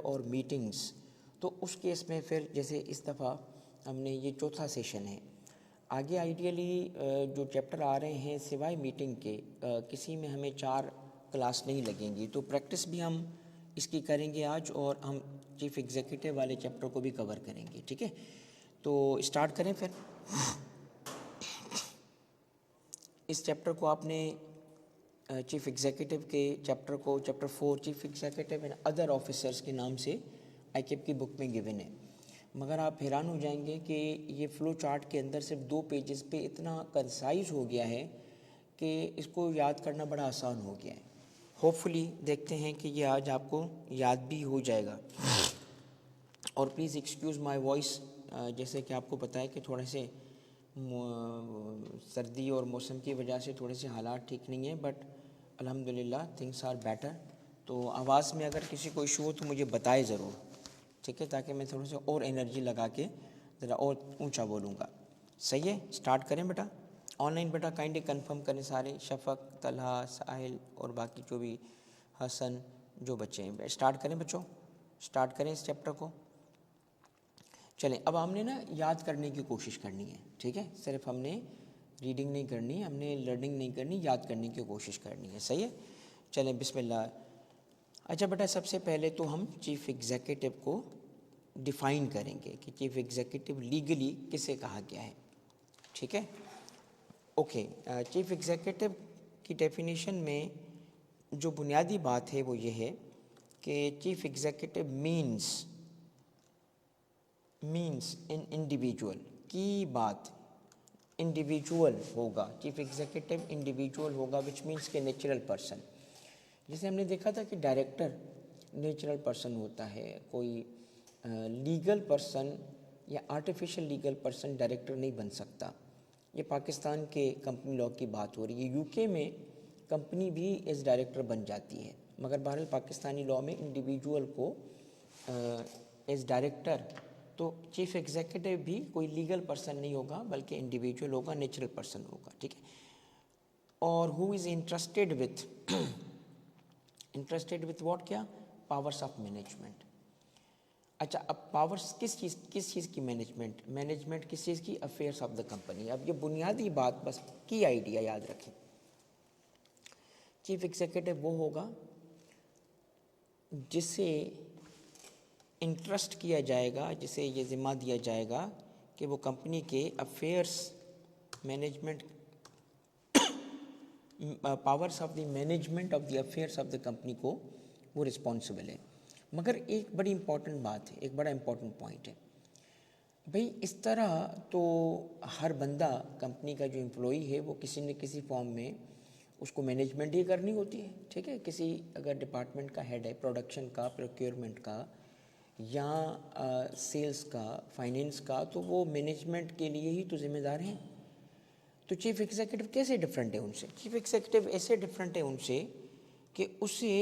और मीटिंग्स, तो उस केस में फिर जैसे इस दफ़ा हमने ये चौथा सेशन है। आगे आइडियली जो चैप्टर आ रहे हैं सिवाय मीटिंग के किसी में हमें 4 क्लास नहीं लगेंगी, तो प्रैक्टिस भी हम इसकी करेंगे आज, और हम चीफ एग्जीक्यूटिव वाले चैप्टर को भी कवर करेंगे। ठीक है, तो स्टार्ट करें फिर। इस चैप्टर को आपने चीफ एग्जीक्यूटिव के चैप्टर को chapter 4 chief executive and other officers के नाम से आईकेप की बुक में गिवन है। मगर आप हैरान हो जाएंगे कि ये फ्लो चार्ट के अंदर सिर्फ 2 पेजेस पे इतना कंसाइज हो गया है कि इसको याद करना बड़ा आसान हो गया है। होपफुली देखते हैं कि ये आज आपको याद भी हो जाएगा। और प्लीज़ एक्सक्यूज़ माय वॉइस, जैसे कि आपको पता है कि थोड़े से सर्दी और मौसम की वजह से थोड़े से हालात ठीक नहीं है, बट अल्हम्दुलिल्लाह थिंग्स आर बेटर। तो आवाज़ में अगर किसी को इशू हो तो मुझे बताए ज़रूर, ठीक है, ताकि मैं थोड़ा सा और एनर्जी लगा के ज़रा और ऊंचा बोलूँगा। सही है, स्टार्ट करें बेटा। ऑनलाइन बेटा काइंडली कंफर्म करें सारे, शफक, तलहा, साहिल और बाकी जो भी हसन जो बच्चे हैं। स्टार्ट करें बच्चों, स्टार्ट करें इस चैप्टर को। चलें, अब हमने ना याद करने की कोशिश करनी है। ठीक है, सिर्फ हमने रीडिंग नहीं करनी, हमने लर्निंग नहीं करनी, याद करने की कोशिश करनी है। सही है, चलें बिस्मिल्लाह। अच्छा बेटा, सबसे पहले तो हम चीफ एग्जीक्यूटिव को डिफ़ाइन करेंगे कि चीफ एग्जीक्यूटिव लीगली किसे कहा गया है। ठीक है, ओके। चीफ एग्जीक्यूटिव की डेफिनेशन में जो बुनियादी बात है वो ये है कि chief executive means in individual की बात, इंडिविजुअल होगा, चीफ एग्जीक्यूटिव इंडिविजुअल होगा, विच मीन्स के नेचुरल पर्सन। जैसे हमने देखा था कि डायरेक्टर नेचुरल पर्सन होता है, कोई लीगल पर्सन या आर्टिफिशियल लीगल पर्सन डायरेक्टर नहीं बन सकता। ये पाकिस्तान के कंपनी लॉ की बात हो रही है। यूके में कंपनी भी एज डायरेक्टर बन जाती है, मगर बहरहाल पाकिस्तानी लॉ में इंडिविजुअल को एज डायरेक्टर, तो चीफ एग्जीक्यूटिव भी कोई लीगल पर्सन नहीं होगा बल्कि इंडिविजुअल होगा, नेचुरल पर्सन होगा। ठीक है, और who is interested with what, क्या, पावर्स ऑफ मैनेजमेंट। अच्छा, अब पावर्स किस चीज़ की मैनेजमेंट किस चीज़ की, अफेयर्स ऑफ द कंपनी। अब ये बुनियादी बात बस की आइडिया याद रखें। चीफ एग्जीक्यूटिव वो होगा जिसे इंटरेस्ट किया जाएगा, जिसे ये ज़िम्मा दिया जाएगा कि वो कंपनी के affairs management, powers of the management of the affairs of the company को वो रिस्पॉन्सिबल है। मगर एक बड़ी इंपॉर्टेंट बात है, एक बड़ा इंपॉर्टेंट पॉइंट है भाई, इस तरह तो हर बंदा कंपनी का जो एम्प्लॉई है वो किसी न किसी फॉर्म में उसको मैनेजमेंट ही करनी होती है। ठीक है, किसी अगर डिपार्टमेंट का हेड है, प्रोडक्शन का, प्रोक्योरमेंट का, या सेल्स का, फाइनेंस का, तो वो मैनेजमेंट के लिए ही तो जिम्मेदार हैं। तो चीफ एग्जीक्यूटिव कैसे डिफरेंट है उनसे? चीफ एग्जीक्यूटिव ऐसे डिफरेंट है उनसे कि उसे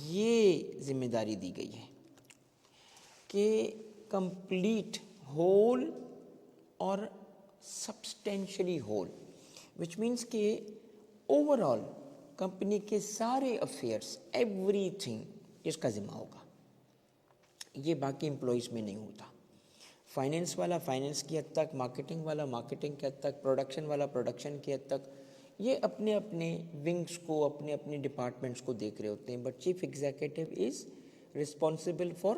ये जिम्मेदारी दी गई है कि कंप्लीट, होल और सब्सटेंशियली होल, विच मीन्स कि ओवरऑल कंपनी के सारे अफेयर्स, एवरीथिंग इसका जिम्मा होगा। ये बाकी एम्प्लॉइज़ में नहीं होता। फाइनेंस वाला फाइनेंस की हद तक, मार्केटिंग वाला मार्केटिंग की हद तक, प्रोडक्शन वाला प्रोडक्शन की हद तक, ये अपने अपने विंग्स को, अपने अपने डिपार्टमेंट्स को देख रहे होते हैं। But chief executive is responsible for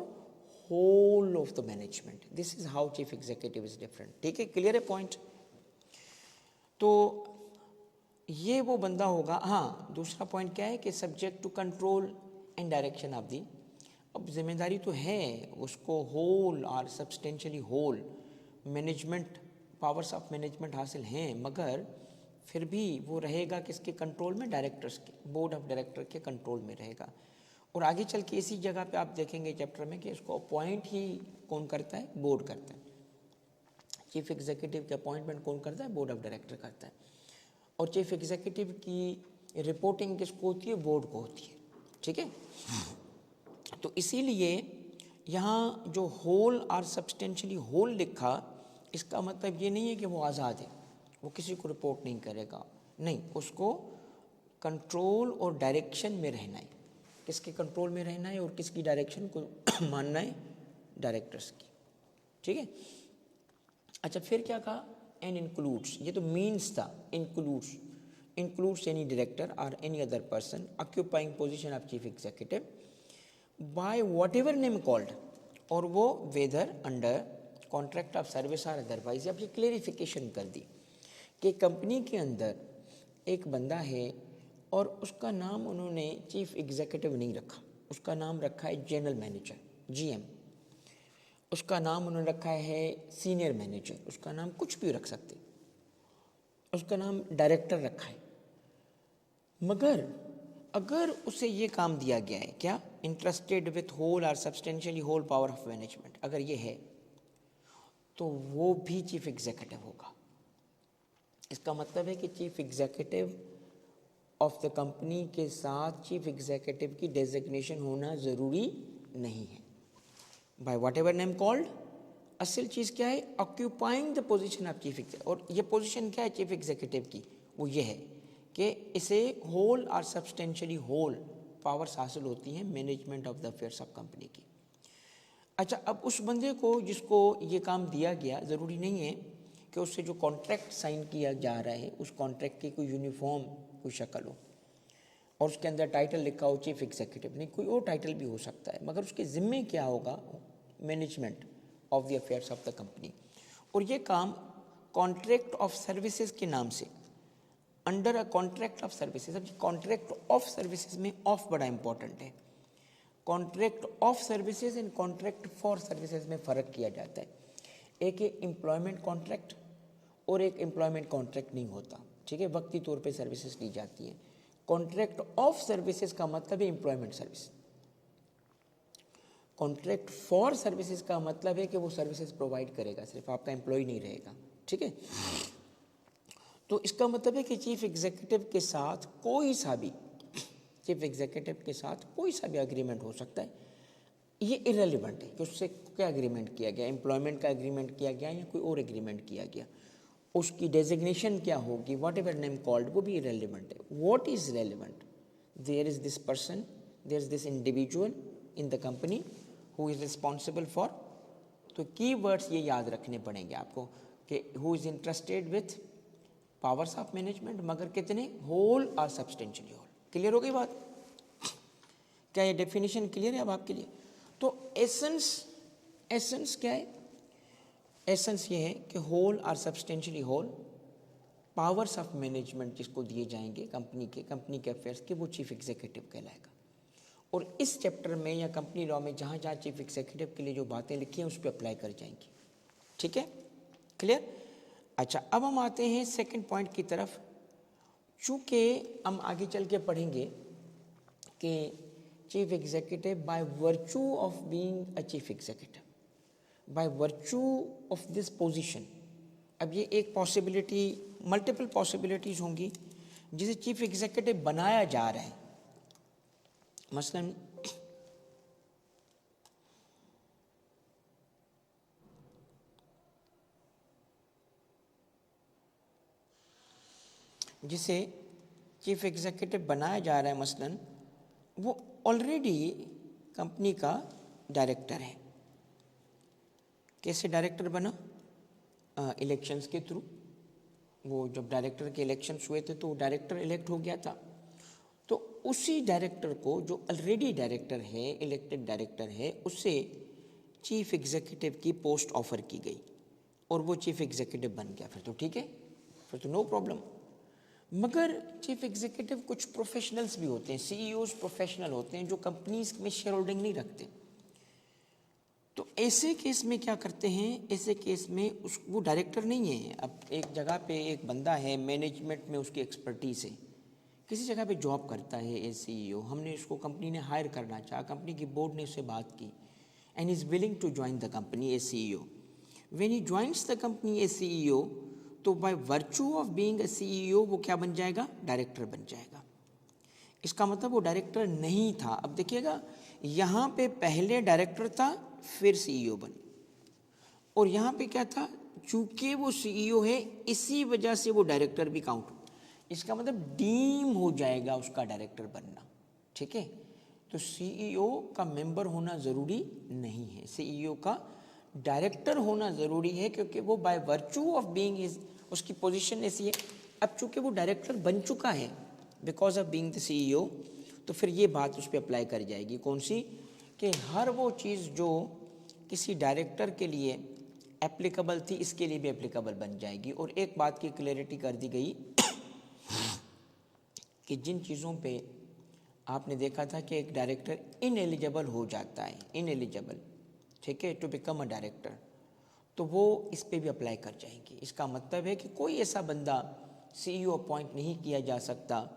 whole of the management. This is how chief executive is different. ठीक है, क्लियर है पॉइंट? तो ये वो बंदा होगा। हाँ, दूसरा पॉइंट क्या है कि subject to control and direction of the, अब जिम्मेदारी तो है उसको होल और substantially whole management, powers of management हासिल हैं, मगर फिर भी वो रहेगा किसके कंट्रोल में? डायरेक्टर्स के, बोर्ड ऑफ डायरेक्टर के कंट्रोल में रहेगा। और आगे चल के इसी जगह पे आप देखेंगे चैप्टर में कि इसको अपॉइंट ही कौन करता है? बोर्ड करता है। चीफ एग्जीक्यूटिव के अपॉइंटमेंट कौन करता है? बोर्ड ऑफ डायरेक्टर करता है। और चीफ एग्जीक्यूटिव की रिपोर्टिंग किसको होती है? बोर्ड को होती है। ठीक है, तो इसीलिए यहाँ जो होल और सब्सटेंशियली होल लिखा, इसका मतलब ये नहीं है कि वो आज़ाद है, वो किसी को रिपोर्ट नहीं करेगा, नहीं, उसको कंट्रोल और डायरेक्शन में रहना है। किसके कंट्रोल में रहना है और किसकी डायरेक्शन को मानना है, डायरेक्टर्स की, ठीक है। अच्छा फिर क्या कहा, एंड इंक्लूड्स, ये तो मीन्स था, इंक्लूड्स एनी डायरेक्टर और any other person occupying position of chief executive by whatever name called, और वो whether under contract of service और अदरवाइज। अब ये क्लेरिफिकेशन कर दी कि कंपनी के अंदर एक बंदा है और उसका नाम उन्होंने चीफ एग्जीक्यूटिव नहीं रखा, उसका नाम रखा है जनरल मैनेजर, जीएम, उसका नाम उन्होंने रखा है सीनियर मैनेजर, उसका नाम कुछ भी रख सकते, उसका नाम डायरेक्टर रखा है, मगर अगर उसे ये काम दिया गया है क्या, इंटरेस्टेड विथ होल और substantially whole power of management, अगर ये है तो वो भी चीफ एग्जीक्यूटिव होगा। इसका मतलब है कि chief executive of the company के साथ चीफ एग्जीक्यूटिव की डेजिग्नेशन होना ज़रूरी नहीं है, by what ever name called. असल चीज़ क्या है, occupying the position of chief executive, और ये पोजीशन क्या है चीफ एग्जीक्यूटिव की, वो ये है कि इसे होल और सब्सटेंशियली होल पावर्स हासिल होती हैं management of the affairs of company की। अच्छा अब उस बंदे को जिसको ये काम दिया गया, ज़रूरी नहीं है कि उससे जो कॉन्ट्रैक्ट साइन किया जा रहा है उस कॉन्ट्रैक्ट की कोई यूनिफॉर्म कोई शक्ल हो और उसके अंदर टाइटल लिखा हो चीफ एग्जीक्यूटिव, नहीं कोई और टाइटल भी हो सकता है, मगर उसके ज़िम्मे क्या होगा, management of the affairs of the company. और ये काम कॉन्ट्रैक्ट ऑफ सर्विसेज के नाम से, under a contract of services. अब कॉन्ट्रैक्ट ऑफ सर्विसेज में ऑफ बड़ा इंपॉर्टेंट है, contract of services and contract for services में फ़र्क किया जाता है। एक है एम्प्लॉयमेंट कॉन्ट्रैक्ट और एक एम्प्लॉयमेंट कॉन्ट्रैक्ट नहीं होता, ठीक है, वक्ती तौर पे सर्विसेज ली जाती हैं। कॉन्ट्रैक्ट ऑफ सर्विसेज का मतलब है employment service, contract for services का मतलब है कि वो सर्विसेज प्रोवाइड करेगा, सिर्फ आपका एम्प्लॉय नहीं रहेगा, ठीक है। तो इसका मतलब है कि चीफ एग्जीक्यूटिव के साथ कोई सा भी, चीफ एग्जीक्यूटिव के साथ कोई सा भी एग्रीमेंट हो सकता है। ये इरेलीवेंट है कि उससे क्या एग्रीमेंट किया गया, एम्प्लॉयमेंट का एग्रीमेंट किया गया या कोई और एग्रीमेंट किया गया, उसकी डेजिग्नेशन क्या होगी, वॉट एवर नेम कॉल्ड, वो भी इरेलीवेंट है। What is relevant, there is this person, there is this individual in the company who is responsible for, तो की वर्ड्स ये याद रखने पड़ेंगे आपको कि who is interested with powers of management, मगर कितने, होल और सब्सटेंशियली होल। क्लियर हो गई बात, क्या ये डेफिनेशन क्लियर है अब आपके लिए? तो एसेंस क्या है, एसेंस ये है कि होल और substantially whole powers of management जिसको दिए जाएंगे कंपनी के अफेयर्स के, वो चीफ एग्जीक्यूटिव कहलाएगा। और इस चैप्टर में या कंपनी लॉ में जहाँ जहाँ चीफ एग्जीक्यूटिव के लिए जो बातें लिखी हैं उस पर अप्लाई कर जाएंगी, ठीक है, क्लियर। अच्छा अब हम आते हैं सेकंड पॉइंट की तरफ। चूँकि हम आगे चल के पढ़ेंगे कि chief executive bye virtue of being a chief executive, bye virtue of this position, अब ये एक पॉसिबिलिटी, मल्टीपल पॉसिबिलिटीज़ होंगी जिसे चीफ एग्जीक्यूटिव बनाया जा रहा है। मसलन जिसे चीफ एग्जीक्यूटिव बनाया जा रहा है, मसलन वो ऑलरेडी कंपनी का डायरेक्टर है। कैसे डायरेक्टर बना, इलेक्शंस के थ्रू, वो जब डायरेक्टर के इलेक्शंस हुए थे तो डायरेक्टर इलेक्ट हो गया था, तो उसी डायरेक्टर को जो ऑलरेडी डायरेक्टर है, इलेक्टेड डायरेक्टर है, उससे चीफ एग्जीक्यूटिव की पोस्ट ऑफर की गई और वो चीफ एग्जीक्यूटिव बन गया, फिर तो ठीक है, फिर तो नो प्रॉब्लम। मगर चीफ एग्जीक्यूटिव कुछ प्रोफेशनल्स भी होते हैं, सीईओज प्रोफेशनल होते हैं जो कंपनीज में शेयर होल्डिंग नहीं रखते, तो ऐसे केस में क्या करते हैं, ऐसे केस में वो डायरेक्टर नहीं है। अब एक जगह पे एक बंदा है, मैनेजमेंट में उसकी एक्सपर्टीज है, किसी जगह पे जॉब करता है ए सीईओ, हमने उसको, कंपनी ने हायर करना चाहा, कंपनी की बोर्ड ने उससे बात की and is willing to join the company a CEO. When he joins the company a CEO, तो by virtue of being a CEO वो क्या बन जाएगा, डायरेक्टर बन जाएगा। इसका मतलब वो डायरेक्टर नहीं था। अब देखिएगा, यहाँ पे पहले डायरेक्टर था फिर सीईओ बने, और यहाँ पे क्या था, चूंकि वो सीईओ है इसी वजह से वो डायरेक्टर भी काउंट, इसका मतलब डीम हो जाएगा उसका डायरेक्टर बनना, ठीक है। तो सीईओ का मेंबर होना ज़रूरी नहीं है, सीईओ का डायरेक्टर होना ज़रूरी है, क्योंकि वो bye virtue of being his, उसकी पोजीशन ऐसी है, अब चूंकि वो डायरेक्टर बन चुका है because of being the CEO, तो फिर ये बात उस पर अप्लाई कर जाएगी। कौन सी? कि हर वो चीज़ जो किसी डायरेक्टर के लिए एप्लीकेबल थी, इसके लिए भी एप्लीकेबल बन जाएगी। और एक बात की क्लैरिटी कर दी गई कि जिन चीज़ों पे आपने देखा था कि एक डायरेक्टर इनएलिजिबल हो जाता है, इनएलिजिबल, ठीक है, टू बिकम अ डायरेक्टर, तो वो इस पे भी अप्लाई कर जाएंगी। इसका मतलब है कि कोई ऐसा बंदा सीईओ अपॉइंट नहीं किया जा सकता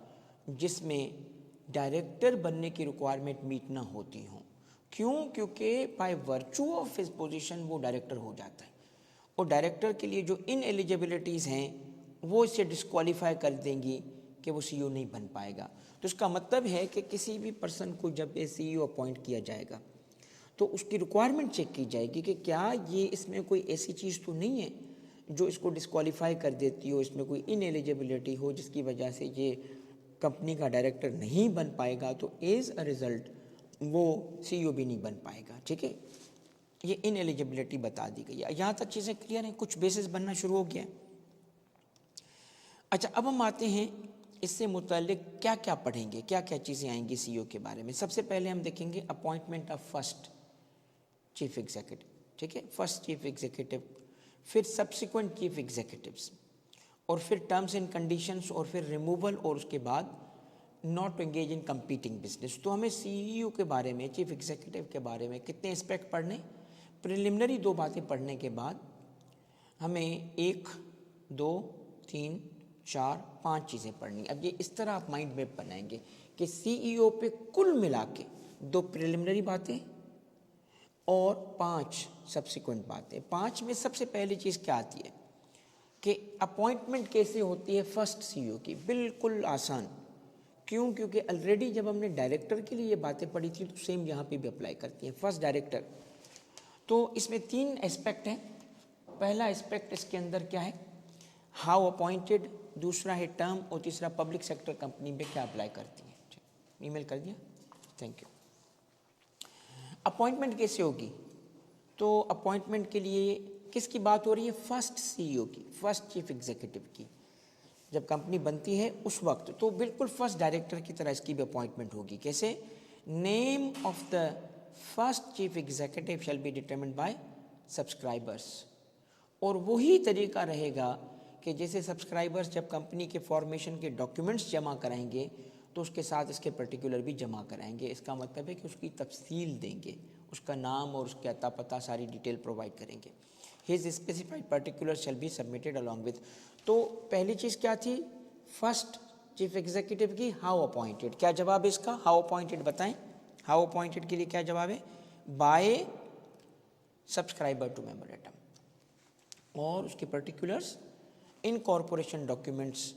जिसमें डायरेक्टर बनने की रिक्वायरमेंट मीट ना होती हो। क्यों? क्योंकि bye virtue of his position वो डायरेक्टर हो जाता है, और डायरेक्टर के लिए जो इनएलिजिबिलिटीज़ हैं वो इसे डिस्क्वालीफाई कर देंगी कि वो सीईओ नहीं बन पाएगा। तो इसका मतलब है कि किसी भी पर्सन को जब ये सीईओ अपॉइंट किया जाएगा तो उसकी रिक्वायरमेंट चेक की जाएगी कि क्या ये इसमें कोई ऐसी चीज़ तो नहीं है जो इसको डिस्क्वालीफाई कर देती हो, इसमें कोई इनएलिजिबिलिटी हो जिसकी वजह से ये कंपनी का डायरेक्टर नहीं बन पाएगा, तो एज अ रिज़ल्ट वो सीईओ भी नहीं बन पाएगा। ठीक है, ये इनएलिजिबिलिटी बता दी गई है। यहाँ तक चीज़ें क्लियर हैं, कुछ बेसिस बनना शुरू हो गया। अच्छा, अब हम आते हैं इससे मुताल्लिक क्या क्या पढ़ेंगे, क्या क्या चीज़ें आएंगी सीईओ के बारे में। सबसे पहले हम देखेंगे appointment of first chief executive, ठीक है, फर्स्ट चीफ एग्जीक्यूटिव, फिर सब्सिक्वेंट चीफ एग्जीक्यूटिव्स, और फिर टर्म्स एंड कंडीशंस, और फिर रिमूवल, और उसके बाद not to engage in competing business. तो हमें सीईओ के बारे में, चीफ एग्जीक्यूटिव के बारे में कितने एस्पेक्ट पढ़ने? प्रिलिमिनरी 2 बातें पढ़ने के बाद हमें 1, 2, 3, 4, 5 चीज़ें पढ़नी। अब ये इस तरह आप माइंड मैप बनाएंगे कि सीईओ पे कुल मिला के 2 प्रिलिमिनरी बातें और 5 सब्सिक्वेंट बातें। 5 में सबसे पहली चीज़ क्या आती है कि अपॉइंटमेंट कैसे होती है फर्स्ट सीईओ की? बिल्कुल आसान। क्यों? क्योंकि ऑलरेडी जब हमने डायरेक्टर के लिए ये बातें पढ़ी थी तो सेम यहाँ पे भी अप्लाई करती हैं, फर्स्ट डायरेक्टर। तो इसमें 3 एस्पेक्ट हैं। पहला एस्पेक्ट इसके अंदर क्या है? हाउ अपॉइंटेड, दूसरा है टर्म, और तीसरा पब्लिक सेक्टर कंपनी में क्या अप्लाई करती है। ईमेल कर दिया, थैंक यू। अपॉइंटमेंट कैसे होगी? तो अपॉइंटमेंट के लिए किसकी बात हो रही है? फर्स्ट सीईओ की, फर्स्ट चीफ एग्जीक्यूटिव की। जब कंपनी बनती है उस वक्त तो बिल्कुल फर्स्ट डायरेक्टर की तरह इसकी भी अपॉइंटमेंट होगी। कैसे? Name of the first chief executive shall be determined bye subscribers. और वही तरीका रहेगा कि जैसे सब्सक्राइबर्स जब कंपनी के फॉर्मेशन के डॉक्यूमेंट्स जमा कराएंगे तो उसके साथ इसके पर्टिकुलर भी जमा कराएंगे। इसका मतलब है कि उसकी तफसील देंगे, उसका नाम और उसके अता पता सारी डिटेल प्रोवाइड करेंगे। His specified particular shall be submitted along with. तो पहली चीज़ क्या थी फर्स्ट चीफ एग्जीक्यूटिव की? How appointed. क्या जवाब है इसका? हाउ अपॉइंटेड बताएं। हाउ अपॉइंटेड के लिए क्या जवाब है? बाय सब्सक्राइबर टू मेमोरेंडम, और उसके पर्टिकुलर्स इन कॉर्पोरेशन डॉक्यूमेंट्स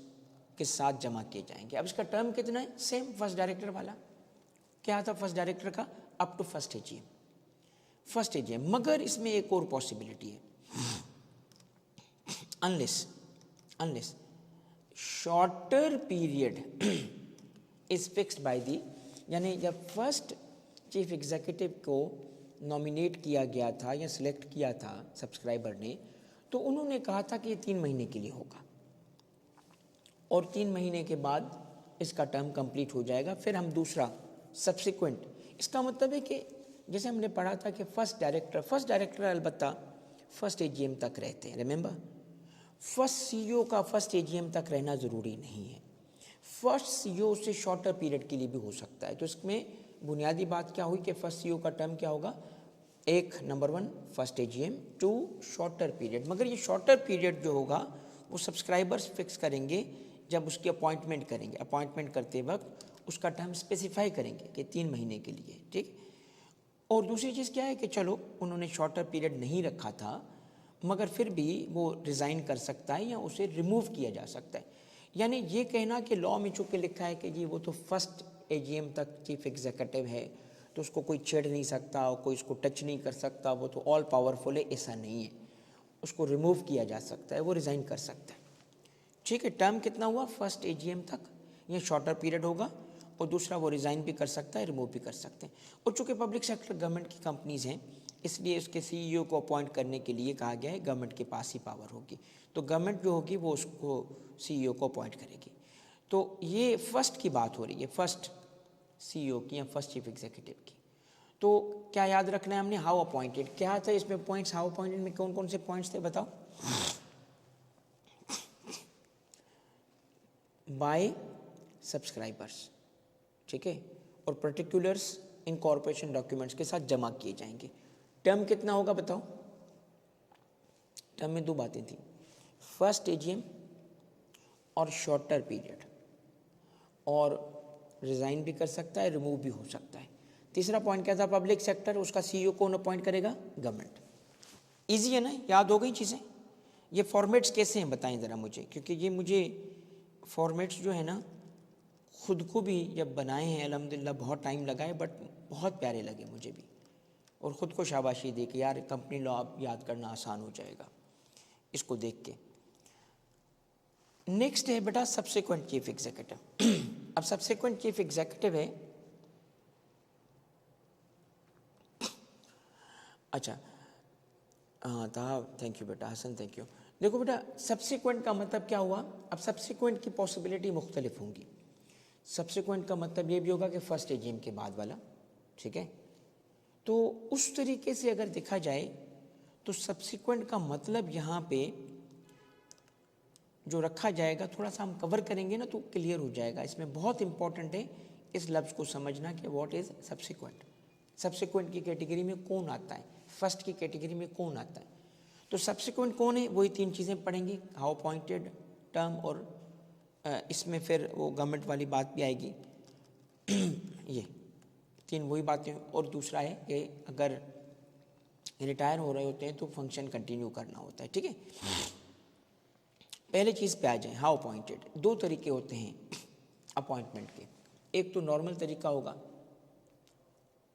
के साथ जमा किए जाएंगे। अब इसका टर्म कितना है? सेम फर्स्ट डायरेक्टर वाला। क्या था फर्स्ट डायरेक्टर का? Up to first AGM, first AGM. मगर इसमें एक और पॉसिबिलिटी है, unless shorter period is fixed by the, यानी जब फर्स्ट चीफ एग्जीक्यूटिव को नॉमिनेट किया गया था या सिलेक्ट किया था सब्सक्राइबर ने, तो उन्होंने कहा था कि ये 3 महीने के लिए होगा, और 3 महीने के बाद इसका टर्म कंप्लीट हो जाएगा। फिर हम दूसरा सब्सिक्वेंट, इसका मतलब है कि जैसे हमने पढ़ा था कि फर्स्ट डायरेक्टर अलबत्ता फर्स्ट एजीएम तक रहते हैं। रिमेंबर, फर्स्ट सीईओ का फर्स्ट एजीएम तक रहना ज़रूरी नहीं है। फर्स्ट सीईओ से शॉर्टर पीरियड के लिए भी हो सकता है। तो इसमें बुनियादी बात क्या हुई कि फर्स्ट सीईओ का टर्म क्या होगा? 1 number 1 first AGM, 2 shorter period. मगर ये शॉर्टर पीरियड जो होगा वो सब्सक्राइबर्स फिक्स करेंगे जब उसकी अपॉइंटमेंट करेंगे। अपॉइंटमेंट करते वक्त उसका टर्म स्पेसिफाई करेंगे कि 3 महीने के लिए, ठीक। और दूसरी चीज़ क्या है कि चलो उन्होंने शॉर्टर पीरियड नहीं रखा था, मगर फिर भी वो रिज़ाइन कर सकता है या उसे रिमूव किया जा सकता है। यानी ये कहना कि लॉ में चूँकि लिखा है कि जी वो तो फर्स्ट एजीएम तक चीफ एग्जीक्यूटिव है तो उसको कोई छेड़ नहीं सकता और कोई उसको टच नहीं कर सकता, वो तो ऑल पावरफुल है, ऐसा नहीं है। उसको रिमूव किया जा सकता है, वो रिज़ाइन कर सकता है, ठीक है। टर्म कितना हुआ? फर्स्ट एजीएम तक, ये शॉर्टर पीरियड होगा। और दूसरा वो रिज़ाइन भी कर सकता है, रिमूव भी कर सकते हैं। और चूँकि पब्लिक सेक्टर गवर्नमेंट की कंपनीज़ हैं, इसलिए उसके सीईओ को अपॉइंट करने के लिए कहा गया है गवर्नमेंट के पास ही पावर होगी, तो गवर्नमेंट जो होगी वो उसको सीईओ को अपॉइंट करेगी। तो ये फर्स्ट की बात हो रही है, फर्स्ट सीईओ की या फर्स्ट चीफ एग्जीक्यूटिव की। तो क्या याद रखना है हमने, हाउ अपॉइंटेड, क्या था इसमें पॉइंट्स, हाउ अपॉइंटेड में कौन कौन से पॉइंट्स थे बताओ। बाय सब्सक्राइबर्स, ठीक है, और पर्टिकुलर्स इन कॉर्पोरेशन डॉक्यूमेंट्स के साथ जमा किए जाएंगे। टर्म कितना होगा बताओ। टर्म में दो बातें थी, फर्स्ट एजीएम और शॉर्टर पीरियड, और रिज़ाइन भी कर सकता है, रिमूव भी हो सकता है। तीसरा पॉइंट क्या था, पब्लिक सेक्टर, उसका सीईओ कौन अपॉइंट करेगा, गवर्नमेंट। इजी है ना, याद हो गई चीज़ें। ये फॉर्मेट्स कैसे हैं बताएं ज़रा मुझे, क्योंकि ये मुझे फॉर्मेट्स जो है ना खुद को भी जब बनाए हैं अल्हम्दुलिल्लाह बहुत टाइम लगा है, बट बहुत प्यारे लगे मुझे भी, और ख़ुद को शाबाशी दे के यार कंपनी लॉ अब याद करना आसान हो जाएगा इसको देख के। नेक्स्ट है बेटा सब्सिक्वेंट चीफ एग्जीक्यूटिव। अब सब्सिक्वेंट चीफ एग्जीक्यूटिव है, अच्छा हाँ था, थैंक यू बेटा हसन, थैंक यू। देखो बेटा सब्सिक्वेंट का मतलब क्या हुआ, अब सब्सिक्वेंट की पॉसिबिलिटी मुख्तलिफ होंगी। सब्सिक्वेंट का मतलब ये भी होगा कि फर्स्ट एजीएम के बाद वाला, ठीक है। तो उस तरीके से अगर देखा जाए तो सब्सिक्वेंट का मतलब यहाँ पे जो रखा जाएगा, थोड़ा सा हम कवर करेंगे ना तो क्लियर हो जाएगा। इसमें बहुत इंपॉर्टेंट है इस लफ्ज़ को समझना कि व्हाट इज़ सब्सिक्वेंट। सब्सिक्वेंट की कैटेगरी में कौन आता है, फर्स्ट की कैटेगरी में कौन आता है। तो सब्सिक्वेंट कौन है, वही तीन चीज़ें पढ़ेंगे, हाउ अपॉइंटेड, टर्म, और इसमें फिर वो गवर्नमेंट वाली बात भी आएगी। ये तीन वही बातें। और दूसरा है कि अगर रिटायर हो रहे होते हैं तो फंक्शन कंटिन्यू करना होता है, ठीक है। पहले चीज़ पे आ जाए, हाउ अपॉइंटेड। दो तरीके होते हैं अपॉइंटमेंट के, एक तो नॉर्मल तरीका होगा,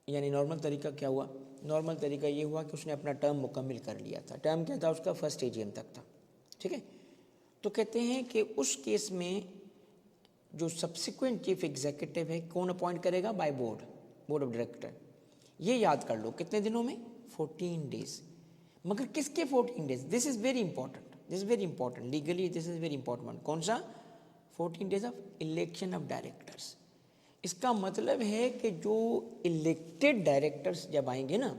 यानी नॉर्मल तरीका क्या हुआ, नॉर्मल तरीका ये हुआ कि उसने अपना टर्म मुकम्मिल कर लिया था। टर्म क्या था उसका, फर्स्ट एजीएम तक था, ठीक है। तो कहते हैं कि उस केस में जो सब्सिक्वेंट चीफ एग्जीक्यूटिव है कौन अपॉइंट करेगा, by board, board of director. ये याद कर लो कितने दिनों में, 14 डेज। मगर किसके 14 days, this is very important, this is very important, legally this is very important. कौन सा, 14 days of election of directors. इसका मतलब है कि जो इलेक्टेड डायरेक्टर्स जब आएंगे ना,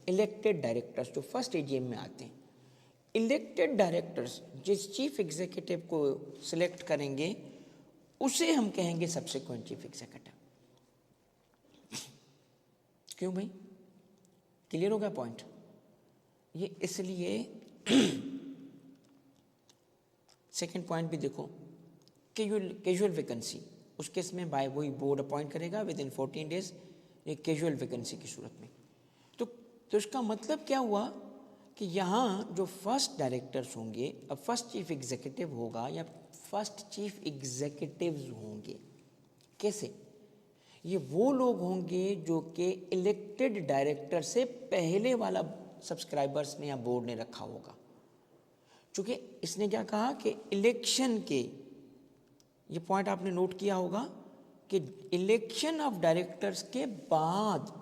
इलेक्टेड डायरेक्टर्स जो फर्स्ट एजीएम में आते हैं, इलेक्टेड डायरेक्टर्स जिस चीफ एग्जीक्यूटिव को सिलेक्ट करेंगे उसे हम कहेंगे सब्सिक्वेंट चीफ एग्जीक्यूटिव। क्यों भाई, क्लियर हो गया पॉइंट। ये इसलिए सेकंड पॉइंट भी देखो, कैजुअल वैकेंसी, उस केस में बाय वही बोर्ड अपॉइंट करेगा विद इन 14 डेज, ये कैजुअल वैकेंसी की सूरत में। तो इसका मतलब क्या हुआ कि यहाँ जो फर्स्ट डायरेक्टर्स होंगे, अब फर्स्ट चीफ एग्जीक्यूटिव होगा या फर्स्ट चीफ एग्जीक्यूटिव्स होंगे, कैसे, ये वो लोग होंगे जो कि इलेक्टेड डायरेक्टर से पहले वाला सब्सक्राइबर्स ने या बोर्ड ने रखा होगा। चूँकि इसने क्या कहा कि इलेक्शन के, ये पॉइंट आपने नोट किया होगा कि इलेक्शन ऑफ डायरेक्टर्स के बाद,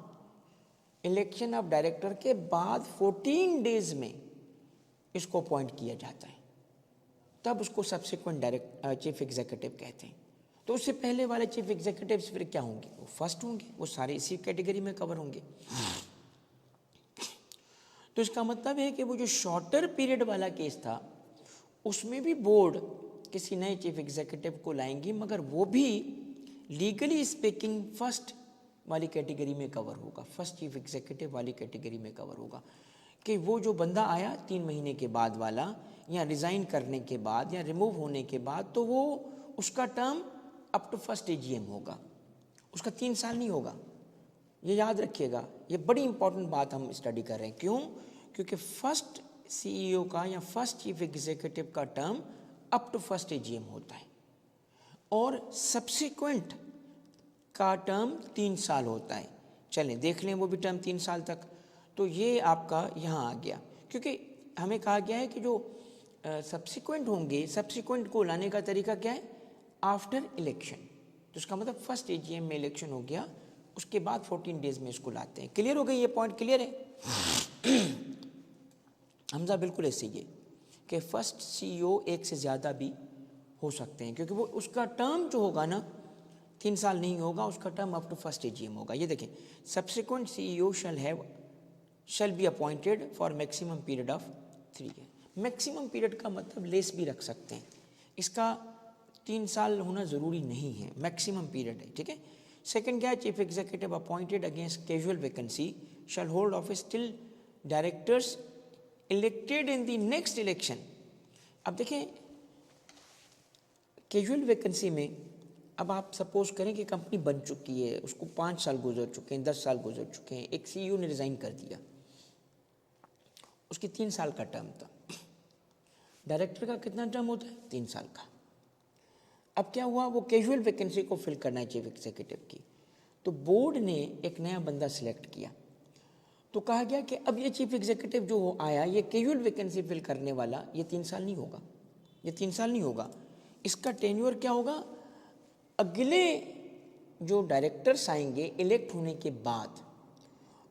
इलेक्शन ऑफ डायरेक्टर के बाद 14 डेज में इसको अपॉइंट किया जाता है, तब उसको सब्सिक्वेंट चीफ एग्जीक्यूटिव कहते हैं। तो उससे पहले वाले चीफ एग्जीक्यूटिव्स फिर क्या होंगे, वो फर्स्ट होंगे, वो सारे इसी कैटेगरी में कवर होंगे। तो इसका मतलब है कि वो जो शॉर्टर पीरियड वाला केस था उसमें भी बोर्ड किसी नए चीफ एग्जीक्यूटिव को लाएंगी, मगर वो भी लीगली स्पीकिंग फर्स्ट वाली कैटेगरी में कवर होगा, फर्स्ट चीफ एग्जीक्यूटिव वाली कैटेगरी में कवर होगा। कि वो जो बंदा आया 3 महीने के बाद वाला, या रिज़ाइन करने के बाद या रिमूव होने के बाद, तो वो उसका term up to first AGM होगा, उसका 3 साल नहीं होगा। ये याद रखिएगा, ये बड़ी इंपॉर्टेंट बात हम स्टडी कर रहे हैं। क्यों, क्योंकि फर्स्ट सीईओ का या फर्स्ट चीफ एग्जीक्यूटिव का term up to first AGM होता है, और सब्सिक्वेंट का टर्म 3 साल होता है। चलें देख लें वो भी टर्म 3 साल तक। तो ये आपका यहाँ आ गया, क्योंकि हमें कहा गया है कि जो सब्सिक्वेंट होंगे, सब्सिक्वेंट को लाने का तरीका क्या है, आफ्टर इलेक्शन, तो इसका मतलब फर्स्ट एजीएम में इलेक्शन हो गया, उसके बाद 14 डेज में इसको लाते हैं। क्लियर हो गई ये पॉइंट? क्लियर है हमजा? बिल्कुल ऐसे ही है कि फर्स्ट सीईओ एक से ज़्यादा भी हो सकते हैं, क्योंकि वो उसका टर्म जो होगा ना 3 साल नहीं होगा, उसका term up to first AGM होगा। ये देखें, subsequent CEO shall be appointed for maximum period of 3 year. Maximum period का मतलब लेस भी रख सकते हैं, इसका 3 साल होना ज़रूरी नहीं है, मैक्सिमम पीरियड है, ठीक है। सेकंड क्या है, chief executive appointed against casual vacancy shall hold office till directors elected in the next election. अब देखें, कैजुअल वैकेंसी में अब आप सपोज करें कि कंपनी बन चुकी है, उसको 5 साल गुजर चुके हैं, 10 साल गुजर चुके हैं, एक सीईओ ने रिज़ाइन कर दिया, उसकी 3 साल का टर्म था। डायरेक्टर का कितना टर्म होता है? 3 साल का। अब क्या हुआ, वो कैजुअल वैकेंसी को फिल करना है चीफ एग्जीक्यूटिव की, तो बोर्ड ने एक नया बंदा सिलेक्ट किया, तो कहा गया कि अब ये चीफ एग्जीक्यूटिव जो आया, ये कैजुअल वैकेंसी फिल करने वाला, ये 3 साल नहीं होगा, ये 3 साल नहीं होगा, इसका टेन्योर क्या होगा, अगले जो डायरेक्टर्स आएंगे इलेक्ट होने के बाद,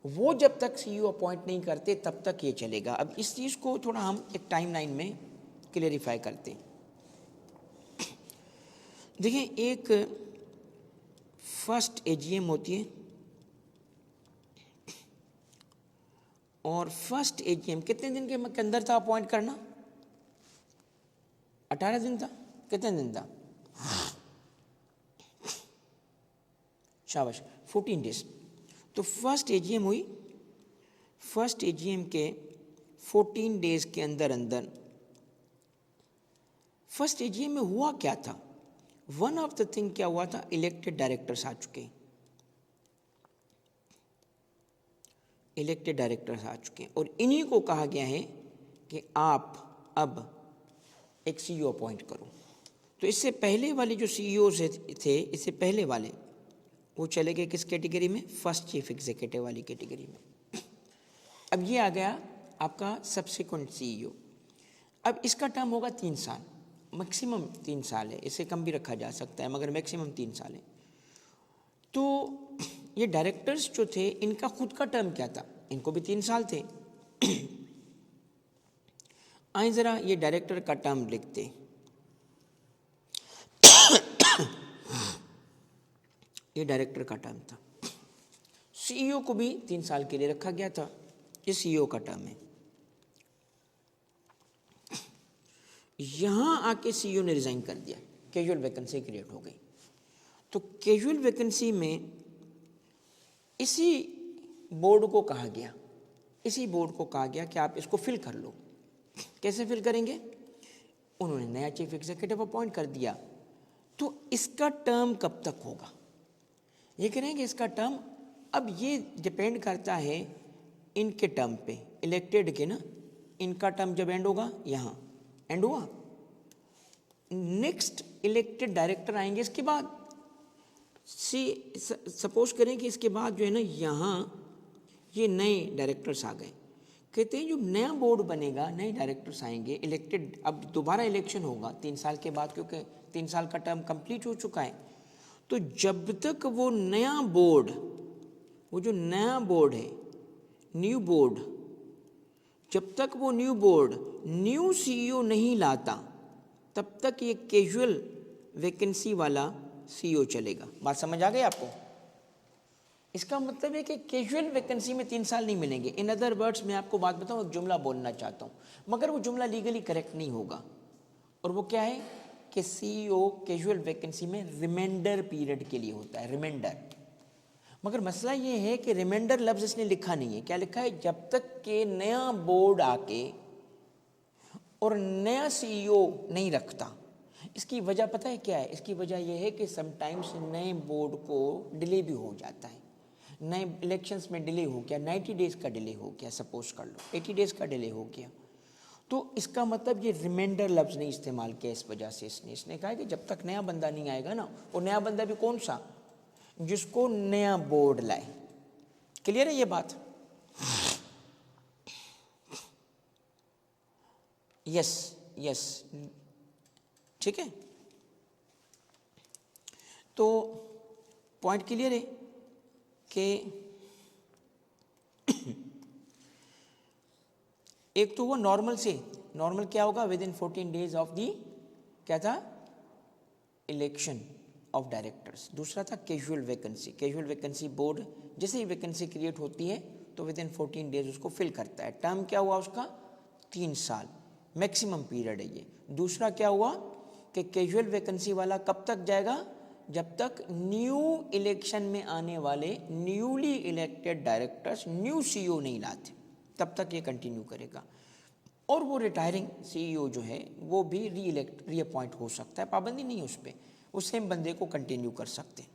वो जब तक सीईओ अपॉइंट नहीं करते तब तक ये चलेगा। अब इस चीज़ को थोड़ा हम एक टाइमलाइन में क्लेरिफाई करते हैं। देखिए, एक फर्स्ट एजीएम होती है, और फर्स्ट एजीएम कितने दिन के अंदर था अपॉइंट करना? 18 दिन था। कितने दिन था? शाबाश, 14 डेज। तो फर्स्ट एजीएम हुई, फर्स्ट एजीएम के 14 डेज के अंदर अंदर फर्स्ट एजीएम में हुआ क्या था? वन ऑफ द थिंग क्या हुआ था, इलेक्टेड डायरेक्टर्स आ चुके, इलेक्टेड डायरेक्टर्स आ चुके हैं, और इन्हीं को कहा गया है कि आप अब एक सीईओ अपॉइंट करो। तो इससे पहले वाले जो सीईओ थे, इससे पहले वाले वो चले गए किस कैटेगरी में? फर्स्ट चीफ एग्जीक्यूटिव वाली कैटेगरी में। अब ये आ गया आपका सब्सिक्वेंट सीईओ। अब इसका टर्म होगा 3 साल, मैक्सिमम 3 साल है, इससे कम भी रखा जा सकता है, मगर मैक्सिमम 3 साल है। तो ये डायरेक्टर्स जो थे, इनका खुद का टर्म क्या था? इनको भी 3 साल थे। आए ज़रा ये डायरेक्टर का टर्म लिखते। ये डायरेक्टर का टर्म था। सीईओ को भी 3 साल के लिए रखा गया था, ये सीईओ का टर्म है। यहां आके सीईओ ने रिजाइन कर दिया, कैजुअल वैकेंसी क्रिएट हो गई। तो कैजुअल वैकेंसी में इसी बोर्ड को कहा गया, इसी बोर्ड को कहा गया कि आप इसको फिल कर लो। कैसे फिल करेंगे? उन्होंने नया चीफ एग्जीक्यूटिव अपॉइंट कर दिया। तो इसका टर्म कब तक होगा? ये कह रहे हैं कि इसका टर्म, अब ये डिपेंड करता है इनके टर्म पे, इलेक्टेड के ना, इनका टर्म जब एंड होगा, यहाँ एंड हुआ, नेक्स्ट इलेक्टेड डायरेक्टर आएंगे इसके बाद। सपोज करें कि इसके बाद जो है ना, यहाँ ये नए डायरेक्टर्स आ गए, कहते हैं जो नया बोर्ड बनेगा, नए डायरेक्टर्स आएंगे इलेक्टेड, अब दोबारा इलेक्शन होगा 3 साल के बाद, क्योंकि 3 साल का टर्म कंप्लीट हो चुका है। तो जब तक वो नया बोर्ड, वो जो नया बोर्ड है, न्यू बोर्ड, जब तक वो न्यू बोर्ड न्यू सीईओ नहीं लाता, तब तक ये कैजुअल वैकेंसी वाला सीईओ चलेगा। बात समझ आ गई आपको? इसका मतलब है कि कैजुअल वैकेंसी में 3 साल नहीं मिलेंगे। इन अदर वर्ड्स, मैं आपको बात बताऊं, एक जुमला बोलना चाहता हूं, मगर वो जुमला लीगली करेक्ट नहीं होगा, और वो क्या है कि सीईओ कैजुअल वैकेंसी में रिमाइंडर पीरियड के लिए होता है, रिमाइंडर। मगर मसला ये है कि रिमाइंडर लफ्ज़ इसने लिखा नहीं है। क्या लिखा है? जब तक के नया बोर्ड आके और नया सीईओ नहीं रखता। इसकी वजह पता है क्या है? इसकी वजह यह है कि समटाइम्स नए बोर्ड को डिले भी हो जाता है, नए इलेक्शंस में डिले हो गया, 90 डेज़ का डिले हो गया, सपोज कर लो 80 डेज़ का डिले हो गया, तो इसका मतलब ये रिमाइंडर लफ्ज़ नहीं इस्तेमाल किया। इस वजह से इसने कहा कि जब तक नया बंदा नहीं आएगा ना, वो नया बंदा भी कौन सा? जिसको नया बोर्ड लाए। क्लियर है ये बात? यस, ठीक है। तो पॉइंट क्लियर है कि एक तो वो नॉर्मल से, नॉर्मल क्या होगा, with in 14 days of the, क्या था, इलेक्शन ऑफ डायरेक्टर्स। दूसरा था casual vacancy. Casual vacancy board जैसे ही वैकेंसी क्रिएट होती है तो विद इन 14 डेज उसको फिल करता है। टर्म क्या हुआ उसका, 3 साल मैक्सिमम पीरियड है ये। दूसरा क्या हुआ कि कैजुअल वैकेंसी वाला कब तक जाएगा, जब तक न्यू इलेक्शन में आने वाले newly elected directors new CEO नहीं लाते, तब तक ये कंटिन्यू करेगा। और वो रिटायरिंग सीईओ जो है वो भी रीअपॉइंट हो सकता है, पाबंदी नहीं है उस पर, उस सेम बंदे को कंटिन्यू कर सकते हैं।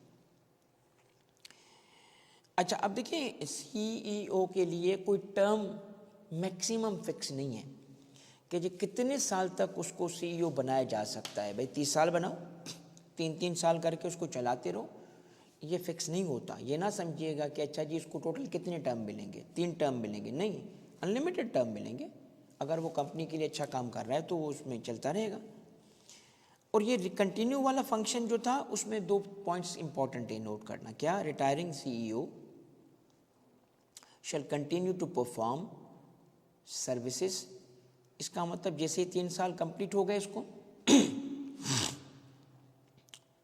अच्छा, अब देखिए सीईओ के लिए कोई टर्म मैक्सिमम फिक्स नहीं है कि जी कितने साल तक उसको सीईओ बनाया जा सकता है। भाई 30 साल बनाओ, 3-3 साल करके उसको चलाते रहो, ये फिक्स नहीं होता। ये ना समझिएगा कि अच्छा जी इसको टोटल कितने टर्म मिलेंगे, 3 टर्म मिलेंगे, नहीं, अनलिमिटेड टर्म मिलेंगे। अगर वो कंपनी के लिए अच्छा काम कर रहा है तो वो उसमें चलता रहेगा। और ये कंटिन्यू वाला फंक्शन जो था उसमें 2 पॉइंट्स इंपॉर्टेंट है नोट करना। क्या, retiring CEO shall continue to perform services. इसका मतलब जैसे 3 साल कंप्लीट हो गए इसको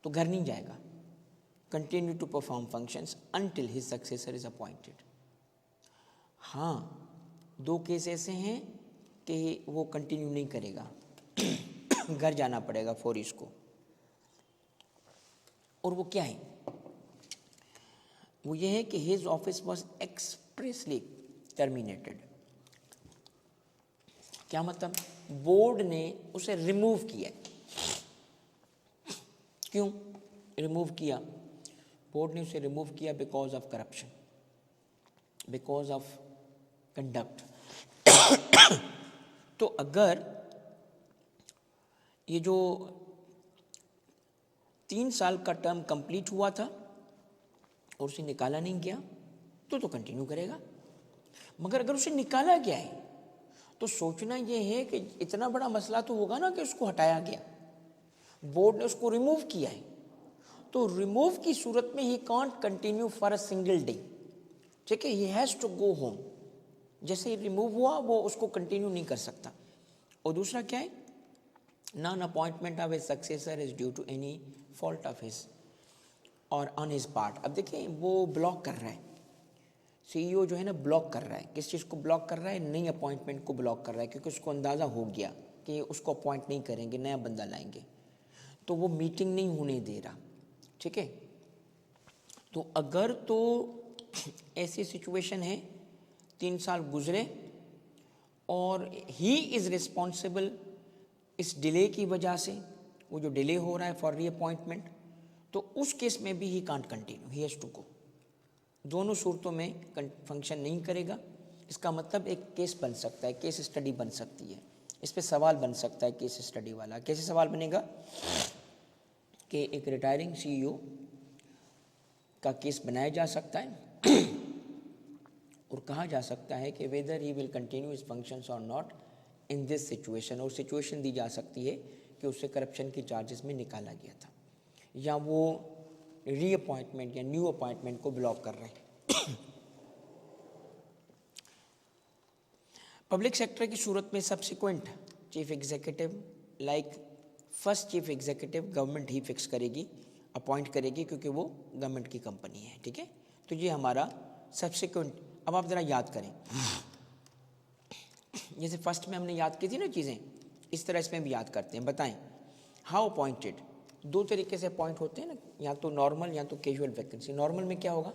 तो घर नहीं जाएगा, continue to perform functions until his successor is appointed. हाँ, 2 केस ऐसे हैं कि वो कंटिन्यू नहीं करेगा घर जाना पड़ेगा फॉर इसको। और वो क्या है, वो ये है कि his office was expressly terminated. क्या मतलब, बोर्ड ने उसे रिमूव किया। क्यों रिमूव किया, बोर्ड ने उसे रिमूव किया because of corruption, because of conduct. तो अगर ये जो 3 साल का टर्म कंप्लीट हुआ था और उसे निकाला नहीं गया तो कंटिन्यू करेगा। मगर अगर उसे निकाला गया है तो सोचना ये है कि इतना बड़ा मसला तो होगा ना कि उसको हटाया गया, बोर्ड ने उसको रिमूव किया है, तो रिमूव की सूरत में he can't continue for a single day. ठीक है, he has to go home. जैसे ही रिमूव हुआ वो उसको कंटिन्यू नहीं कर सकता। और दूसरा क्या है, non appointment of his successor is due to any fault of his और ऑन हिज पार्ट। अब देखिए वो ब्लॉक कर रहा है, सीईओ जो है ना ब्लॉक कर रहा है। किस चीज़ को ब्लॉक कर रहा है, नई अपॉइंटमेंट को ब्लॉक कर रहा है, क्योंकि उसको अंदाज़ा हो गया कि उसको अपॉइंट नहीं करेंगे, नया बंदा लाएंगे, तो वो मीटिंग नहीं होने दे रहा। ठीक है, तो अगर तो ऐसी सिचुएशन है 3 साल गुजरे और ही इज़ रिस्पॉन्सिबल इस डिले की वजह से, वो जो डिले हो रहा है फॉर रीअपॉइंटमेंट, तो उस केस में भी he can't continue, he has to go. दोनों सूरतों में फंक्शन नहीं करेगा। इसका मतलब एक केस बन सकता है, केस स्टडी बन सकती है, इस पे सवाल बन सकता है केस स्टडी वाला। कैसे सवाल बनेगा कि एक रिटायरिंग सीईओ का केस बनाया जा सकता है और कहा जा सकता है कि weather he will continue his functions और नॉट इन दिस सिचुएशन। और सिचुएशन दी जा सकती है कि उससे करप्शन की चार्जेस में निकाला गया था, या वो रीअपॉइंटमेंट या न्यू अपॉइंटमेंट को ब्लॉक कर रहे हैं। पब्लिक सेक्टर की सूरत में subsequent chief executive, like first chief executive government ही फिक्स करेगी, अपॉइंट करेगी, क्योंकि वो गवर्नमेंट की कंपनी है। ठीक है, तो ये हमारा सब्सिक्वेंट। अब आप ज़रा याद करें, जैसे फर्स्ट में हमने याद की थी ना चीज़ें, इस तरह इसमें भी याद करते हैं। बताएं, हाउ अपॉइंटेड, 2 तरीके से अपॉइंट होते हैं ना, या तो नॉर्मल या तो कैजुअल वैकेंसी। नॉर्मल में क्या होगा,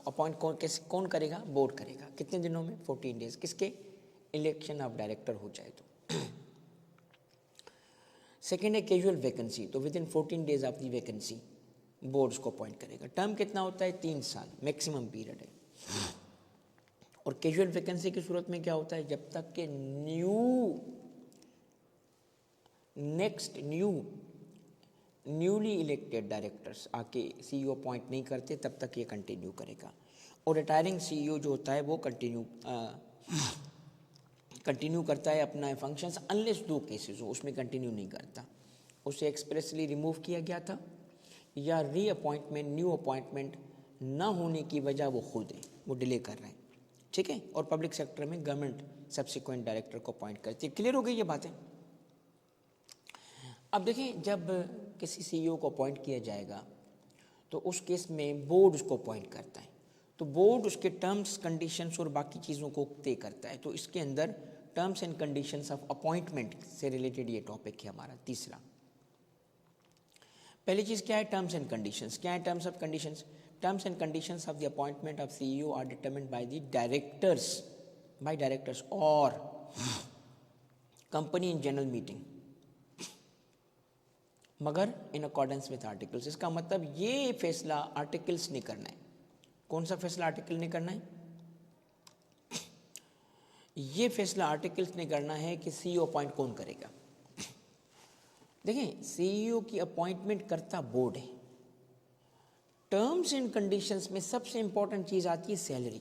अपॉइंट कौन करेगा, बोर्ड करेगा। कितने दिनों में, 14 डेज, किसके, इलेक्शन ऑफ डायरेक्टर हो जाए तो। सेकेंड है कैजुअल वैकेंसी, तो with in 14 days of the vacancy board को अपॉइंट करेगा। टर्म कितना होता है, 3 साल मैक्सिमम पीरियड है। और कैजुअल वैकेंसी की सूरत में क्या होता है, जब तक के न्यूली इलेक्टेड डायरेक्टर्स आके सीईओ अपॉइंट नहीं करते, तब तक ये कंटिन्यू करेगा। और रिटायरिंग सीईओ जो होता है वो कंटिन्यू करता है अपना फंक्शंस, अनलेस 2 केसेस हो, उसमें कंटिन्यू नहीं करता। उसे एक्सप्रेसली रिमूव किया गया था या रीअपॉइंटमेंट न्यू अपॉइंटमेंट ना होने की वजह वो खुद है, वो डिले कर रहे हैं, ठीक है। और पब्लिक सेक्टर में गवर्नमेंट सब्सिक्वेंट डायरेक्टर को अपॉइंट करती है। क्लियर हो गई ये बातें। अब देखें, जब किसी सीईओ को अपॉइंट किया जाएगा तो उस केस में बोर्ड उसको अपॉइंट करता है, तो बोर्ड उसके टर्म्स कंडीशंस और बाकी चीज़ों को तय करता है। तो इसके अंदर terms and conditions of appointment से रिलेटेड ये टॉपिक है हमारा तीसरा। पहली चीज़ क्या है, टर्म्स एंड कंडीशंस। क्या है terms of conditions? Terms and conditions of the appointment of CEO R determined by the directors और कंपनी इन जनरल मीटिंग, मगर इन अकॉर्डेंस विथ आर्टिकल्स। इसका मतलब ये फैसला आर्टिकल्स ने करना है। कौन सा फैसला आर्टिकल ने करना है? ये फैसला आर्टिकल्स ने करना है कि सीईओ अपॉइंट कौन करेगा। देखें, सीईओ की अपॉइंटमेंट करता बोर्ड है। टर्म्स एंड कंडीशंस में सबसे इंपॉर्टेंट चीज़ आती है सैलरी।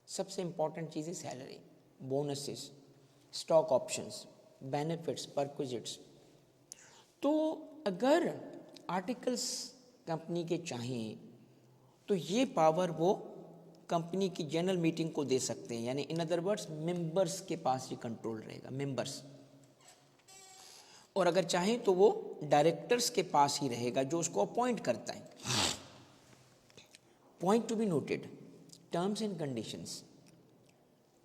सबसे इंपॉर्टेंट चीज़ है salary, bonuses, stock options, benefits, perquisites. तो अगर आर्टिकल्स कंपनी के चाहें तो ये पावर वो कंपनी की जनरल मीटिंग को दे सकते हैं, यानी इन अदर वर्ड्स मेंबर्स के पास ये कंट्रोल रहेगा, मेंबर्स। और अगर चाहें तो वो डायरेक्टर्स के पास ही रहेगा जो उसको अपॉइंट करता है। Point to be noted, terms and conditions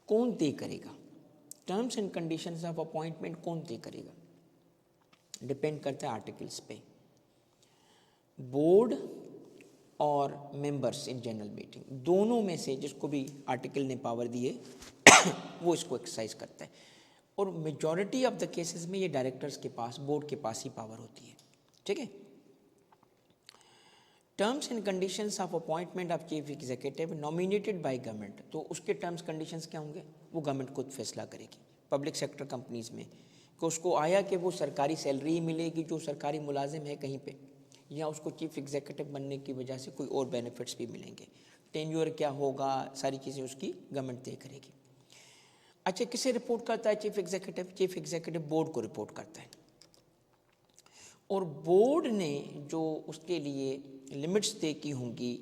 कौन तय करेगा? Terms and conditions of appointment कौन तय करेगा? डिपेंड करता है आर्टिकल्स पे। बोर्ड और मेंबर्स इन जनरल मीटिंग, दोनों में से जिसको भी आर्टिकल ने पावर दी है वो इसको एक्सरसाइज करता है। और मेजॉरिटी ऑफ द केसेस में ये डायरेक्टर्स के पास, बोर्ड के पास ही पावर होती है, ठीक है। Terms and conditions of appointment of chief executive nominated by government, तो उसके टर्म्स कंडीशंस क्या होंगे? वो गवर्नमेंट खुद फैसला करेगी। पब्लिक सेक्टर कंपनीज में कि उसको आया कि वो सरकारी सैलरी मिलेगी जो सरकारी मुलाजिम है कहीं पे, या उसको चीफ एग्जीक्यूटिव बनने की वजह से कोई और बेनिफिट्स भी मिलेंगे, टेन्योर क्या होगा, सारी चीज़ें उसकी गवर्नमेंट तय करेगी। अच्छा, किसे रिपोर्ट करता है chief executive? Chief executive board को रिपोर्ट करता है, और बोर्ड ने जो उसके लिए लिमिट्स तय की होंगी,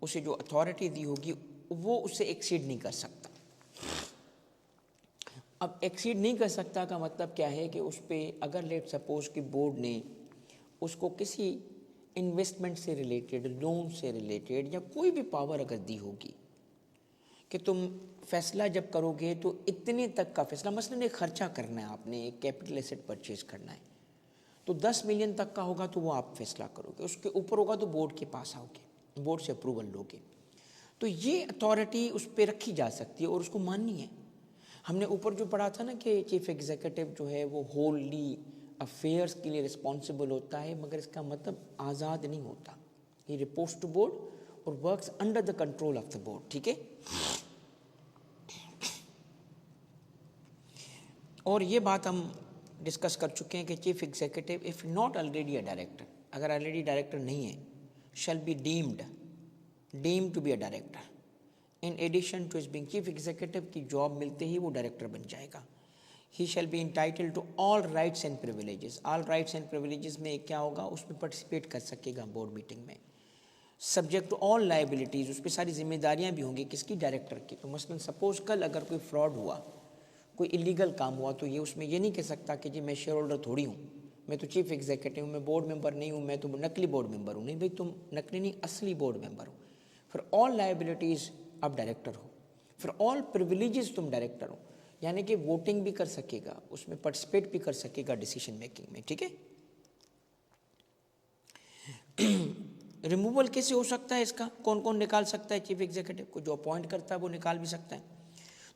उसे जो अथॉरिटी दी होगी, वो उसे एक्सीड नहीं कर सकता। अब एक्सीड नहीं कर सकता का मतलब क्या है कि उस पर अगर लेट सपोज कि बोर्ड ने उसको किसी इन्वेस्टमेंट से रिलेटेड, लोन से रिलेटेड या कोई भी पावर अगर दी होगी कि तुम फैसला जब करोगे तो इतने तक का फैसला, मसलन एक खर्चा करना है, आपने एक कैपिटल एसेट परचेज करना है, तो 10 मिलियन तक का होगा तो वो आप फैसला करोगे, उसके ऊपर होगा तो बोर्ड के पास आओगे, बोर्ड से अप्रूवल लोगे। तो ये अथॉरिटी उस पर रखी जा सकती है और उसको माननी है। हमने ऊपर जो पढ़ा था ना कि चीफ एग्जीक्यूटिव जो है वो होली अफेयर्स के लिए रिस्पॉन्सिबल होता है, मगर इसका मतलब आज़ाद नहीं होता। ही रिपोर्ट्स टू बोर्ड और works under the control of the board, ठीक है। और ये बात हम डिस्कस कर चुके हैं कि chief executive if not already a director, अगर ऑलरेडी डायरेक्टर नहीं है, shall be deemed to be a director. In addition to his being chief executive की जॉब मिलते ही वो डायरेक्टर बन जाएगा। He shall be entitled to all rights and privileges. All rights and privileges में क्या होगा? उसमें पार्टिसिपेट कर सकेगा बोर्ड मीटिंग में। सब्जेक्ट टू ऑल लाइबिलिटीज़, उस पर सारी जिम्मेदारियां भी होंगी, किसकी? डायरेक्टर की। तो मसलन सपोज कल अगर कोई फ्रॉड हुआ, कोई इलीगल काम हुआ, तो ये उसमें ये नहीं कह सकता कि जी मैं शेयर होल्डर थोड़ी हूँ, मैं तो चीफ एग्जीक्यूटिव हूँ, मैं बोर्ड मेंबर नहीं हूँ, मैं तो नकली बोर्ड मेंबर हूँ। नहीं भाई, तुम नकली नहीं, असली बोर्ड मेंबर हो। फिर ऑल लाइबिलिटीज़ आप डायरेक्टर हो, फिर ऑल प्रिविलेजेस तुम डायरेक्टर हो, यानी कि वोटिंग भी कर सकेगा, उसमें पार्टिसिपेट भी कर सकेगा डिसीजन मेकिंग में, ठीक है। रिमूवल कैसे हो सकता है इसका? कौन कौन निकाल सकता है? चीफ एग्जीक्यूटिव को जो अपॉइंट करता है वो निकाल भी सकता है।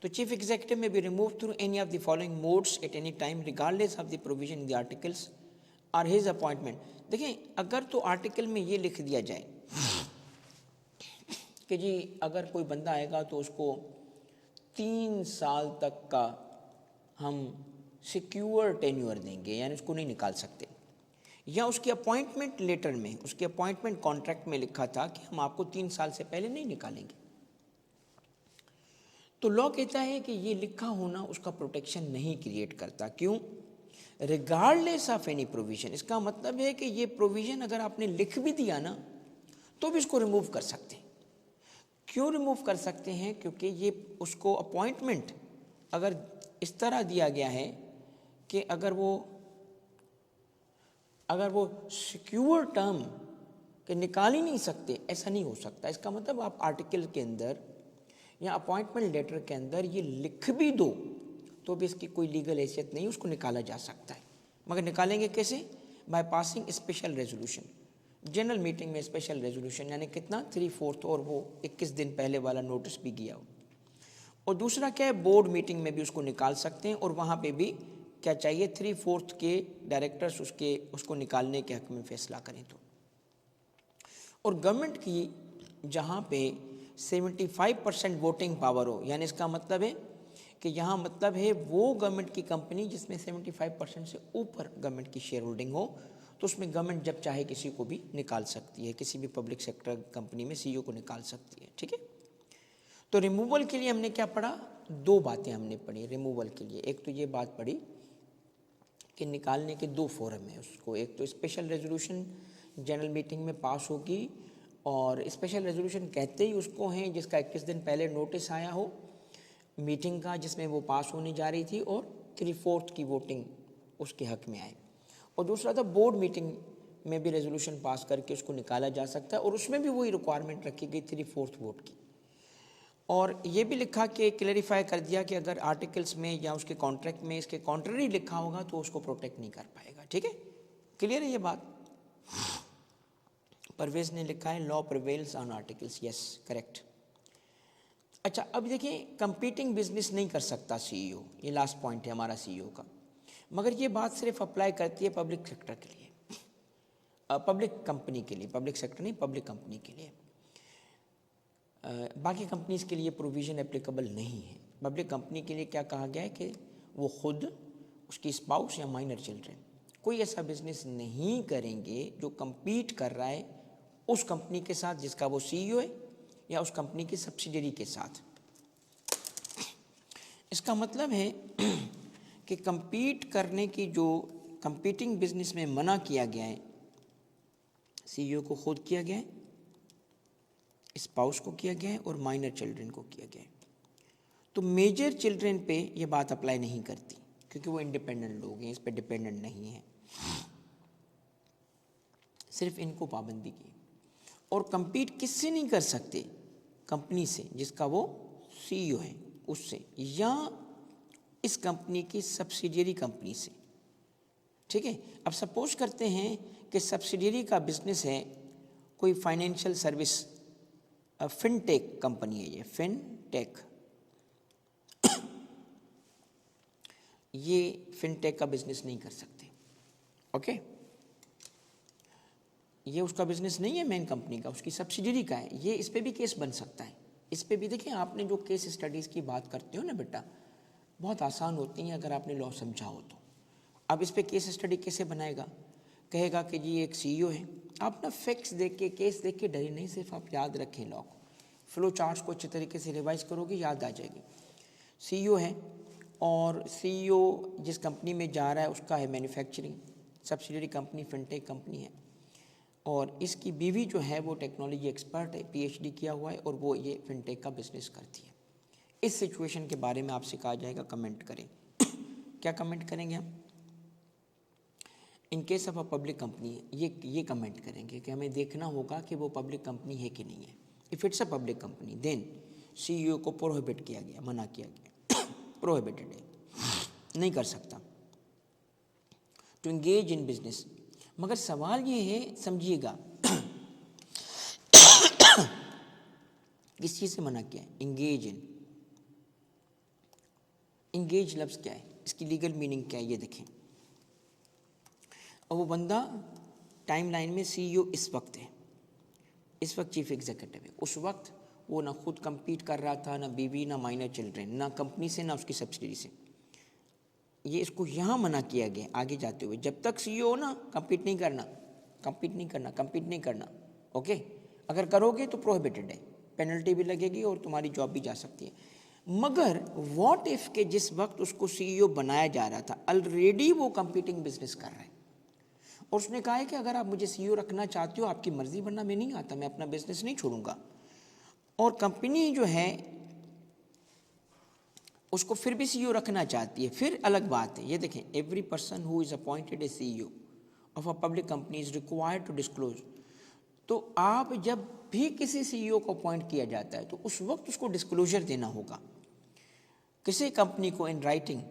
तो चीफ एग्जीक्यूटिव में be remove through any of the following modes at any time regardless of the provision in the articles और हिज अपॉइंटमेंट। देखिए, अगर तो आर्टिकल में ये लिख दिया जाए कि जी अगर कोई बंदा आएगा तो उसको 3 साल तक का हम सिक्योर टेन्योर देंगे, यानी उसको नहीं निकाल सकते, या उसके अपॉइंटमेंट लेटर में, उसके अपॉइंटमेंट कॉन्ट्रैक्ट में लिखा था कि हम आपको 3 साल से पहले नहीं निकालेंगे, तो लॉ कहता है कि ये लिखा होना उसका प्रोटेक्शन नहीं क्रिएट करता। क्यों? Regardless of any provision. इसका मतलब है कि ये प्रोविजन अगर आपने लिख भी दिया ना तो भी इसको रिमूव कर सकते हैं। क्यों रिमूव कर सकते हैं? क्योंकि ये उसको अपॉइंटमेंट अगर इस तरह दिया गया है कि अगर वो सिक्योर टर्म के निकाल ही नहीं सकते, ऐसा नहीं हो सकता। इसका मतलब आप आर्टिकल के अंदर या अपॉइंटमेंट लेटर के अंदर ये लिख भी दो तो भी इसकी कोई लीगल हैसियत नहीं, उसको निकाला जा सकता है। मगर निकालेंगे कैसे? By passing special resolution. General meeting में स्पेशल रेजोल्यूशन यानी कितना 3/4 और वो 21 दिन पहले वाला नोटिस भी गया हो। और दूसरा क्या है, बोर्ड मीटिंग में भी उसको निकाल सकते हैं और वहाँ पे भी क्या चाहिए, 3/4 के डायरेक्टर्स उसको निकालने के हक में फैसला करें तो। और गवर्नमेंट की जहाँ पे 75% वोटिंग पावर हो, यानी इसका मतलब है कि यहाँ मतलब है वो गवर्नमेंट की कंपनी जिसमें 75% से ऊपर गवर्नमेंट की शेयर होल्डिंग हो, तो उसमें गवर्नमेंट जब चाहे किसी को भी निकाल सकती है, किसी भी पब्लिक सेक्टर कंपनी में सीईओ को निकाल सकती है। ठीक है, तो रिमूवल के लिए हमने क्या पढ़ा? 2 बातें हमने पढ़ी रिमूवल के लिए। एक तो ये बात पढ़ी कि निकालने के 2 फोरम है उसको, एक तो स्पेशल रेजोल्यूशन जनरल मीटिंग में पास होगी, और स्पेशल रेजोल्यूशन कहते ही उसको हैं जिसका 21 दिन पहले नोटिस आया हो मीटिंग का जिसमें वो पास होने जा रही थी, और 3/4 की वोटिंग उसके हक में आए। और दूसरा था बोर्ड मीटिंग में भी रेजोल्यूशन पास करके उसको निकाला जा सकता है, और उसमें भी वही रिक्वायरमेंट रखी गई 3/4 वोट की। और ये भी लिखा कि क्लैरिफाई कर दिया कि अगर आर्टिकल्स में या उसके कॉन्ट्रैक्ट में इसके कॉन्ट्ररी लिखा होगा तो उसको प्रोटेक्ट नहीं कर पाएगा। ठीक है, क्लियर है ये बात? परवेज ने लिखा है law prevails on articles, yes correct. अच्छा, अब देखिए कंपीटिंग बिजनेस नहीं कर सकता सीईओ, ये लास्ट पॉइंट है हमारा सीईओ का। मगर ये बात सिर्फ अप्लाई करती है पब्लिक सेक्टर के लिए, पब्लिक कंपनी के लिए, पब्लिक सेक्टर नहीं, पब्लिक कंपनी के लिए। बाकी कंपनीज के लिए प्रोविज़न एप्लीकेबल नहीं है। पब्लिक कंपनी के लिए क्या कहा गया है कि वो खुद, उसकी स्पाउस या माइनर चिल्ड्रन कोई ऐसा बिजनेस नहीं करेंगे जो compete कर रहा है उस कंपनी के साथ जिसका वो सीईओ है या उस कंपनी की सब्सिडियरी के साथ। इसका मतलब है कि compete करने की जो कंपीटिंग बिजनेस में मना किया गया है, सीईओ को खुद किया गया है, स्पाउस को किया गया है और माइनर चिल्ड्रन को किया गया है। तो मेजर चिल्ड्रन पे ये बात अप्लाई नहीं करती क्योंकि वो इंडिपेंडेंट लोग हैं, इस पे डिपेंडेंट नहीं है, सिर्फ इनको पाबंदी की। और compete किससे नहीं कर सकते? कंपनी से जिसका वो सीईओ है उससे, या इस कंपनी की सब्सिडियरी कंपनी से। ठीक है, अब सपोज करते हैं कि सब्सिडियरी का बिजनेस है कोई फाइनेंशियल सर्विस, फिनटेक कंपनी है, ये फिनटेक, ये फिनटेक का बिजनेस नहीं कर सकते। ओके, ये उसका बिजनेस नहीं है मेन कंपनी का, उसकी सब्सिडियरी का है। ये इस पे भी केस बन सकता है। इस पे भी देखिए, आपने जो केस स्टडीज़ की बात करते हो ना बेटा, बहुत आसान होती हैं अगर आपने लॉ समझा हो तो। अब इस पे केस स्टडी कैसे बनाएगा? कहेगा कि जी एक सीईओ है। आप ना फैक्ट्स देख के, केस देख के डरे नहीं, सिर्फ आप याद रखें लॉ को, फ्लो चार्ट्स को अच्छे तरीके से रिवाइज करोगे, याद आ जाएगी। सीईओ है और सीईओ जिस कंपनी में जा रहा है उसका है manufacturing, subsidiary company fintech company है, और इसकी बीवी जो है वो टेक्नोलॉजी एक्सपर्ट है, पीएचडी किया हुआ है, और वो ये फिनटेक का बिजनेस करती है। इस सिचुएशन के बारे में आपसे कहा जाएगा कमेंट करें। क्या कमेंट करेंगे हम? इन case of a public company ये कमेंट करेंगे कि हमें देखना होगा कि वो पब्लिक कंपनी है कि नहीं है। If it's a public company then CEO को प्रोहिबिट किया गया, मना किया गया, प्रोहिबिटेड है, नहीं कर सकता टू एंगेज इन बिजनेस। मगर सवाल ये है, समझिएगा, किस चीज़ से मना किया है? Engage in. इंगेज लफ्ज़ क्या है, इसकी लीगल मीनिंग क्या है, ये देखें। और वो बंदा टाइमलाइन में सीईओ इस वक्त है, इस वक्त चीफ एग्जीक्यूटिव है। उस वक्त वो ना खुद compete कर रहा था, ना बीवी, ना माइनर चिल्ड्रन, ना कंपनी से, ना उसकी सब्सिडी से। ये इसको यहाँ मना किया गया आगे जाते हुए, जब तक सीईओ हो ना compete नहीं करना, compete नहीं करना, compete नहीं करना। ओके, अगर करोगे तो प्रोहिबिटेड है, पेनल्टी भी लगेगी और तुम्हारी जॉब भी जा सकती है। मगर व्हाट इफ के जिस वक्त उसको सीईओ बनाया जा रहा था ऑलरेडी वो कंपीटिंग बिजनेस कर रहा है और उसने कहा है कि अगर आप मुझे सीईओ रखना चाहते हो आपकी मर्जी, वरना मैं नहीं आता, मैं अपना बिजनेस नहीं छोड़ूंगा। और कंपनी जो है उसको फिर भी सीईओ रखना चाहती है, फिर अलग बात है। ये देखें, every person who is appointed a CEO of a public company is required to disclose. तो आप जब भी किसी सीईओ को अपॉइंट किया जाता है तो उस वक्त उसको डिस्क्लोजर देना होगा किसी कंपनी को in writing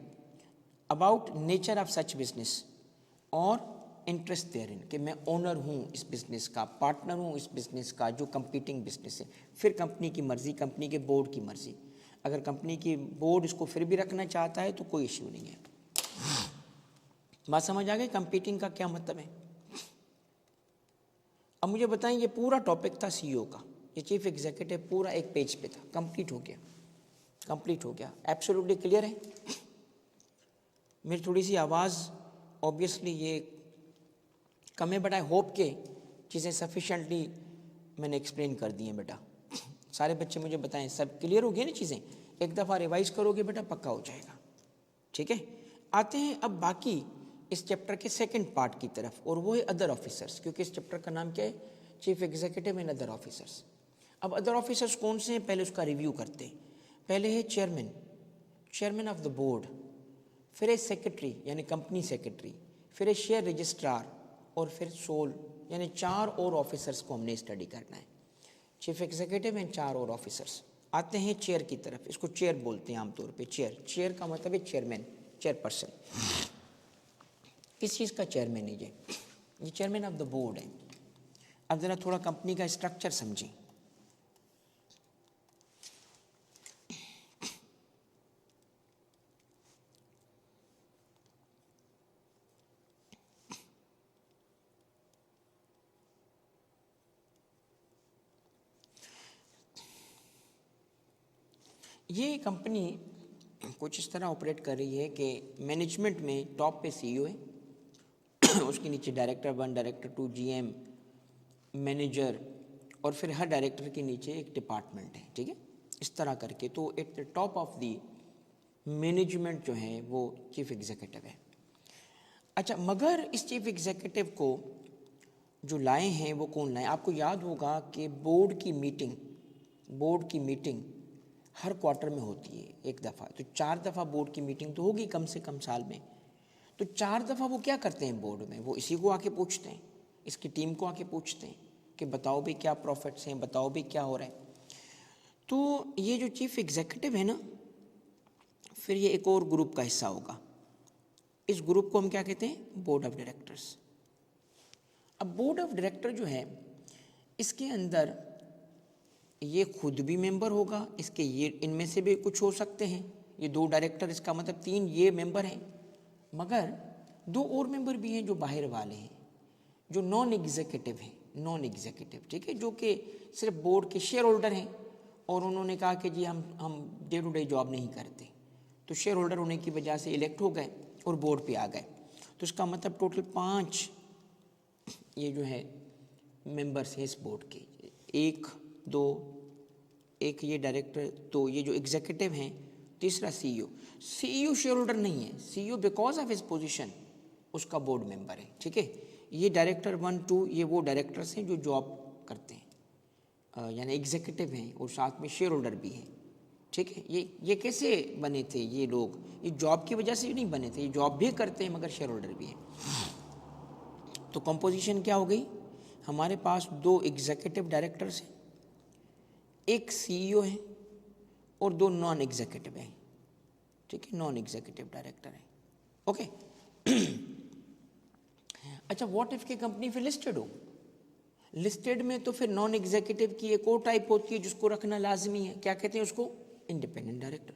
about nature of such business और इंटरेस्ट देयर इन, कि मैं ओनर हूँ इस बिज़नेस का, पार्टनर हूँ इस बिज़नेस का जो कंपीटिंग बिजनेस है। फिर कंपनी की मर्ज़ी, कंपनी के बोर्ड की मर्ज़ी। अगर कंपनी की बोर्ड इसको फिर भी रखना चाहता है तो कोई इश्यू नहीं है। बात समझ आ गई कंपीटिंग का क्या मतलब है? अब मुझे बताएं, ये पूरा टॉपिक था सीईओ का, ये चीफ एग्जीक्यूटिव पूरा एक पेज पे था, कंप्लीट हो गया, कंप्लीट हो गया। एब्सोल्युटली क्लियर है? मेरी थोड़ी सी आवाज़ ऑब्वियसली ये कम है, बट आई होप के चीज़ें सफिशेंटली मैंने एक्सप्लेन कर दी हैं बेटा। सारे बच्चे मुझे बताएं सब क्लियर हो गई ना चीज़ें? एक दफ़ा रिवाइज करोगे बेटा पक्का हो जाएगा, ठीक है? आते हैं अब बाकी इस चैप्टर के सेकंड पार्ट की तरफ, और वो है अदर ऑफिसर्स, क्योंकि इस चैप्टर का नाम क्या है? Chief executive and other officers. अब अदर ऑफिसर्स कौन से हैं पहले उसका रिव्यू करते हैं। पहले है chairman, chairman of the board, फिर है सेक्रेटरी यानी कंपनी सेक्रेटरी, फिर है शेयर रजिस्ट्रार, और फिर सोल, यानी 4 और ऑफिसर्स को हमने स्टडी करना है। चीफ एग्जीक्यूटिव एंड 4 और ऑफिसर्स। आते हैं चेयर की तरफ, इसको चेयर बोलते हैं आमतौर पे। चेयर, चेयर का मतलब है चेयरमैन, चेयरपर्सन। किस चीज़ का चेयरमैन है ये चेयरमैन ऑफ द बोर्ड है। अब ज़रा थोड़ा कंपनी का स्ट्रक्चर समझें। ये कंपनी कुछ इस तरह ऑपरेट कर रही है कि मैनेजमेंट में टॉप पे सीईओ है, उसके नीचे डायरेक्टर 1, डायरेक्टर 2, जीएम, मैनेजर, और फिर हर डायरेक्टर के नीचे एक डिपार्टमेंट है, ठीक है? इस तरह करके तो at the top of the management जो है वो चीफ एग्जीक्यूटिव है। अच्छा, मगर इस चीफ एग्जीक्यूटिव को जो लाए हैं वो कौन लाए? आपको याद होगा कि बोर्ड की मीटिंग हर क्वार्टर में होती है एक दफ़ा, तो 4 दफ़ा बोर्ड की मीटिंग तो होगी कम से कम साल में। तो 4 दफ़ा वो क्या करते हैं बोर्ड में? वो इसी को आके पूछते हैं, इसकी टीम को आके पूछते हैं कि बताओ भी क्या प्रॉफिट्स हैं, बताओ भी क्या हो रहा है। तो ये जो चीफ एग्जीक्यूटिव है ना, फिर ये एक और ग्रुप का हिस्सा होगा। इस ग्रुप को हम क्या कहते हैं? Board of directors. अब बोर्ड ऑफ डायरेक्टर जो है इसके अंदर ये खुद भी मेंबर होगा, इसके ये इनमें से भी कुछ हो सकते हैं, ये 2 डायरेक्टर, इसका मतलब 3 ये मेंबर हैं, मगर 2 और मेंबर भी हैं जो बाहर वाले हैं, जो नॉन एग्जीक्यूटिव हैं, नॉन एग्जीक्यूटिव, ठीक है, जो कि सिर्फ बोर्ड के शेयर होल्डर हैं और उन्होंने कहा कि जी हम डे टू डे जॉब नहीं करते, तो शेयर होल्डर होने की वजह से इलेक्ट हो गए और बोर्ड पे आ गए। तो इसका मतलब टोटल 5 ये जो है मेंबर्स हैं इस बोर्ड के, 1, 2, एक ये डायरेक्टर, 2 ये जो एग्जीक्यूटिव हैं, तीसरा सीईओ। सीईओ शेयर होल्डर नहीं है, CEO because of his position उसका बोर्ड मेंबर है, ठीक है। ये डायरेक्टर 1, 2 ये वो डायरेक्टर्स हैं जो जॉब करते हैं, यानी एग्जीक्यूटिव हैं और साथ में शेयर होल्डर भी हैं, ठीक है। ये कैसे बने थे ये लोग? ये जॉब की वजह से नहीं बने थे, ये जॉब भी करते हैं मगर शेयर होल्डर भी हैं। तो कंपोजिशन क्या हो गई? हमारे पास 2 एग्जीक्यूटिव डायरेक्टर्स हैं, एक सीईओ है और 2 नॉन एग्जीक्यूटिव हैं, ठीक है, नॉन एग्जीक्यूटिव डायरेक्टर हैं, ओके। अच्छा, व्हाट इफ की कंपनी फिर लिस्टेड हो? लिस्टेड में तो फिर नॉन एग्जीक्यूटिव की एक और टाइप होती है जिसको रखना लाजमी है, क्या कहते हैं उसको? Independent director.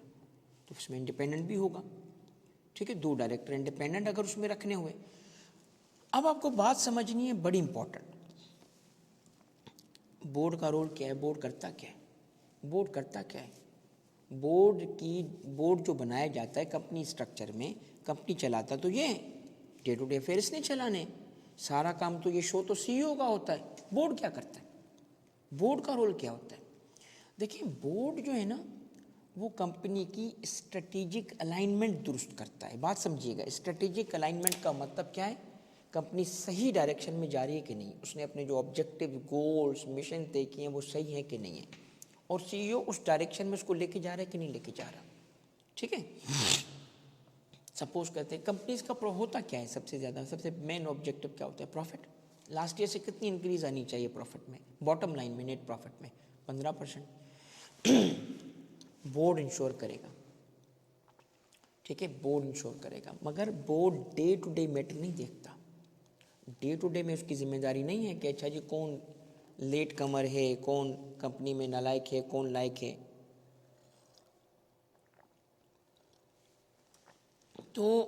तो उसमें इंडिपेंडेंट भी होगा, ठीक है, 2 डायरेक्टर इंडिपेंडेंट अगर उसमें रखने हुए। अब आपको बात समझनी है बड़ी इंपॉर्टेंट, बोर्ड का रोल क्या है, बोर्ड करता क्या है? बोर्ड करता क्या है? बोर्ड जो बनाया जाता है कंपनी स्ट्रक्चर में, कंपनी चलाता तो ये डे टू डे अफेयर्स नहीं चलाने, सारा काम तो ये शो तो सीईओ का होता है। बोर्ड क्या करता है? बोर्ड का रोल क्या होता है? देखिए, बोर्ड जो है ना वो कंपनी की स्ट्रेटेजिक अलाइनमेंट दुरुस्त करता है। बात समझिएगा, स्ट्रेटेजिक अलाइनमेंट का मतलब क्या है? कंपनी सही डायरेक्शन में जा रही है कि नहीं, उसने अपने जो ऑब्जेक्टिव, गोल्स, मिशन तय किए हैं वो सही है कि नहीं है, और सीईओ उस डायरेक्शन में उसको लेके जा रहा है कि नहीं लेके जा रहा। ठीक है। सपोज करते हैं कंपनीज का होता क्या है, सबसे ज़्यादा सबसे मेन ऑब्जेक्टिव क्या होता है? प्रॉफिट। लास्ट ईयर से कितनी इंक्रीज आनी चाहिए प्रॉफिट में, बॉटम लाइन में, नेट प्रॉफिट में? 15%। बोर्ड इंश्योर करेगा, ठीक है, बोर्ड इंश्योर करेगा, मगर board day to day matter नहीं देखता। डे टू डे में उसकी जिम्मेदारी नहीं है कि अच्छा जी कौन लेट कमर है, कौन कंपनी में नालायक है, कौन लायक है। तो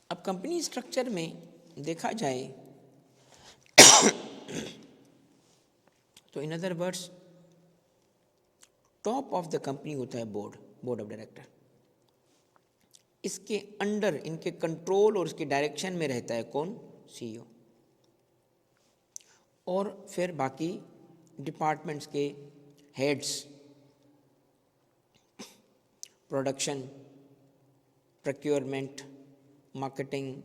अब कंपनी स्ट्रक्चर में देखा जाए तो in other words top of the company होता है बोर्ड, बोर्ड ऑफ डायरेक्टर। इसके अंडर, इनके कंट्रोल और इसके डायरेक्शन में रहता है कौन? सीईओ। और फिर बाकी डिपार्टमेंट्स के heads, production, procurement, marketing,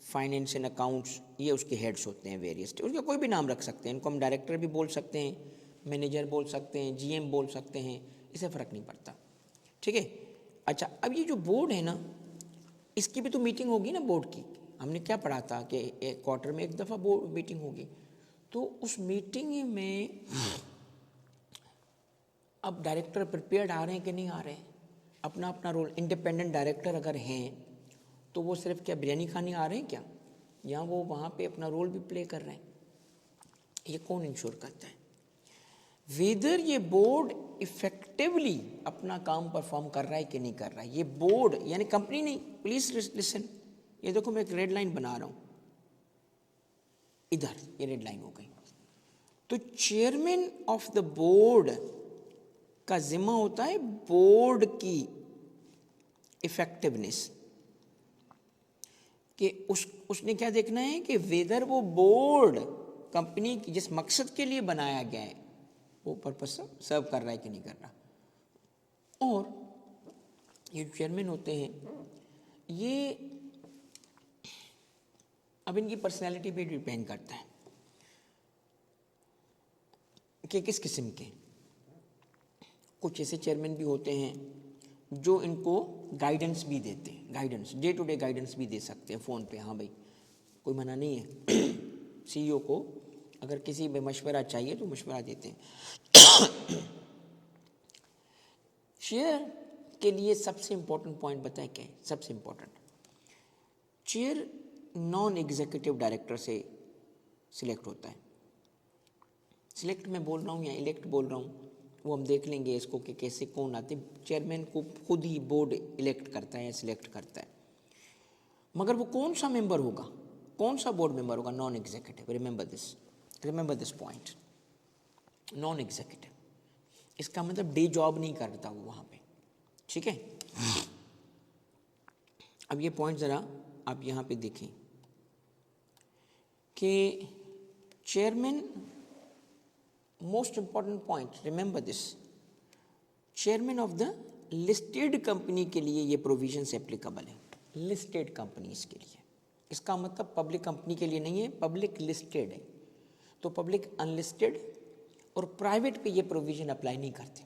finance and accounts, ये उसके हेड्स होते हैं वेरियस। उसका कोई भी नाम रख सकते हैं, इनको हम डायरेक्टर भी बोल सकते हैं, मैनेजर बोल सकते हैं, जीएम बोल सकते हैं, इससे फ़र्क नहीं पड़ता। ठीक है। अच्छा, अब ये जो बोर्ड है ना, इसकी भी तो मीटिंग होगी ना बोर्ड की। हमने क्या पढ़ा था कि एक क्वार्टर में एक दफ़ा बोर्ड मीटिंग होगी। तो उस मीटिंग में अब डायरेक्टर प्रिपेयर्ड आ रहे हैं कि नहीं आ रहे हैं, अपना अपना रोल। इंडिपेंडेंट डायरेक्टर अगर हैं तो वो सिर्फ क्या बिरयानी खाने आ रहे हैं क्या, या वो वहाँ पे अपना रोल भी प्ले कर रहे हैं? ये कौन इंश्योर करता है? वेदर ये बोर्ड इफेक्टिवली अपना काम परफॉर्म कर रहा है कि नहीं कर रहा है। ये बोर्ड यानी कंपनी नहीं, प्लीज लिसन। ये देखो मैं एक रेड लाइन बना रहा हूँ, इधर ये रेड लाइन हो गई। तो चेयरमैन ऑफ द बोर्ड का जिम्मा होता है बोर्ड की इफेक्टिवनेस, कि उसने क्या देखना है कि वेदर वो बोर्ड कंपनी की जिस मकसद के लिए बनाया गया है वो पर्पस सर्व कर रहा है कि नहीं कर रहा। और ये चेयरमैन होते हैं, ये अब इनकी पर्सनैलिटी पे डिपेंड करता है कि किस किस्म के। कुछ ऐसे चेयरमैन भी होते हैं जो इनको गाइडेंस भी देते हैं, guidance, day to day guidance भी दे सकते हैं फ़ोन पे। हाँ भाई, कोई मना नहीं है। सीईओ को अगर किसी में मशवरा चाहिए तो मशवरा देते हैं। चेयर के लिए सबसे इंपॉर्टेंट पॉइंट बताएं क्या है? सबसे important, chair non executive director से सिलेक्ट होता है। सिलेक्ट मैं बोल रहा हूँ या इलेक्ट बोल रहा हूँ, वो हम देख लेंगे इसको कि कैसे कौन आते हैं। चेयरमैन को खुद ही बोर्ड इलेक्ट करता है या सिलेक्ट करता है, मगर वो कौन सा मेंबर होगा, कौन सा बोर्ड मेंबर होगा? Non executive. Remember this point, non executive. इसका मतलब डे जॉब नहीं करता वो वहाँ पे। ठीक है। अब ये पॉइंट ज़रा आप यहाँ पे देखें कि chairman, most important point, remember this, chairman of the listed company के लिए ये प्रोविजंस एप्लीकेबल है। लिस्टेड कंपनीज के लिए, इसका मतलब पब्लिक कंपनी के लिए नहीं है, पब्लिक लिस्टेड है। तो पब्लिक अनलिस्टेड और प्राइवेट पे ये प्रोविजन अप्लाई नहीं करते।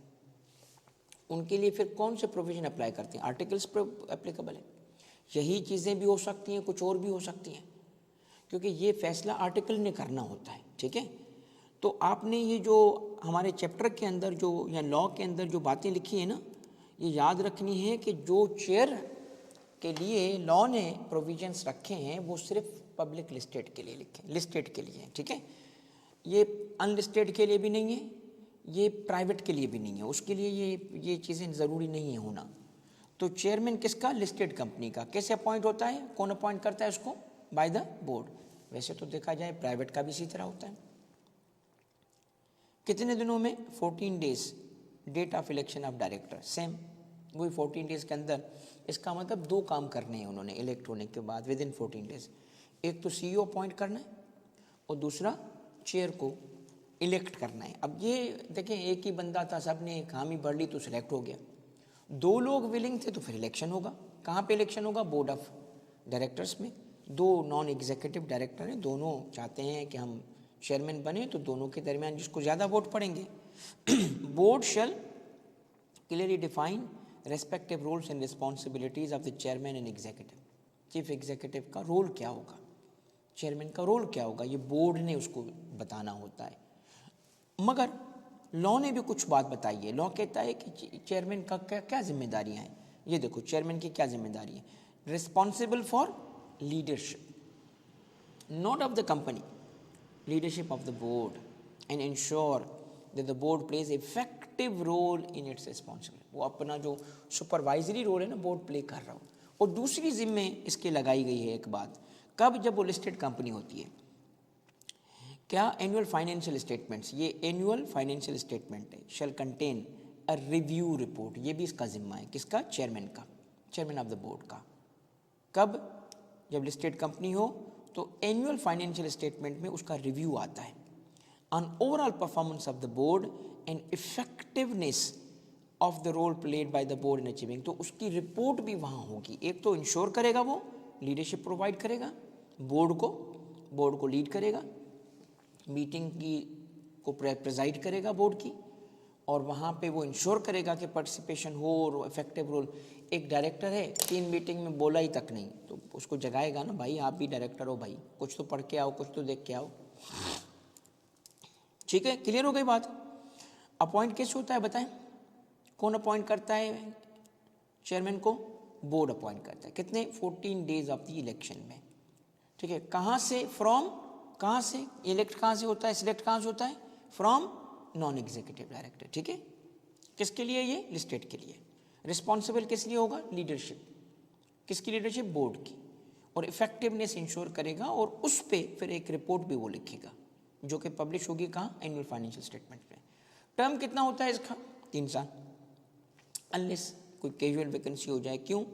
उनके लिए फिर कौन से प्रोविजन अप्लाई करते हैं? आर्टिकल्स पर एप्लीकेबल है। यही चीज़ें भी हो सकती हैं, कुछ और भी हो सकती हैं, क्योंकि ये फैसला आर्टिकल ने करना होता है। ठीक है। तो आपने ये जो हमारे चैप्टर के अंदर जो या लॉ के अंदर जो बातें लिखी है ना, ये याद रखनी है कि जो चेयर के लिए लॉ ने प्रोविजंस रखे हैं वो सिर्फ पब्लिक लिस्टेड के लिए लिखे, लिस्टेड के लिए। ठीक है। ये अनलिस्टेड के लिए भी नहीं है, ये प्राइवेट के लिए भी नहीं है, उसके लिए ये चीज़ें ज़रूरी नहीं है होना। तो चेयरमैन किसका? लिस्टेड कंपनी का। कैसे अपॉइंट होता है? कौन अपॉइंट करता है उसको? Bye the board. वैसे तो देखा जाए प्राइवेट का भी इसी तरह होता है। कितने दिनों में? 14 days, date of election of director, same वही 14 डेज के अंदर। इसका मतलब 2 काम करने हैं उन्होंने इलेक्ट होने के बाद, विद इन 14 डेज। एक तो सीईओ अपॉइंट करना है और दूसरा चेयर को इलेक्ट करना है। अब ये देखें, एक ही बंदा था, सब ने हामी भर ली तो सिलेक्ट हो गया। 2 लोग विलिंग थे तो फिर इलेक्शन होगा। कहाँ पे इलेक्शन होगा? बोर्ड ऑफ डायरेक्टर्स में। 2 नॉन एग्जीक्यूटिव डायरेक्टर हैं, दोनों चाहते हैं कि हम चेयरमैन बने, तो दोनों के दरमियान जिसको ज़्यादा वोट पड़ेंगे। Board shall clearly define respective roles and responsibilities of the chairman and executive. Chief executive का रोल क्या होगा, चेयरमैन का रोल क्या होगा, ये बोर्ड ने उसको बताना होता है। मगर लॉ ने भी कुछ बात बताई है। लॉ कहता है कि चेयरमैन का क्या क्या जिम्मेदारियां हैं। ये देखो, चेयरमैन की क्या जिम्मेदारी है? Responsible for leadership not of the company, leadership of the board and ensure that the board plays effective role in its responsibility. वो अपना जो सुपरवाइजरी रोल है ना, बोर्ड प्ले कर रहा हो। और दूसरी जिम्मे इसके लगाई गई है एक बात, कब? जब वो लिस्टेड कंपनी होती है। क्या? एनुअल फाइनेंशियल स्टेटमेंट्स, ये एनुअल फाइनेंशियल स्टेटमेंट है, शैल कंटेन अ रिव्यू रिपोर्ट। ये भी इसका जिम्मा है, किसका? चेयरमैन का, चेयरमैन ऑफ द बोर्ड का। कब? जब लिस्टेड कंपनी हो तो एनुअल फाइनेंशियल स्टेटमेंट में उसका रिव्यू आता है on overall performance of the board and effectiveness of the role played by the board in achieving. तो उसकी रिपोर्ट भी वहाँ होगी। एक तो इंश्योर करेगा, वो लीडरशिप प्रोवाइड करेगा बोर्ड को लीड करेगा, मीटिंग की को प्रेजाइड करेगा बोर्ड की, और वहाँ पे वो इंश्योर करेगा कि पार्टिसिपेशन हो और इफेक्टिव रोल। एक डायरेक्टर है, 3 मीटिंग में बोला ही तक नहीं, तो उसको जगाएगा ना, भाई आप भी डायरेक्टर हो, भाई कुछ तो पढ़ के आओ, कुछ तो देख के आओ। ठीक है, क्लियर हो गई बात? अपॉइंट कैसे होता है बताएं? कौन अपॉइंट करता है चेयरमैन को? बोर्ड अपॉइंट करता है। कितने? 14 डेज ऑफ द इलेक्शन में। ठीक है, कहाँ से? फ्रॉम, कहाँ से इलेक्ट, कहाँ से होता है, सिलेक्ट कहाँ से होता है? From non executive director. ठीक है, किसके लिए? ये लिस्टेड के लिए। रिस्पॉन्सिबल किस लिए होगा? लीडरशिप। किसकी लीडरशिप? बोर्ड की। और इफेक्टिवनेस इंश्योर करेगा, और उस पर फिर एक रिपोर्ट भी वो लिखेगा जो कि पब्लिश होगी कहाँ? एनुअल फाइनेंशियल स्टेटमेंट में। टर्म कितना होता है इसका? 3 साल, अनलेस कोई कैजुअल वैकेंसी हो जाए। क्यों?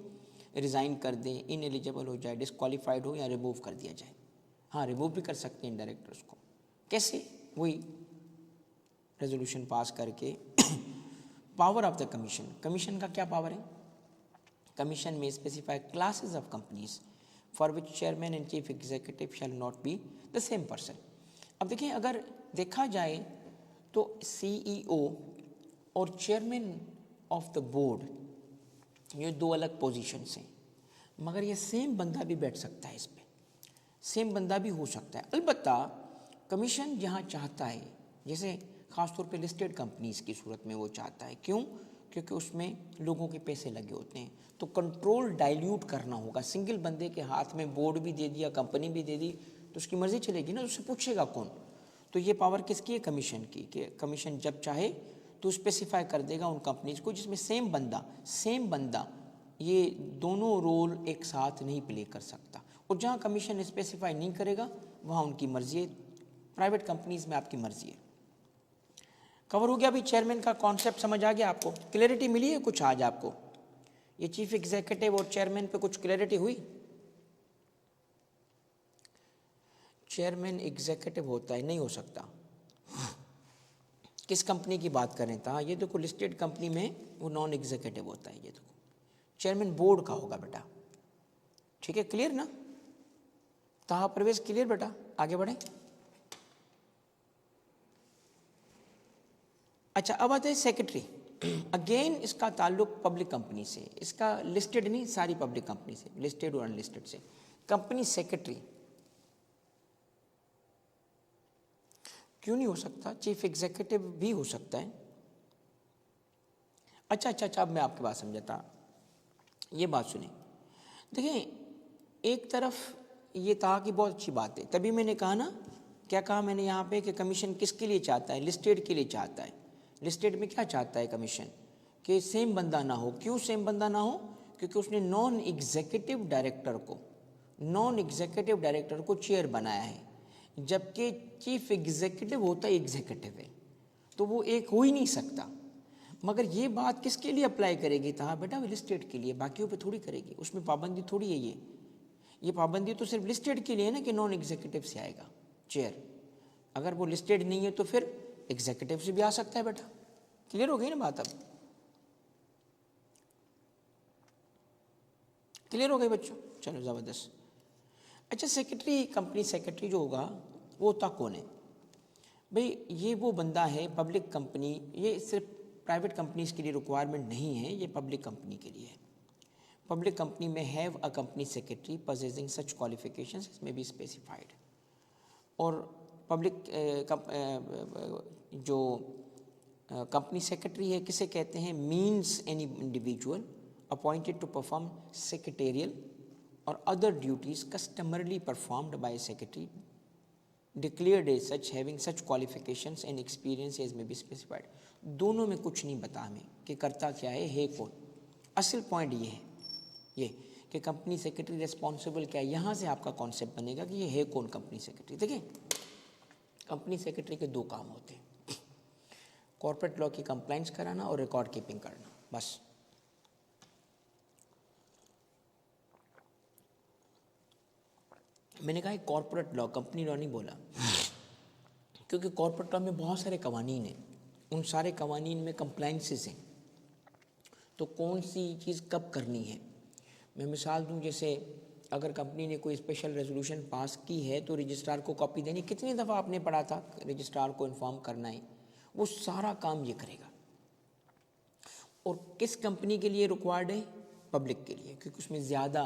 रिज़ाइन कर दें, इनएलिजिबल हो जाए, डिस्क्वालीफाइड हो, या रिमूव कर दिया जाए। हाँ, रिमूव भी कर सकते हैं डायरेक्टर्स को। कैसे? वही रेजोल्यूशन पास करके। Power of the commission, commission का क्या पावर है? कमीशन में specify classes of companies for which chairman and chief executive shall not be the same person. अब देखिए, अगर देखा जाए तो CEO और चेयरमैन ऑफ द बोर्ड, ये 2 अलग पोजीशंस हैं, मगर ये सेम बंदा भी बैठ सकता है इस पर, सेम बंदा भी हो सकता है। अलबत्ता कमीशन जहाँ चाहता है, जैसे ख़ासतौर पे लिस्टेड कंपनीज़ की सूरत में वो चाहता है। क्यों? क्योंकि उसमें लोगों के पैसे लगे होते हैं, तो कंट्रोल डाइल्यूट करना होगा। सिंगल बंदे के हाथ में बोर्ड भी दे दिया, कंपनी भी दे दी, तो उसकी मर्ज़ी चलेगी ना, उससे पूछेगा कौन? तो ये पावर किसकी है? कमीशन की। कि कमीशन जब चाहे तो स्पेसिफाई कर देगा उन कंपनीज़ को जिसमें सेम बंदा ये दोनों रोल एक साथ नहीं प्ले कर सकता। और जहाँ कमीशन स्पेसिफाई नहीं करेगा वहाँ उनकी मर्जी है। प्राइवेट कंपनीज़ में आपकी मर्जी है। कवर हो गया अभी? चेयरमैन का कॉन्सेप्ट समझ आ गया आपको? क्लैरिटी मिली है कुछ आज आपको? ये चीफ एग्जीक्यूटिव और चेयरमैन पे कुछ क्लैरिटी हुई? चेयरमैन एग्जीक्यूटिव होता है? नहीं हो सकता। किस कंपनी की बात करें था? ये देखो, लिस्टेड कंपनी में वो नॉन एग्जीक्यूटिव होता है। ये देखो, चेयरमैन बोर्ड का होगा बेटा। ठीक है, क्लियर ना? ताहा प्रवेश क्लियर बेटा? आगे बढ़े। अच्छा, अब आते हैं सेक्रेटरी। अगेन इसका ताल्लुक पब्लिक कंपनी से, इसका लिस्टेड नहीं, सारी पब्लिक कंपनी से, लिस्टेड और अनलिस्टेड से। कंपनी सेक्रेटरी क्यों नहीं हो सकता? चीफ एग्जीक्यूटिव भी हो सकता है। अच्छा, अब मैं आपकी बात समझाता। ये बात सुने, देखिए, एक तरफ ये था कि बहुत अच्छी बात है, तभी मैंने कहा ना, क्या कहा मैंने यहाँ पे कि कमीशन किसके लिए चाहता है? लिस्टेड के लिए चाहता है। लिस्टेड में क्या चाहता है कमीशन? कि सेम बंदा ना हो। क्यों सेम बंदा ना हो? क्योंकि उसने नॉन एग्जीक्यूटिव डायरेक्टर को चेयर बनाया है, जबकि चीफ एग्जीक्यूटिव होता है एग्जीक्यूटिव है, तो वो एक हो ही नहीं सकता। मगर ये बात किसके लिए अप्लाई करेगी? था बेटा लिस्टेड के लिए, बाकियों पे थोड़ी करेगी। उसमें पाबंदी थोड़ी है ये पाबंदी तो सिर्फ लिस्टेड के लिए है ना, कि नॉन एग्जीक्यूटिव से आएगा चेयर। अगर वो लिस्टेड नहीं है तो फिर एग्जीक्यूटिव से भी आ सकता है बेटा। क्लियर हो गई ना बात? अब क्लियर हो गई बच्चों? चलो ज़बरदस्त। अच्छा, सेक्रेटरी, कंपनी सेक्रेटरी जो होगा वो होता कौन है भाई? ये वो बंदा है पब्लिक कंपनी, ये सिर्फ प्राइवेट कंपनीज के लिए रिक्वायरमेंट नहीं है, ये पब्लिक कंपनी के लिए है। पब्लिक कंपनी में have a company secretary possessing such qualifications may be specified। और पब्लिक जो कंपनी सेक्रेटरी है किसे कहते हैं? Means any individual appointed to perform secretarial और other duties customarily performed by secretary declared as such having such qualifications and experience as may be specified. दोनों में कुछ नहीं बता हमें कि करता क्या है कौन। असल पॉइंट ये है ये कि कंपनी सेक्रेटरी रिस्पॉन्सिबल क्या है। यहाँ से आपका कॉन्सेप्ट बनेगा कि ये है कौन कंपनी सेक्रेटरी। देखिए, कंपनी सेक्रेटरी के दो काम होते हैं, कॉर्पोरेट लॉ की कंप्लाइंस कराना और रिकॉर्ड कीपिंग करना, बस। मैंने कहा कॉर्पोरेट लॉ, कंपनी लॉ नहीं बोला, क्योंकि कॉर्पोरेट लॉ में बहुत सारे कवानीन हैं, उन सारे कवानीन में कंप्लाइंसेस हैं, तो कौन सी चीज़ कब करनी है। मैं मिसाल दूं, जैसे अगर कंपनी ने कोई स्पेशल रेजोल्यूशन पास की है तो रजिस्ट्रार को कॉपी देनी। कितनी दफ़ा आपने पढ़ा था रजिस्ट्रार को इन्फॉर्म करना है, वो सारा काम ये करेगा। और किस कंपनी के लिए रिक्वायर्ड है? पब्लिक के लिए, क्योंकि उसमें ज़्यादा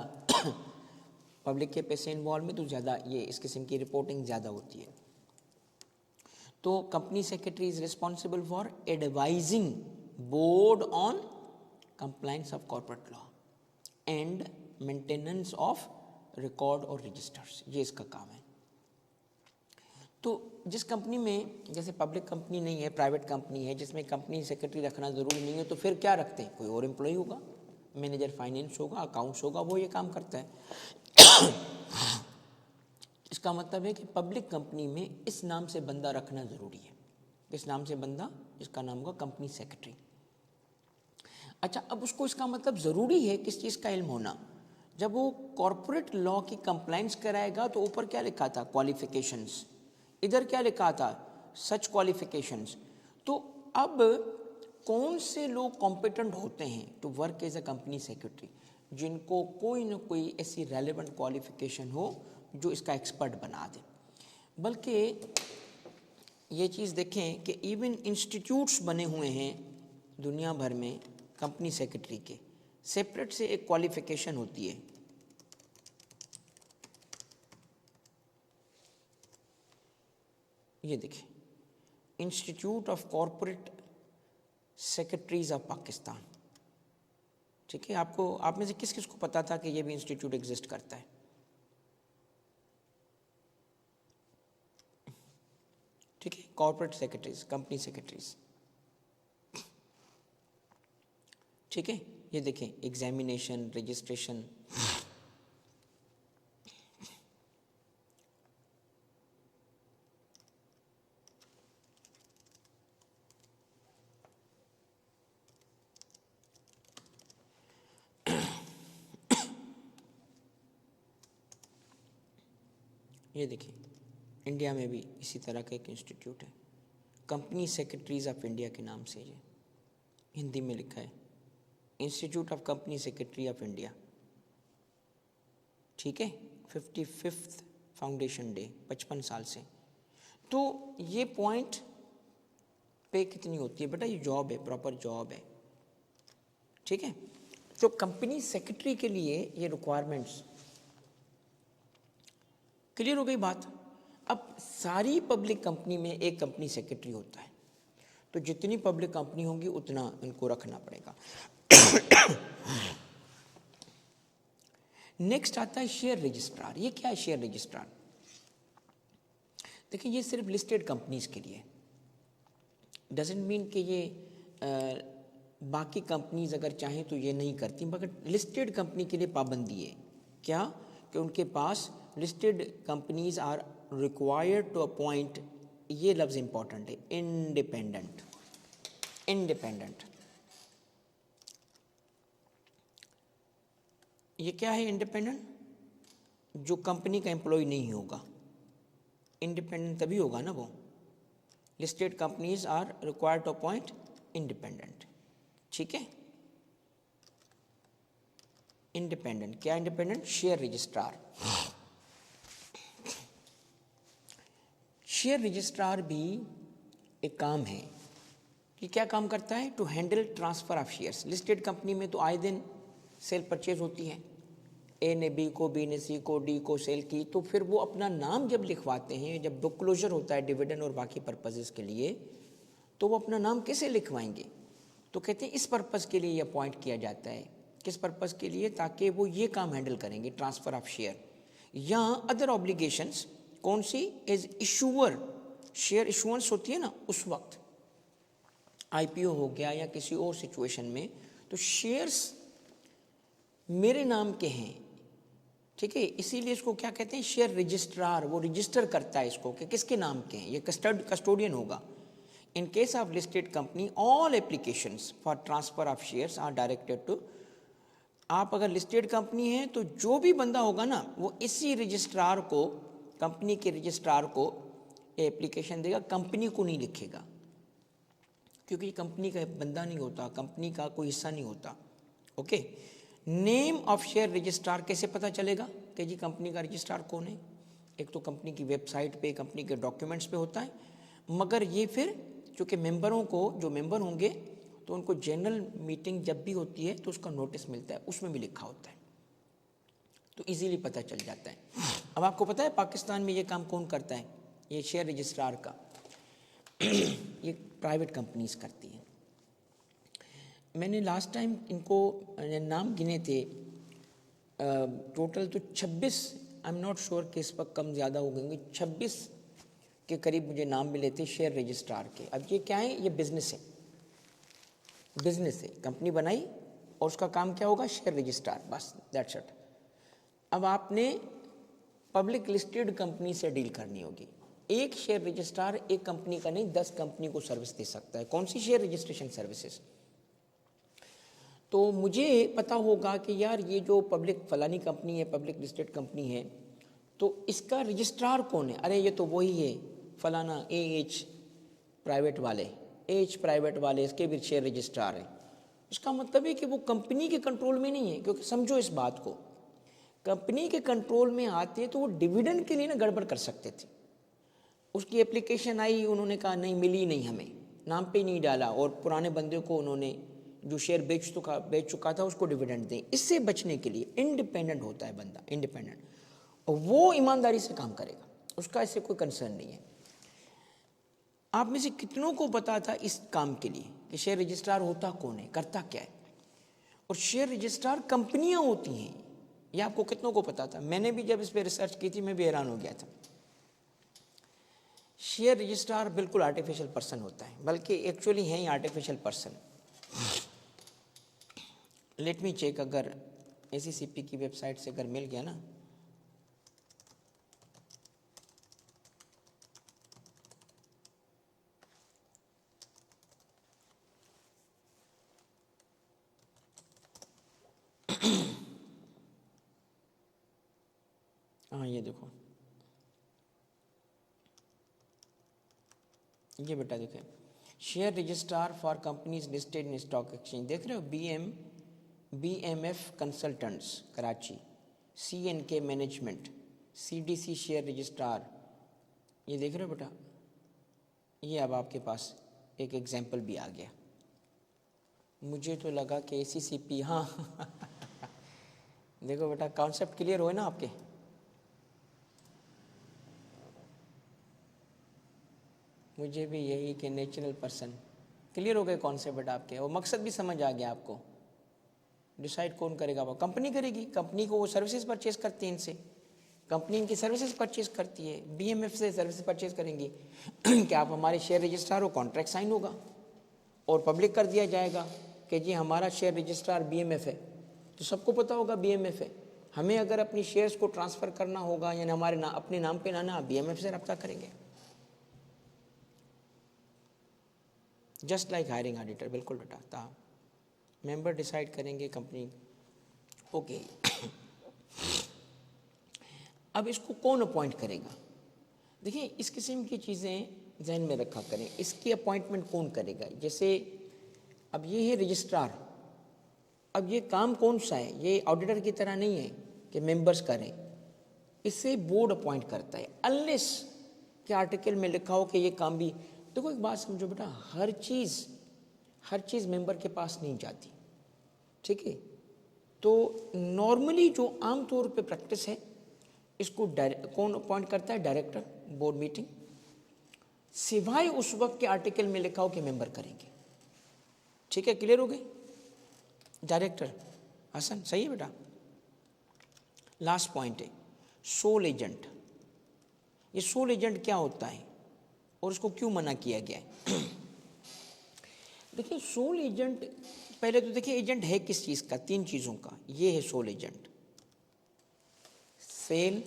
पब्लिक के पैसे इन्वॉल्व में, तो ज़्यादा ये इस किस्म की रिपोर्टिंग ज़्यादा होती है। तो company secretary is responsible for advising board on compliance of corporate law and maintenance of record और रजिस्टर्स, ये इसका काम है। तो जिस कंपनी में, जैसे पब्लिक कंपनी नहीं है, प्राइवेट कंपनी है, जिसमें कंपनी सेक्रेटरी रखना ज़रूरी नहीं है, तो फिर क्या रखते हैं? कोई और एम्प्लॉय होगा, मैनेजर फाइनेंस होगा, अकाउंट्स होगा, वो ये काम करता है। इसका मतलब है कि पब्लिक कंपनी में इस नाम से बंदा रखना ज़रूरी है। इस नाम से बंदा, इसका नाम होगा कंपनी सेक्रेटरी। अच्छा, अब उसको इसका मतलब ज़रूरी है किस चीज़ का इल्म होना? जब वो कॉर्पोरेट लॉ की कंप्लाइंस कराएगा तो ऊपर क्या लिखा था? क्वालिफिकेशंस। इधर क्या लिखा था? Such qualifications. तो अब कौन से लोग कॉम्पिटेंट होते हैं to work as a company secretary? जिनको कोई ना कोई ऐसी रेलेवेंट क्वालिफिकेशन हो जो इसका एक्सपर्ट बना दे। बल्कि ये चीज़ देखें कि इवन इंस्टीट्यूट्स बने हुए हैं दुनिया भर में कंपनी सेक्रेटरी के, सेपरेट से एक क्वालिफिकेशन होती है। ये देखिए, institute of corporate secretaries of Pakistan. ठीक है, आपको, आप में से किस किस को पता था कि ये भी इंस्टीट्यूट एग्जिस्ट करता है? ठीक है, कॉर्पोरेट सेक्रेटरीज, कंपनी सेक्रेटरीज। ठीक है, ये देखें, एग्जामिनेशन, रजिस्ट्रेशन, ये देखिए, इंडिया में भी इसी तरह का एक इंस्टीट्यूट है, कंपनी सेक्रेटरीज ऑफ इंडिया के नाम से। ये हिंदी में लिखा है, institute of company secretary of India. ठीक है, 55th फाउंडेशन डे, 55 साल से। तो ये पॉइंट पे कितनी होती है बेटा? ये जॉब है, प्रॉपर जॉब है। ठीक है, तो कंपनी सेक्रेटरी के लिए ये रिक्वायरमेंट्स क्लियर हो गई बात। अब सारी पब्लिक कंपनी में एक कंपनी सेक्रेटरी होता है, तो जितनी पब्लिक कंपनी होंगी उतना इनको रखना पड़ेगा। नेक्स्ट आता है शेयर रजिस्ट्रार। ये क्या है शेयर रजिस्ट्रार? देखिए, ये सिर्फ लिस्टेड कंपनीज के लिए, डजंट मीन कि ये बाकी कंपनीज अगर चाहें तो ये नहीं करती, मगर लिस्टेड कंपनी के लिए पाबंदी है। क्या? कि उनके पास listed companies are required to appoint, ये लफ्ज़ इंपॉर्टेंट है, इंडिपेंडेंट। इंडिपेंडेंट, ये क्या है इंडिपेंडेंट? जो कंपनी का एम्प्लॉय नहीं होगा। इंडिपेंडेंट तभी होगा ना वो listed companies are required to appoint independent. ठीक है, इंडिपेंडेंट, क्या independent? Share registrar. Share registrar भी एक काम है कि क्या काम करता है? To handle transfer of shares. Listed company में तो आए दिन सेल परचेज होती है, ए ने बी को, बी ने सी को, डी को सेल की, तो फिर वो अपना नाम जब लिखवाते हैं, जब बुक क्लोजर होता है डिविडेंड और बाकी पर्पजेज़ के लिए, तो वो अपना नाम कैसे लिखवाएंगे? तो कहते हैं इस पर्पज़ के लिए ये अपॉइंट किया जाता है। किस पर्पज़ के लिए? ताकि वो ये काम हैंडल करेंगे, ट्रांसफ़र ऑफ शेयर या अदर ऑब्लिगेशंस। कौन सी? एज इशूअर, शेयर इशुएंस होती है ना उस वक्त, आईपीओ हो गया या किसी और सिचुएशन में, तो शेयर्स मेरे नाम के हैं, ठीक है, इसीलिए इसको क्या कहते हैं? Share registrar. वो रजिस्टर करता है इसको कि किसके नाम के हैं, ये कस्टोडियन होगा। In case of listed company all applications for transfer of shares are directed to. आप अगर लिस्टेड कंपनी है तो जो भी बंदा होगा ना, वो इसी रजिस्ट्रार को, कंपनी के रजिस्ट्रार को एप्लीकेशन देगा, कंपनी को नहीं लिखेगा, क्योंकि कंपनी का बंदा नहीं होता, कंपनी का कोई हिस्सा नहीं होता। Okay, name of share registrar कैसे पता चलेगा कि जी कंपनी का रजिस्ट्रार कौन है? एक तो कंपनी की वेबसाइट पे, कंपनी के डॉक्यूमेंट्स पे होता है, मगर ये फिर चूँकि मेंबरों को, जो मेंबर होंगे तो उनको जनरल मीटिंग जब भी होती है तो उसका नोटिस मिलता है, उसमें भी लिखा होता है, तो इजीली पता चल जाता है। अब आपको पता है पाकिस्तान में ये काम कौन करता है? ये शेयर रजिस्ट्रार का ये प्राइवेट कंपनीज करती हैं। मैंने लास्ट टाइम इनको नाम गिने थे, टोटल तो 26, आई एम नॉट श्योर कि इस पर कम ज़्यादा हो गएंगे, 26 के करीब मुझे नाम मिले थे शेयर रजिस्ट्रार के। अब ये क्या है? ये बिजनेस है, बिजनेस है, कंपनी बनाई और उसका काम क्या होगा? शेयर रजिस्ट्रार, बस दैट्स इट। अब आपने पब्लिक लिस्टेड कंपनी से डील करनी होगी। एक शेयर रजिस्ट्रार एक कंपनी का नहीं, 10 कंपनी को सर्विस दे सकता है। कौन सी? Share registration services. तो मुझे पता होगा कि यार ये जो पब्लिक फलानी कंपनी है, पब्लिक लिस्टेड कंपनी है, तो इसका रजिस्ट्रार कौन है? अरे ये तो वही है फलाना एएच प्राइवेट वाले, एएच प्राइवेट वाले, इसके भी शेयर रजिस्ट्रार हैं। इसका मतलब है कि वो कंपनी के कंट्रोल में नहीं है, क्योंकि समझो इस बात को, कंपनी के कंट्रोल में आते तो वो डिविडेंड के लिए ना गड़बड़ कर सकते थे। उसकी एप्लीकेशन आई, उन्होंने कहा नहीं मिली नहीं, हमें नाम पे नहीं डाला, और पुराने बंदे को उन्होंने जो शेयर बेच चुका था उसको डिविडेंड दें। इससे बचने के लिए इंडिपेंडेंट होता है बंदा, इंडिपेंडेंट, और वो ईमानदारी से काम करेगा, उसका इससे कोई कंसर्न नहीं है। आप में से कितनों को पता था इस काम के लिए कि शेयर रजिस्ट्रार होता कौन है, करता क्या है? और शेयर रजिस्ट्रार कंपनियां होती हैं, ये आपको कितनों को पता था? मैंने भी जब इस पर रिसर्च की थी मैं भी हैरान हो गया था। शेयर रजिस्ट्रार बिल्कुल आर्टिफिशियल पर्सन होता है, बल्कि एक्चुअली है ही artificial person. Let me check, अगर एसीसीपी की वेबसाइट से अगर मिल गया ना, हाँ ये देखो, ये बेटा देखें, share registrar for companies listed in stock exchange, देख रहे हो? BMF consultants Karachi, CNK management, CDC share registrar, ये देख रहे हो बेटा? ये अब आपके पास एक एग्जाम्पल भी आ गया। मुझे तो लगा कि एसीसीपी, हाँ देखो बेटा, कॉन्सेप्ट क्लियर हुए ना आपके? मुझे भी यही कि नेचुरल पर्सन, क्लियर हो गए कॉन्सेप्ट बेटा आपके, और मकसद भी समझ आ गया आपको। डिसाइड कौन करेगा? वो कंपनी करेगी, कंपनी को वो सर्विसेज परचेज करती है इनसे, कंपनी इनकी सर्विसेज परचेज करती है, बीएमएफ से सर्विसेज परचेज करेंगी कि आप हमारे शेयर रजिस्ट्रार हो, कॉन्ट्रैक्ट साइन होगा और पब्लिक कर दिया जाएगा कि जी हमारा शेयर रजिस्ट्रार बीएमएफ है, तो सबको पता होगा बीएमएफ है। हमें अगर अपनी शेयर्स को ट्रांसफ़र करना होगा या हमारे अपने नाम पे ना, बीएमएफ से रब्ता करेंगे, जस्ट लाइक हायरिंग ऑडिटर। बिल्कुल बेटा, था मेंबर डिसाइड करेंगे कंपनी। ओके अब इसको कौन अपॉइंट करेगा? देखिए इस किस्म की चीज़ें ध्यान में रखा करें। इसकी अपॉइंटमेंट कौन करेगा? जैसे अब ये है रजिस्ट्रार, अब ये काम कौन सा है? ये ऑडिटर की तरह नहीं है कि मेंबर्स करें, इससे बोर्ड अपॉइंट करता है, अनलेस कि आर्टिकल में लिखा हो कि ये काम भी। देखो एक बात समझो बेटा, हर चीज़ मेंबर के पास नहीं जाती, ठीक है? तो नॉर्मली जो आमतौर पे प्रैक्टिस है, इसको कौन अपॉइंट करता है? डायरेक्टर, बोर्ड मीटिंग, सिवाय उस वक्त के आर्टिकल में लिखा हो कि मेंबर करेंगे। ठीक है, क्लियर हो गई? डायरेक्टर। हसन सही है बेटा। लास्ट पॉइंट है सोल एजेंट। ये सोल एजेंट क्या होता है और इसको क्यों मना किया गया है? देखिए सोल एजेंट, पहले तो देखिए एजेंट है किस चीज़ का? 3 चीज़ों का। ये है सोल एजेंट, सेल,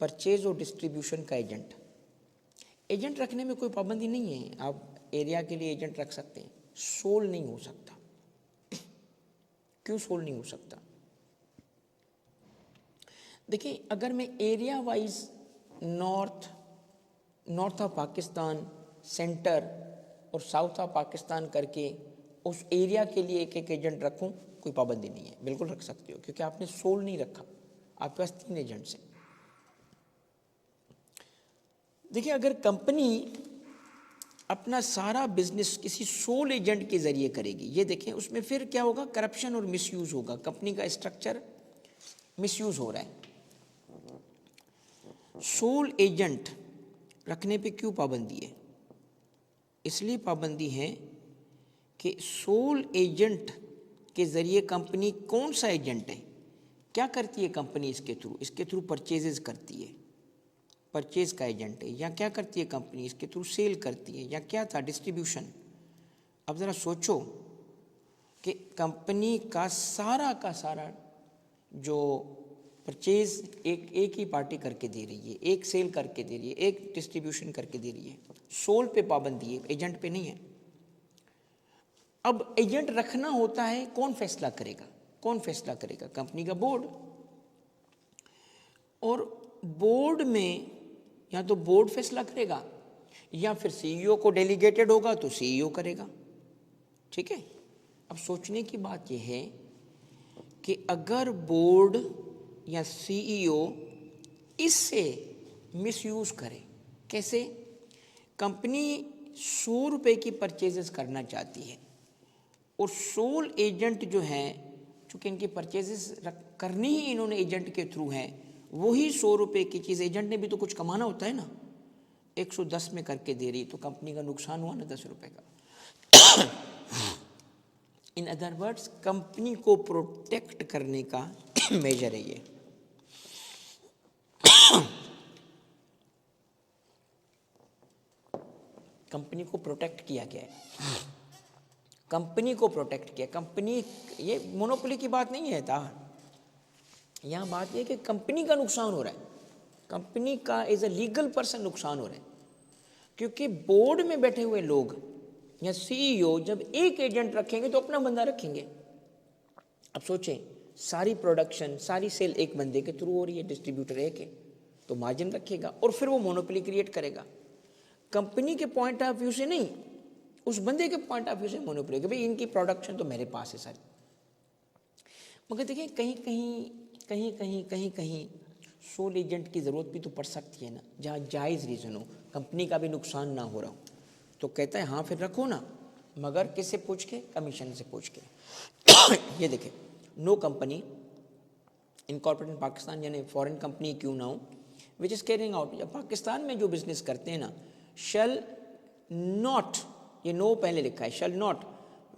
परचेज और डिस्ट्रीब्यूशन का एजेंट। एजेंट रखने में कोई पाबंदी नहीं है, आप एरिया के लिए एजेंट रख सकते हैं, सोल नहीं हो सकता। क्यों सोल नहीं हो सकता? देखिए अगर मैं area wise north of Pakistan, centre और साउथ ऑफ पाकिस्तान करके उस एरिया के लिए एक एक एजेंट रखूं, कोई पाबंदी नहीं है, बिल्कुल रख सकते हो, क्योंकि आपने सोल नहीं रखा, आपके पास 3 एजेंट्स हैं। देखिए अगर कंपनी अपना सारा बिजनेस किसी सोल एजेंट के जरिए करेगी, ये देखें उसमें फिर क्या होगा? करप्शन और मिसयूज होगा, कंपनी का स्ट्रक्चर मिसयूज हो रहा है। सोल एजेंट रखने पे क्यों पाबंदी है? इसलिए पाबंदी है कि सोल एजेंट के ज़रिए कंपनी, कौन सा एजेंट है, क्या करती है कंपनी इसके थ्रू परचेजेस करती है, परचेज का एजेंट है। या क्या करती है कंपनी? इसके थ्रू सेल करती है। या क्या था? डिस्ट्रीब्यूशन। अब ज़रा सोचो कि कंपनी का सारा जो परचेज एक ही पार्टी करके दे रही है, एक सेल करके दे रही है, एक डिस्ट्रीब्यूशन करके दे रही है, सोल पे पाबंदी है, एजेंट पे नहीं है। अब एजेंट रखना होता है, कौन फैसला करेगा? कंपनी का बोर्ड। और बोर्ड में या तो बोर्ड फैसला करेगा या फिर सीईओ को डेलीगेटेड होगा तो सीईओ करेगा। ठीक है, अब सोचने की बात यह है कि अगर बोर्ड या सीईओ इससे मिसयूज करे, कैसे? कंपनी 100 रुपये की परचेजेस करना चाहती है और सोल एजेंट जो है, चूँकि इनकी परचेजेस करनी ही इन्होंने एजेंट के थ्रू है, वही 100 रुपये की चीज़, एजेंट ने भी तो कुछ कमाना होता है ना, 110 में करके दे रही, तो कंपनी का नुकसान हुआ ना 10 रुपये का। इन अदर वर्ड्स, कंपनी को प्रोटेक्ट करने का मेजर है ये। कंपनी को प्रोटेक्ट किया गया है, कंपनी को प्रोटेक्ट किया। कंपनी, ये मोनोपोली की बात नहीं है था, यहाँ बात यह कि कंपनी का नुकसान हो रहा है, कंपनी का एज ए लीगल पर्सन नुकसान हो रहा है, क्योंकि बोर्ड में बैठे हुए लोग या सीईओ जब एक एजेंट रखेंगे तो अपना बंदा रखेंगे। अब सोचें, सारी प्रोडक्शन, सारी सेल एक बंदे के थ्रू हो रही है, डिस्ट्रीब्यूटर एक है, तो मार्जिन रखेगा और फिर वो मोनोपोली क्रिएट करेगा। कंपनी के पॉइंट ऑफ व्यू से नहीं, उस बंदे के पॉइंट ऑफ व्यू से मोनोपोली, कि भाई इनकी प्रोडक्शन तो मेरे पास है सारी। मगर देखिए कहीं सोल एजेंट की ज़रूरत भी तो पड़ सकती है ना, जहाँ जायज़ रीज़न हो, कंपनी का भी नुकसान ना हो रहा हो, तो कहता है हाँ फिर रखो ना, मगर किससे पूछ के? कमीशन से पूछ के। ये देखें, no company incorporated in Pakistan, यानी फॉरेन कंपनी क्यों ना हो, विच इज़ कैरिंग आउट, या पाकिस्तान में जो बिजनेस करते हैं ना, शैल नॉट, ये नो पहले लिखा है, shall not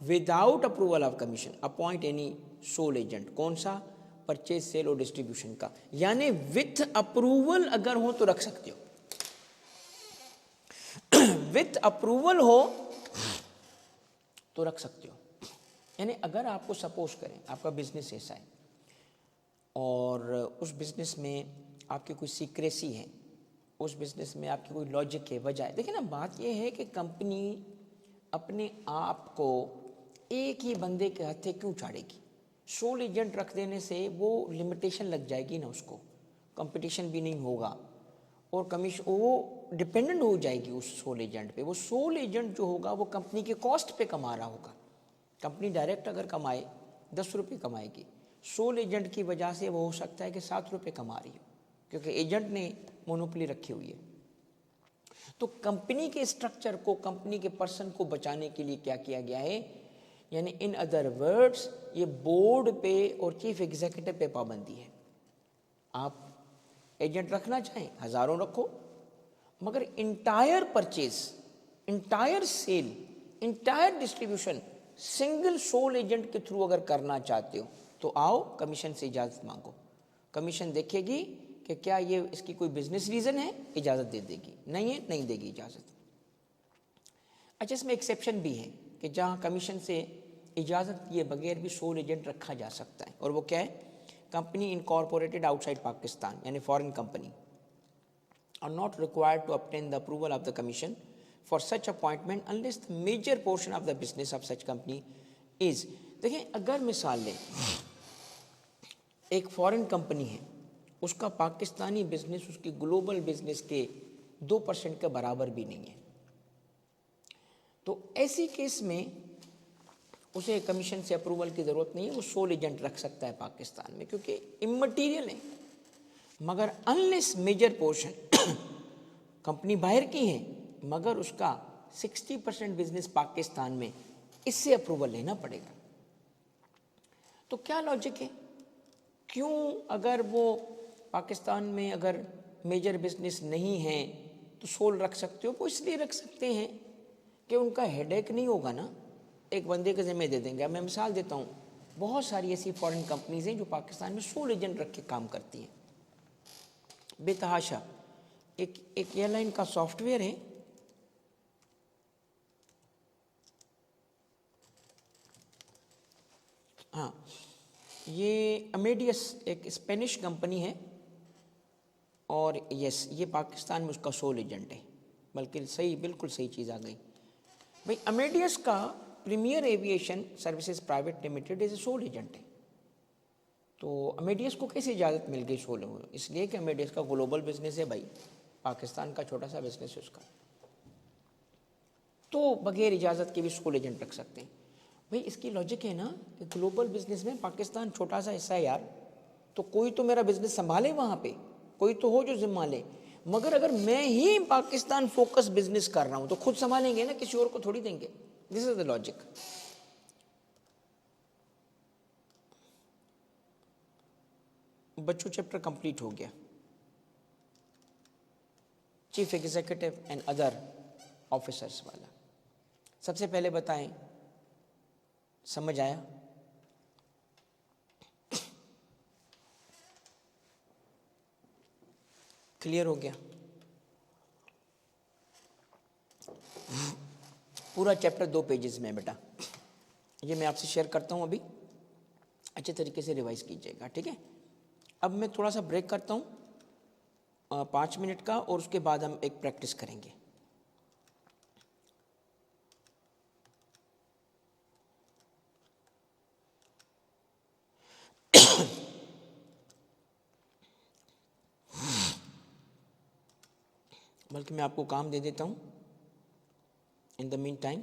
without approval of commission appoint any sole agent. कौन सा? परचेज, सेल और डिस्ट्रीब्यूशन का, यानी विथ अप्रूवल अगर हो तो रख सकते हो, विथ अप्रूवल हो तो रख सकते हो। यानी अगर आपको सपोज करें आपका बिजनेस ऐसा है और उस बिजनेस में आपकी कोई सीक्रेसी है, उस बिजनेस में आपकी कोई लॉजिक है, वजह है। देखिए ना, बात यह है कि कंपनी अपने आप को एक ही बंदे के हथे क्यों चाड़ेगी? सोल एजेंट रख देने से वो लिमिटेशन लग जाएगी ना उसको, कंपटीशन भी नहीं होगा और कमीशन, वो डिपेंडेंट हो जाएगी उस सोल एजेंट पे। वो सोल एजेंट जो होगा वो कंपनी के कॉस्ट पे कमा रहा होगा। कंपनी डायरेक्ट अगर कमाए 10 रुपये कमाएगी, सोल एजेंट की वजह से वो हो सकता है कि 7 रुपये कमा रही हो, क्योंकि एजेंट ने मोनोपोली रखी हुई है। तो कंपनी के स्ट्रक्चर को, कंपनी के पर्सन को बचाने के लिए क्या किया गया है, यानी इन अदर वर्ड्स ये बोर्ड पे और चीफ एग्जीक्यूटिव पे पाबंदी है। आप एजेंट रखना चाहें हजारों रखो, मगर entire purchase, entire sale, entire distribution single sole agent के थ्रू अगर करना चाहते हो तो आओ कमीशन से इजाज़त मांगो। कमीशन देखेगी कि क्या ये इसकी कोई बिजनेस रीज़न है, इजाज़त दे देगी, नहीं है नहीं देगी इजाज़त। अच्छा, इसमें एक्सेप्शन भी है कि जहाँ कमीशन से इजाज़त दिए बगैर भी सोल एजेंट रखा जा सकता है, और वो क्या है, कंपनी इनकॉर्पोरेटेड आउटसाइड पाकिस्तान यानी foreign company are not required to obtain the approval of the commission for such appointment unless the major portion of the business of such company is। देखिए, अगर मिसाल लें एक फॉरेन कंपनी है, उसका Pakistani business उसकी global business के 2% के बराबर भी नहीं है, तो ऐसी केस में उसे कमीशन से अप्रूवल की ज़रूरत नहीं है, वो सोल एजेंट रख सकता है पाकिस्तान में, क्योंकि इमटीरियल है। मगर अनलेस मेजर पोर्शन कंपनी बाहर की है मगर उसका 60% बिजनेस पाकिस्तान में, इससे अप्रूवल लेना पड़ेगा। तो क्या लॉजिक है, क्यों अगर वो पाकिस्तान में अगर मेजर बिजनेस नहीं है तो सोल रख सकते हो? वो इसलिए रख सकते हैं कि उनका हेडेक नहीं होगा ना, एक बंदे के ज़िम्मे दे देंगे। मैं मिसाल देता हूँ, बहुत सारी ऐसी फॉरेन कंपनीज हैं जो पाकिस्तान में सोल एजेंट रख के काम करती हैं। बेतहाशा एक एयरलाइन का सॉफ्टवेयर है, हाँ, ये अमेडियस एक स्पेनिश कंपनी है, और यस ये पाकिस्तान में उसका सोल एजेंट है। बल्कि सही, बिल्कुल सही चीज़ आ गई भाई। अमेडियस का premier aviation services private limited is a sole agent है। तो अमेडियस को कैसे इजाज़त मिल गई सोल? इसलिए कि अमेडियस का ग्लोबल बिजनेस है भाई, पाकिस्तान का छोटा सा बिजनेस है उसका, तो बगैर इजाज़त के भी सोल एजेंट रख सकते हैं भाई। इसकी लॉजिक है ना कि ग्लोबल बिजनेस में पाकिस्तान छोटा सा हिस्सा है यार, तो कोई तो मेरा बिजनेस संभाले, वहाँ पे कोई तो हो जो जिम्मा ले। मगर अगर मैं ही पाकिस्तान फोकस बिजनेस कर रहा हूँ तो खुद संभालेंगे ना, किसी और को थोड़ी देंगे। This is the logic. बच्चों चैप्टर कंप्लीट हो गया। Chief executive and other officers वाला, सबसे पहले बताएं, समझ आया? क्लियर हो गया? पूरा चैप्टर 2 पेजेस में बेटा, ये मैं आपसे शेयर करता हूँ, अभी अच्छे तरीके से रिवाइज कीजिएगा, ठीक है? अब मैं थोड़ा सा ब्रेक करता हूँ 5 मिनट का, और उसके बाद हम एक प्रैक्टिस करेंगे। बल्कि मैं आपको काम दे देता हूँ इन द मीन टाइम।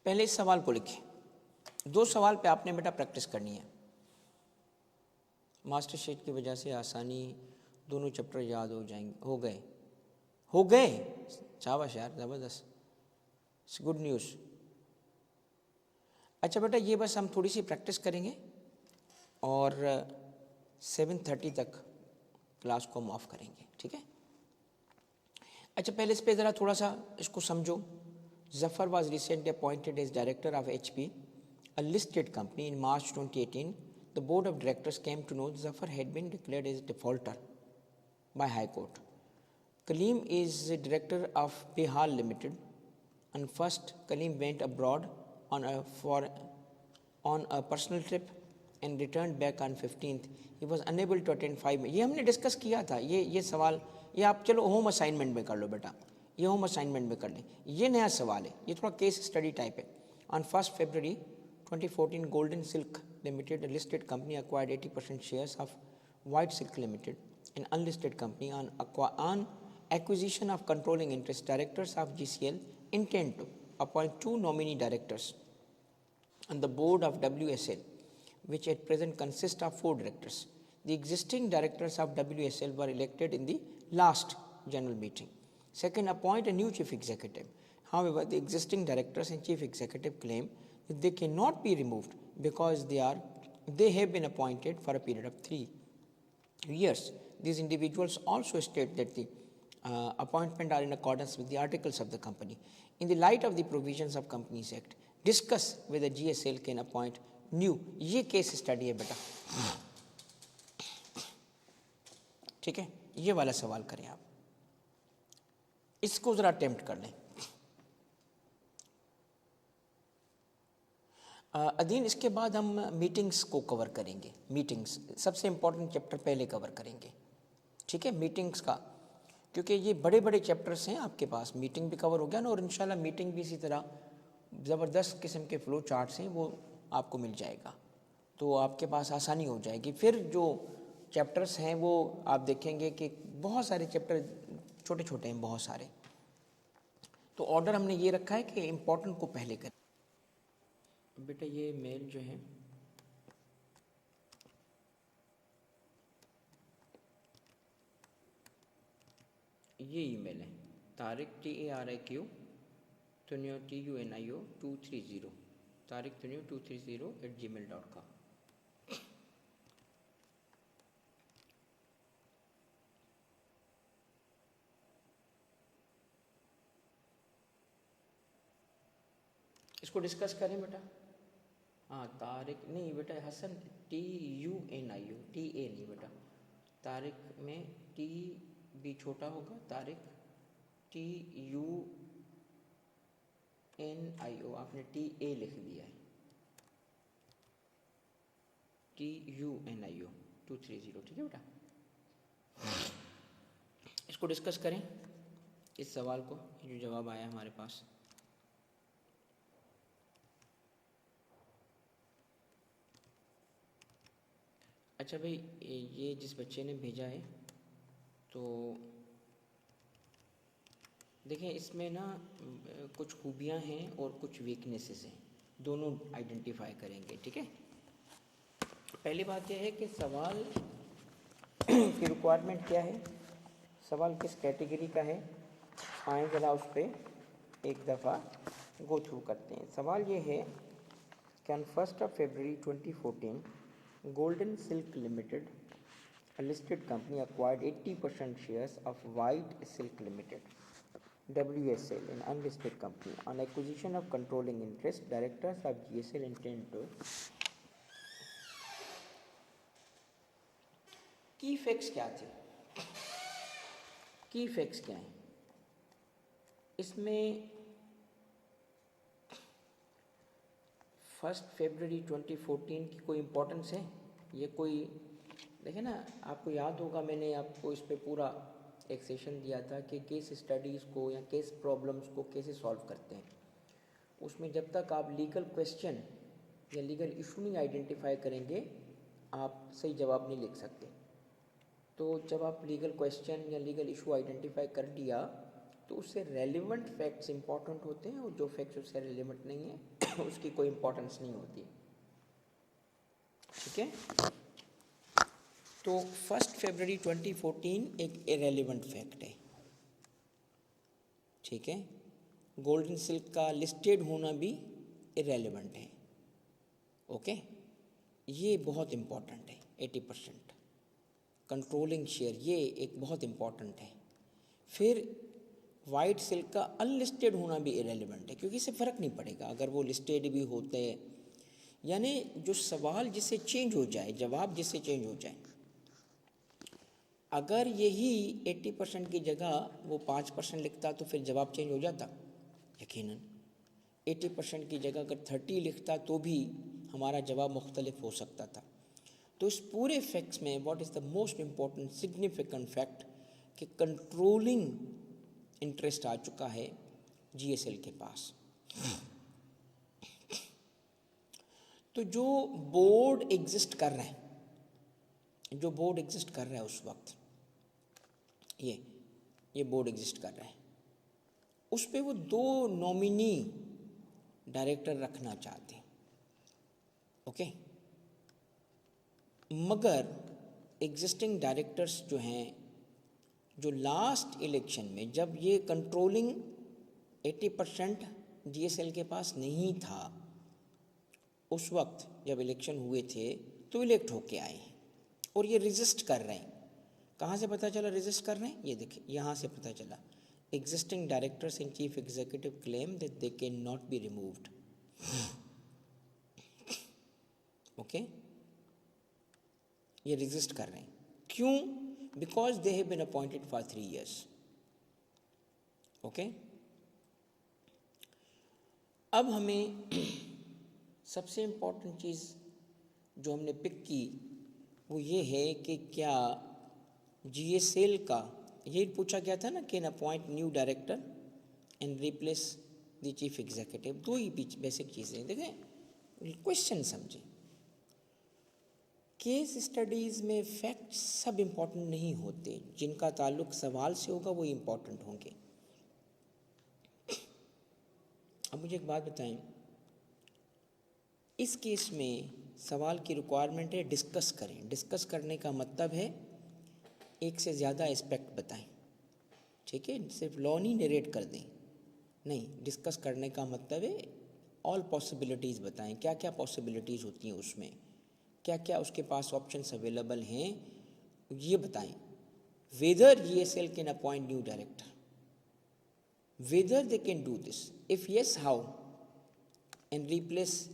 पहले इस सवाल को लिखिए, 2 सवाल पे आपने बेटा प्रैक्टिस करनी है। मास्टर शीट की वजह से आसानी, दोनों चैप्टर याद हो जाएंगे। हो गए, शाबाश यार, ज़बरदस्त, गुड न्यूज़। अच्छा बेटा, ये बस हम थोड़ी सी प्रैक्टिस करेंगे और 7:30 तक क्लास को हम ऑफ करेंगे, ठीक है? अच्छा, पहले इस पे ज़रा थोड़ा सा इसको समझो। Zafar was recently appointed as director of HP, a listed company, in March 2018. The board of directors came to know Zafar had been declared as defaulter by High Court. Kaleem is the director of Behal Limited. On first, Kaleem went abroad on a personal trip and returned back on 15th. He was unable to attend 5 minutes. ये हमने discuss किया था, ये सवाल, ये आप चलो home assignment में कर लो बेटा, ये होम असाइनमेंट में कर लें। ये नया सवाल है, ये थोड़ा केस स्टडी टाइप है। On 1st February 2014, Golden Silk Limited, a listed company, acquired 80% shares of White Silk Limited, an unlisted company. On acquisition of controlling interest, directors of GCL intend to appoint 2 nominee directors on the board of WSL, which at present consists of 4 directors. The existing directors of WSL were elected in the last general meeting. Second, appoint a new chief executive. However, the existing directors and chief executive claim that they cannot be removed because they have been appointed for a period of 3 years. These individuals also state that the appointment are in accordance with the articles of the company. In the light of the provisions of Companies Act, discuss whether GSL can appoint new. ये case study है बेटा, ठीक है, ये वाला सवाल करें आप, इसको जरा अटेम्प्ट कर लें। अधीन, इसके बाद हम मीटिंग्स को कवर करेंगे। मीटिंग्स सबसे इम्पोर्टेंट चैप्टर पहले कवर करेंगे, ठीक है, मीटिंग्स का, क्योंकि ये बड़े बड़े चैप्टर्स हैं आपके पास। मीटिंग भी कवर हो गया ना, और इंशाल्लाह मीटिंग भी इसी तरह ज़बरदस्त किस्म के फ्लो चार्ट्स हैं, वो आपको मिल जाएगा, तो आपके पास आसानी हो जाएगी। फिर जो चैप्टर्स हैं वो आप देखेंगे कि बहुत सारे चैप्टर छोटे छोटे हैं, बहुत सारे। तो ऑर्डर हमने ये रखा है कि इम्पोर्टेंट को पहले करें। बेटा ये मेल जो है ये ईमेल है, Tariq TARIQ TUNIO 230 Tariq TUNIO 230@gmail.com। इसको डिस्कस करें बेटा। हाँ तारिक नहीं बेटा, हसन TUNIO, TA नहीं बेटा, तारिक में T भी छोटा होगा, तारिक TUNIO, आपने TA लिख दिया है, TUNIO 230, ठीक है बेटा। इसको डिस्कस करें, इस सवाल को, जो जवाब आया हमारे पास। अच्छा भाई, ये जिस बच्चे ने भेजा है, तो देखें इसमें ना कुछ खूबियां हैं और कुछ वीकनेसेस हैं, दोनों आइडेंटिफाई करेंगे, ठीक है। पहली बात यह है कि सवाल की रिक्वायरमेंट क्या है, सवाल किस कैटेगरी का है, आए ज़रा उस पर एक दफ़ा गो थ्रू करते हैं। सवाल ये है कि on 1st February 2014, Golden Silk Limited, a listed company, acquired 80% shares of White Silk Limited, WSL, an unlisted company. On acquisition of controlling interest, directors of GSL intend to की facts क्या थे, की फैक्ट्स क्या हैं इसमें। 1 फरवरी 2014 की कोई importance है, ये कोई देखें ना, आपको याद होगा मैंने आपको इस पे पूरा एक सेशन दिया था कि केस स्टडीज़ को या केस प्रॉब्लम्स को कैसे सॉल्व करते हैं। उसमें जब तक आप लीगल क्वेश्चन या लीगल इशू नहीं आइडेंटिफाई करेंगे, आप सही जवाब नहीं लिख सकते। तो जब आप लीगल क्वेश्चन या लीगल इशू आइडेंटिफाई कर लिया, तो उससे रेलिवेंट फैक्ट्स इंपॉर्टेंट होते हैं, और जो फैक्ट्स उससे रेलिवेंट नहीं है उसकी कोई इंपॉर्टेंस नहीं होती, ठीक है। तो 1 फरवरी 2014 एक इरेलीवेंट फैक्ट है, ठीक है। गोल्डन सिल्क का लिस्टेड होना भी इरेलीवेंट है, ओके। ये बहुत इम्पॉर्टेंट है, 80% कंट्रोलिंग शेयर, ये एक बहुत इम्पॉर्टेंट है। फिर वाइट सिल्क का अनलिस्टेड होना भी इरेलीवेंट है, क्योंकि इससे फ़र्क नहीं पड़ेगा अगर वो लिस्टेड भी होते हैं, यानी जो सवाल जिससे चेंज हो जाए, जवाब जिससे चेंज हो जाए। अगर यही 80% की जगह वो 5% लिखता तो फिर जवाब चेंज हो जाता, यकीनन। 80% की जगह अगर 30 लिखता तो भी हमारा जवाब मुख्तलिफ हो सकता था। तो इस पूरे फैक्ट्स में what is the most important significant fact कि कंट्रोलिंग इंटरेस्ट आ चुका है GSL के पास, तो जो बोर्ड एग्जिस्ट कर रहा है, जो बोर्ड एग्जिस्ट कर रहा है उस वक्त, ये बोर्ड एग्जिस्ट कर रहा है, उस पे वो 2 नॉमिनी डायरेक्टर रखना चाहते हैं, ओके। मगर एग्जिस्टिंग डायरेक्टर्स जो हैं, जो लास्ट इलेक्शन में जब ये कंट्रोलिंग 80% जीएसएल के पास नहीं था, उस वक्त जब इलेक्शन हुए थे तो इलेक्ट होके आए हैं और ये रेजिस्ट कर रहे हैं। कहाँ से पता चला रेजिस्ट कर रहे हैं? ये देखिए, यहाँ से पता चला। Existing directors and chief executive claim that they can not be removed, okay. ये रेजिस्ट कर रहे हैं, क्यों? Because they have been appointed for 3 years, okay. अब हमें सबसे इम्पॉर्टेंट चीज़ जो हमने पिक की वो ये है कि क्या जीएसएल का, यही पूछा गया था ना, can appoint new director and replace the chief executive. 2 ही बेसिक चीज़ें देखें, क्वेश्चन समझें। केस स्टडीज़ में फैक्ट्स सब इम्पॉर्टेंट नहीं होते, जिनका ताल्लुक सवाल से होगा वो इम्पॉर्टेंट होंगे। अब मुझे एक बात बताएं, इस केस में सवाल की रिक्वायरमेंट है डिस्कस करें। डिस्कस करने का मतलब है एक से ज़्यादा एस्पेक्ट बताएं, ठीक है। सिर्फ लॉ नहीं नरेट कर दें, नहीं, डिस्कस करने का मतलब है ऑल पॉसिबिलिटीज़ बताएं, क्या क्या पॉसिबिलिटीज़ होती हैं उसमें, क्या क्या उसके पास ऑप्शंस अवेलेबल हैं, ये बताएं। Whether GSL can appoint new director, whether they can do this, if yes how, and replace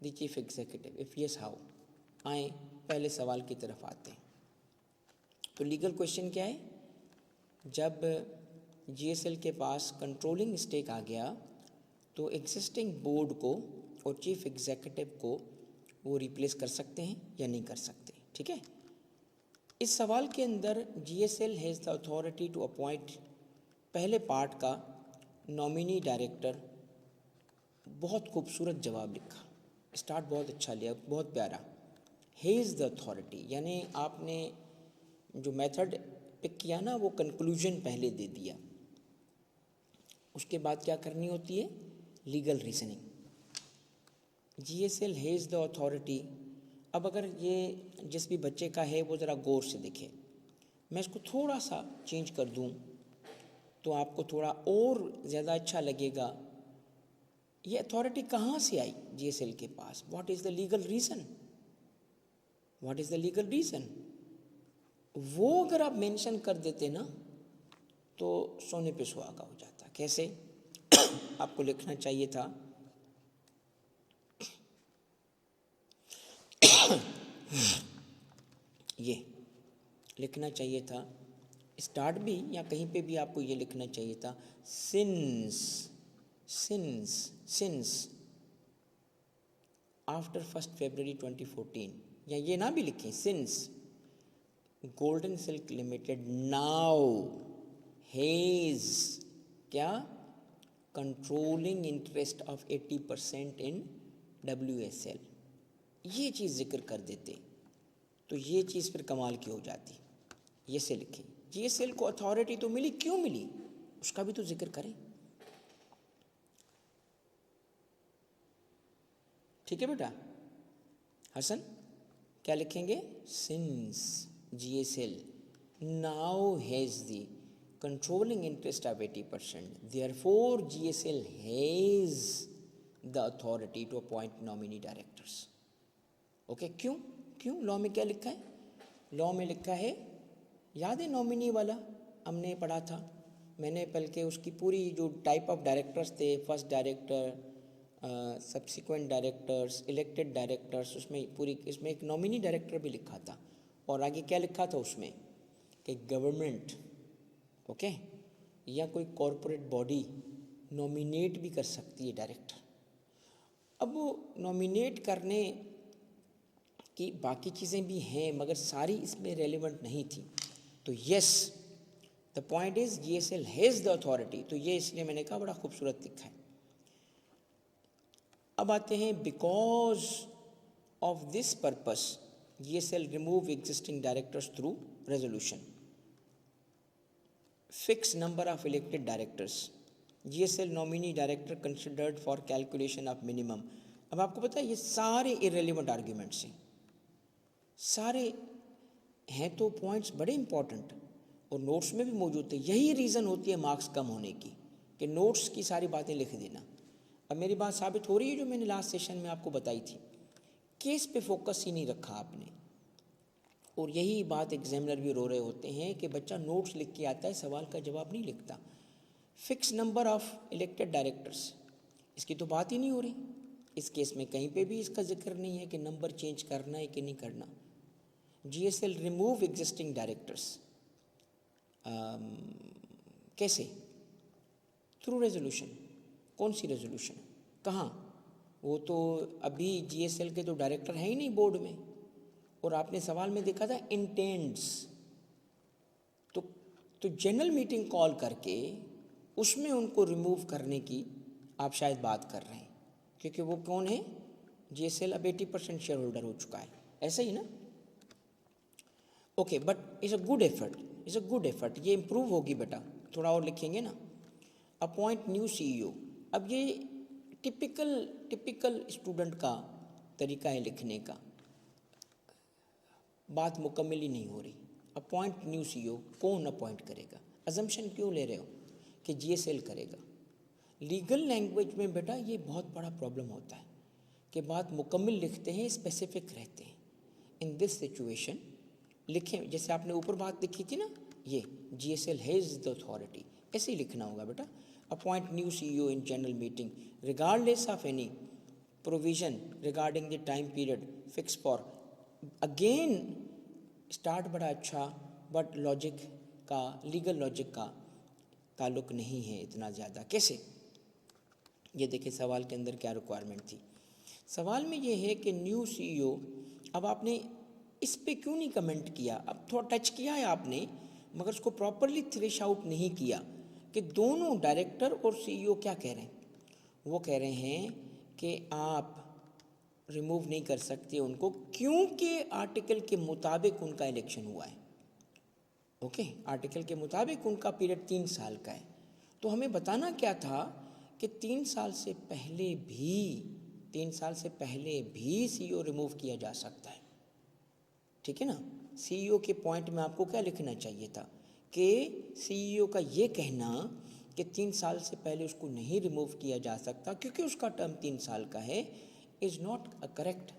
the chief executive, if yes how. आए पहले सवाल की तरफ आते हैं। तो लीगल क्वेश्चन क्या है? जब जीएसएल के पास कंट्रोलिंग स्टेक आ गया तो एग्जिस्टिंग बोर्ड को और चीफ एग्जीक्यूटिव को वो रिप्लेस कर सकते हैं या नहीं कर सकते, ठीक है। इस सवाल के अंदर GSL has the authority to appoint, पहले पार्ट का नॉमिनी डायरेक्टर, बहुत खूबसूरत जवाब लिखा, स्टार्ट बहुत अच्छा लिया, बहुत प्यारा। हैज़ द अथॉरिटी, यानी आपने जो मेथड पिक किया ना, वो कंक्लूजन पहले दे दिया। उसके बाद क्या करनी होती है? Legal reasoning. GSL has the authority. अब अगर ये जिस भी बच्चे का है वो ज़रा गौर से देखे, मैं इसको थोड़ा सा चेंज कर दूं तो आपको थोड़ा और ज़्यादा अच्छा लगेगा। ये अथॉरिटी कहाँ से आई जीएसएल के पास? What is the legal reason? What is the legal reason? वो अगर आप मेंशन कर देते ना तो सोने पे सुहागा हो जाता। कैसे? आपको लिखना चाहिए था ये लिखना चाहिए था, स्टार्ट भी या कहीं पे भी आपको ये लिखना चाहिए था, सिंस आफ्टर 1 February 2014, या ये ना भी लिखें, since golden silk limited now has क्या controlling interest of 80% in WSL, ये चीज़ जिक्र कर देते तो ये चीज़ फिर कमाल की हो जाती। ये से लिखें, जीएसएल को अथॉरिटी तो मिली, क्यों मिली उसका भी तो जिक्र करें, ठीक है बेटा। हसन क्या लिखेंगे? Since GSL now has the controlling interest of 80%, therefore GSL has the authority to appoint nominee directors. Okay, क्यों लॉ में क्या लिखा है? लॉ में लिखा है, याद है नॉमिनी वाला हमने पढ़ा था, मैंने बल्कि उसकी पूरी जो टाइप ऑफ डायरेक्टर्स थे, first director, subsequent directors, elected directors, उसमें पूरी, इसमें एक नॉमिनी डायरेक्टर भी लिखा था। और आगे क्या लिखा था उसमें कि गवर्नमेंट, ओके, या कोई कॉरपोरेट बॉडी नॉमिनेट भी कर सकती है डायरेक्टर। अब वो नॉमिनेट करने की बाकी चीज़ें भी हैं मगर सारी इसमें रेलिवेंट नहीं थी। तो yes, the point is GSL has the authority, तो ये इसलिए मैंने कहा बड़ा खूबसूरत लिखा है। अब आते हैं because of this purpose GSL remove existing directors through resolution, fix number of elected directors, GSL nominee director considered for calculation of minimum. अब आपको पता है ये सारे इररेलेवेंट आर्ग्यूमेंट्स हैं, सारे हैं तो पॉइंट्स बड़े इंपॉर्टेंट और नोट्स में भी मौजूद थे। यही रीज़न होती है मार्क्स कम होने की कि नोट्स की सारी बातें लिख देना। अब मेरी बात साबित हो रही है जो मैंने लास्ट सेशन में आपको बताई थी, केस पे फोकस ही नहीं रखा आपने, और यही बात एग्जामिनर भी रो रहे होते हैं कि बच्चा नोट्स लिख के आता है, सवाल का जवाब नहीं लिखता। Fix number of elected directors, इसकी तो बात ही नहीं हो रही। इस केस में कहीं पे भी इसका जिक्र नहीं है कि नंबर चेंज करना है कि नहीं करना। GSL रिमूव एग्जिस्टिंग डायरेक्टर्स, कैसे? Through resolution. कौन सी रेजोल्यूशन? कहाँ? वो तो अभी GSL के तो डायरेक्टर हैं ही नहीं बोर्ड में, और आपने सवाल में देखा था इंटेंड्स, तो जनरल मीटिंग कॉल करके उसमें उनको रिमूव करने की आप शायद बात कर रहे हैं, क्योंकि वो कौन है? GSL अब 80% शेयर होल्डर हो चुका है, ऐसा ही ना? Okay, but is a good effort, is a good effort, ये इम्प्रूव होगी बेटा, थोड़ा और लिखेंगे ना। अपॉइंट न्यू CEO, अब ये टिपिकल स्टूडेंट का तरीका है लिखने का, बात मुकम्मल ही नहीं हो रही। अपॉइंट न्यू CEO, कौन अपॉइंट करेगा? अजम्पशन क्यों ले रहे हो कि GSL करेगा? लीगल लैंग्वेज में बेटा ये बहुत बड़ा प्रॉब्लम होता है कि बात मुकम्मल लिखते हैं, स्पेसिफिक रहते हैं। इन दिस सिचुएशन लिखें, जैसे आपने ऊपर बात लिखी थी ना, ये GSL हैज़ द अथॉरिटी, ऐसे ही लिखना होगा बेटा। Appoint new CEO in general meeting regardless of any provision regarding the time period fix for. Again start बड़ा अच्छा, बट लॉजिक का, लीगल लॉजिक का ताल्लुक नहीं है इतना ज़्यादा। कैसे? ये देखिए सवाल के अंदर क्या रिक्वायरमेंट थी। सवाल में ये है कि न्यू CEO, अब आपने इस पे क्यों नहीं कमेंट किया? अब थोड़ा टच किया है आपने, मगर उसको प्रॉपरली थ्रेश आउट नहीं किया कि दोनों डायरेक्टर और CEO क्या कह रहे हैं। वो कह रहे हैं कि आप रिमूव नहीं कर सकते उनको, क्योंकि आर्टिकल के मुताबिक उनका इलेक्शन हुआ है। ओके, आर्टिकल के मुताबिक उनका पीरियड 3 साल का है। तो हमें बताना क्या था कि 3 साल से पहले भी CEO रिमूव किया जा सकता है, ठीक है ना। CEO के पॉइंट में आपको क्या लिखना चाहिए था कि CEO का ये कहना कि 3 साल से पहले उसको नहीं रिमूव किया जा सकता क्योंकि उसका टर्म 3 साल का है, is not a correct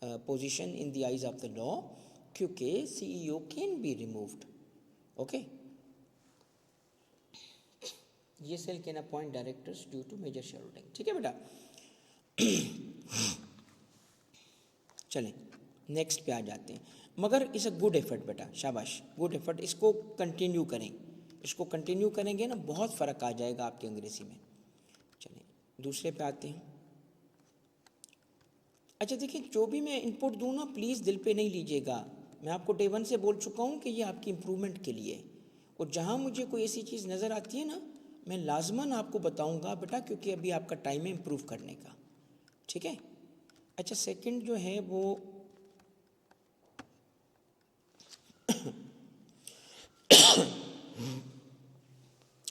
position in the eyes of the law, क्योंकि CEO can be removed. Okay, GSL can appoint directors due to major share holding, ठीक है बेटा। चलें नेक्स्ट पे आ जाते हैं। मगर इस अ गुड एफर्ट बेटा, शाबाश, गुड एफर्ट, इसको कंटिन्यू करें, इसको कंटिन्यू करेंगे ना, बहुत फ़र्क आ जाएगा आपकी अंग्रेज़ी में। चलें दूसरे पे आते हैं। अच्छा देखिए, जो भी मैं इनपुट दूँ ना, प्लीज़ दिल पे नहीं लीजिएगा। मैं आपको डे 1 से बोल चुका हूँ कि ये आपकी इम्प्रूवमेंट के लिए है, और जहाँ मुझे कोई ऐसी चीज़ नज़र आती है ना, मैं लाजमन आपको बताऊँगा बेटा, क्योंकि अभी आपका टाइम है इम्प्रूव करने का, ठीक है। अच्छा, सेकंड जो है वो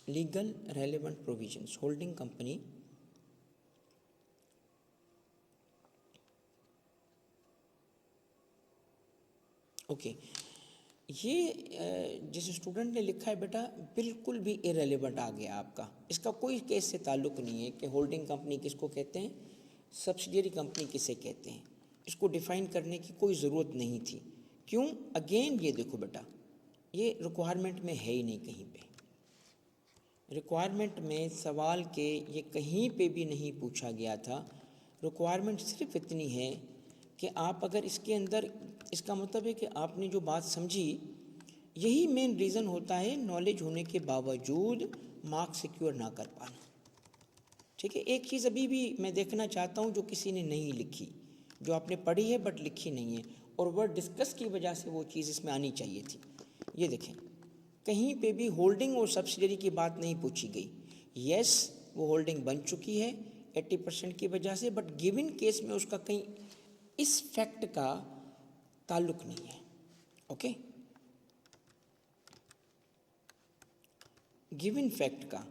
legal relevant provisions, holding company okay. ये जिस स्टूडेंट ने लिखा है बेटा, बिल्कुल भी इरेलेवेंट आ गया आपका, इसका कोई केस से ताल्लुक़ नहीं है कि होल्डिंग कंपनी किसको कहते हैं, सब्सिडियरी कंपनी किसे कहते हैं। इसको डिफ़ाइन करने की कोई ज़रूरत नहीं थी। क्यों? अगेन ये देखो बेटा, ये रिक्वायरमेंट में है ही नहीं कहीं पे। रिक्वायरमेंट में सवाल के ये कहीं पे भी नहीं पूछा गया था। रिक्वायरमेंट सिर्फ इतनी है कि आप अगर इसके अंदर, इसका मतलब है कि आपने जो बात समझी, यही मेन रीज़न होता है नॉलेज होने के बावजूद मार्क्स सिक्योर ना कर पाना, ठीक है। एक चीज़ अभी भी मैं देखना चाहता हूँ जो किसी ने नहीं लिखी, जो आपने पढ़ी है बट लिखी नहीं है, और वर्ड डिस्कस की वजह से वो चीज़ इसमें आनी चाहिए थी। ये देखें, कहीं पे भी होल्डिंग और सब्सिडियरी की बात नहीं पूछी गई। यस, वो होल्डिंग बन चुकी है, 80% की वजह से, बट गिवन केस में उसका कहीं इस फैक्ट का ताल्लुक नहीं है। ओके, गिवन फैक्ट का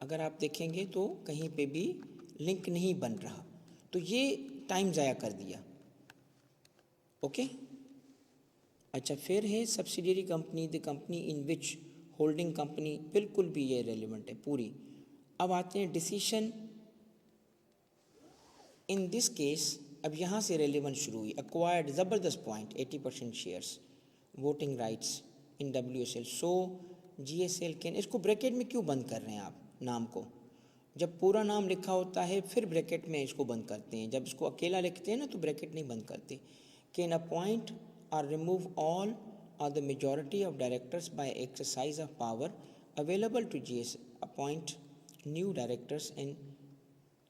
अगर आप देखेंगे तो कहीं पे भी लिंक नहीं बन रहा, तो ये टाइम ज़ाया कर दिया। ओके, अच्छा फिर है subsidiary company, the company in which holding company, बिल्कुल भी ये रेलिवेंट है पूरी। अब आते हैं डिसीशन इन दिस केस, अब यहाँ से रेलिवेंट शुरू हुई। एक्वायर्ड, ज़बरदस्त point, 80% shares, voting rights in WSL, so GSL can, इसको ब्रैकेट में क्यों बंद कर रहे हैं आप नाम को? जब पूरा नाम लिखा होता है फिर ब्रैकेट में इसको बंद करते हैं, जब इसको अकेला लिखते हैं ना तो ब्रैकेट नहीं बंद करते। कैन अपॉइंट और रिमूव ऑल और the majority of directors by exercise of power available to GSL, appoint new directors and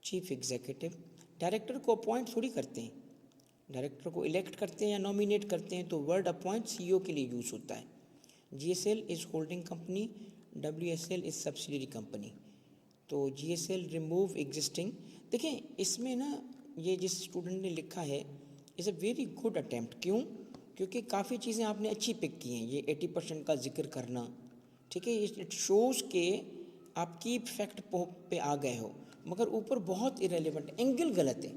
chief executive. Director को अपॉइंट थोड़ी करते हैं, डायरेक्टर को इलेक्ट करते हैं या नॉमिनेट करते हैं, तो वर्ड अपॉइंट CEO के लिए यूज़ होता है। GSL is holding company, WSL is subsidiary company. तो GSL रिमूव एग्जिस्टिंग, देखें इसमें ना ये जिस स्टूडेंट ने लिखा है is a very good attempt. क्यों? क्योंकि काफ़ी चीज़ें आपने अच्छी पिक की हैं, ये 80% का जिक्र करना, ठीक है, इट शोज़ के आप की फैक्ट पे आ गए हो, मगर ऊपर बहुत इरेलीवेंट, एंगल गलत है,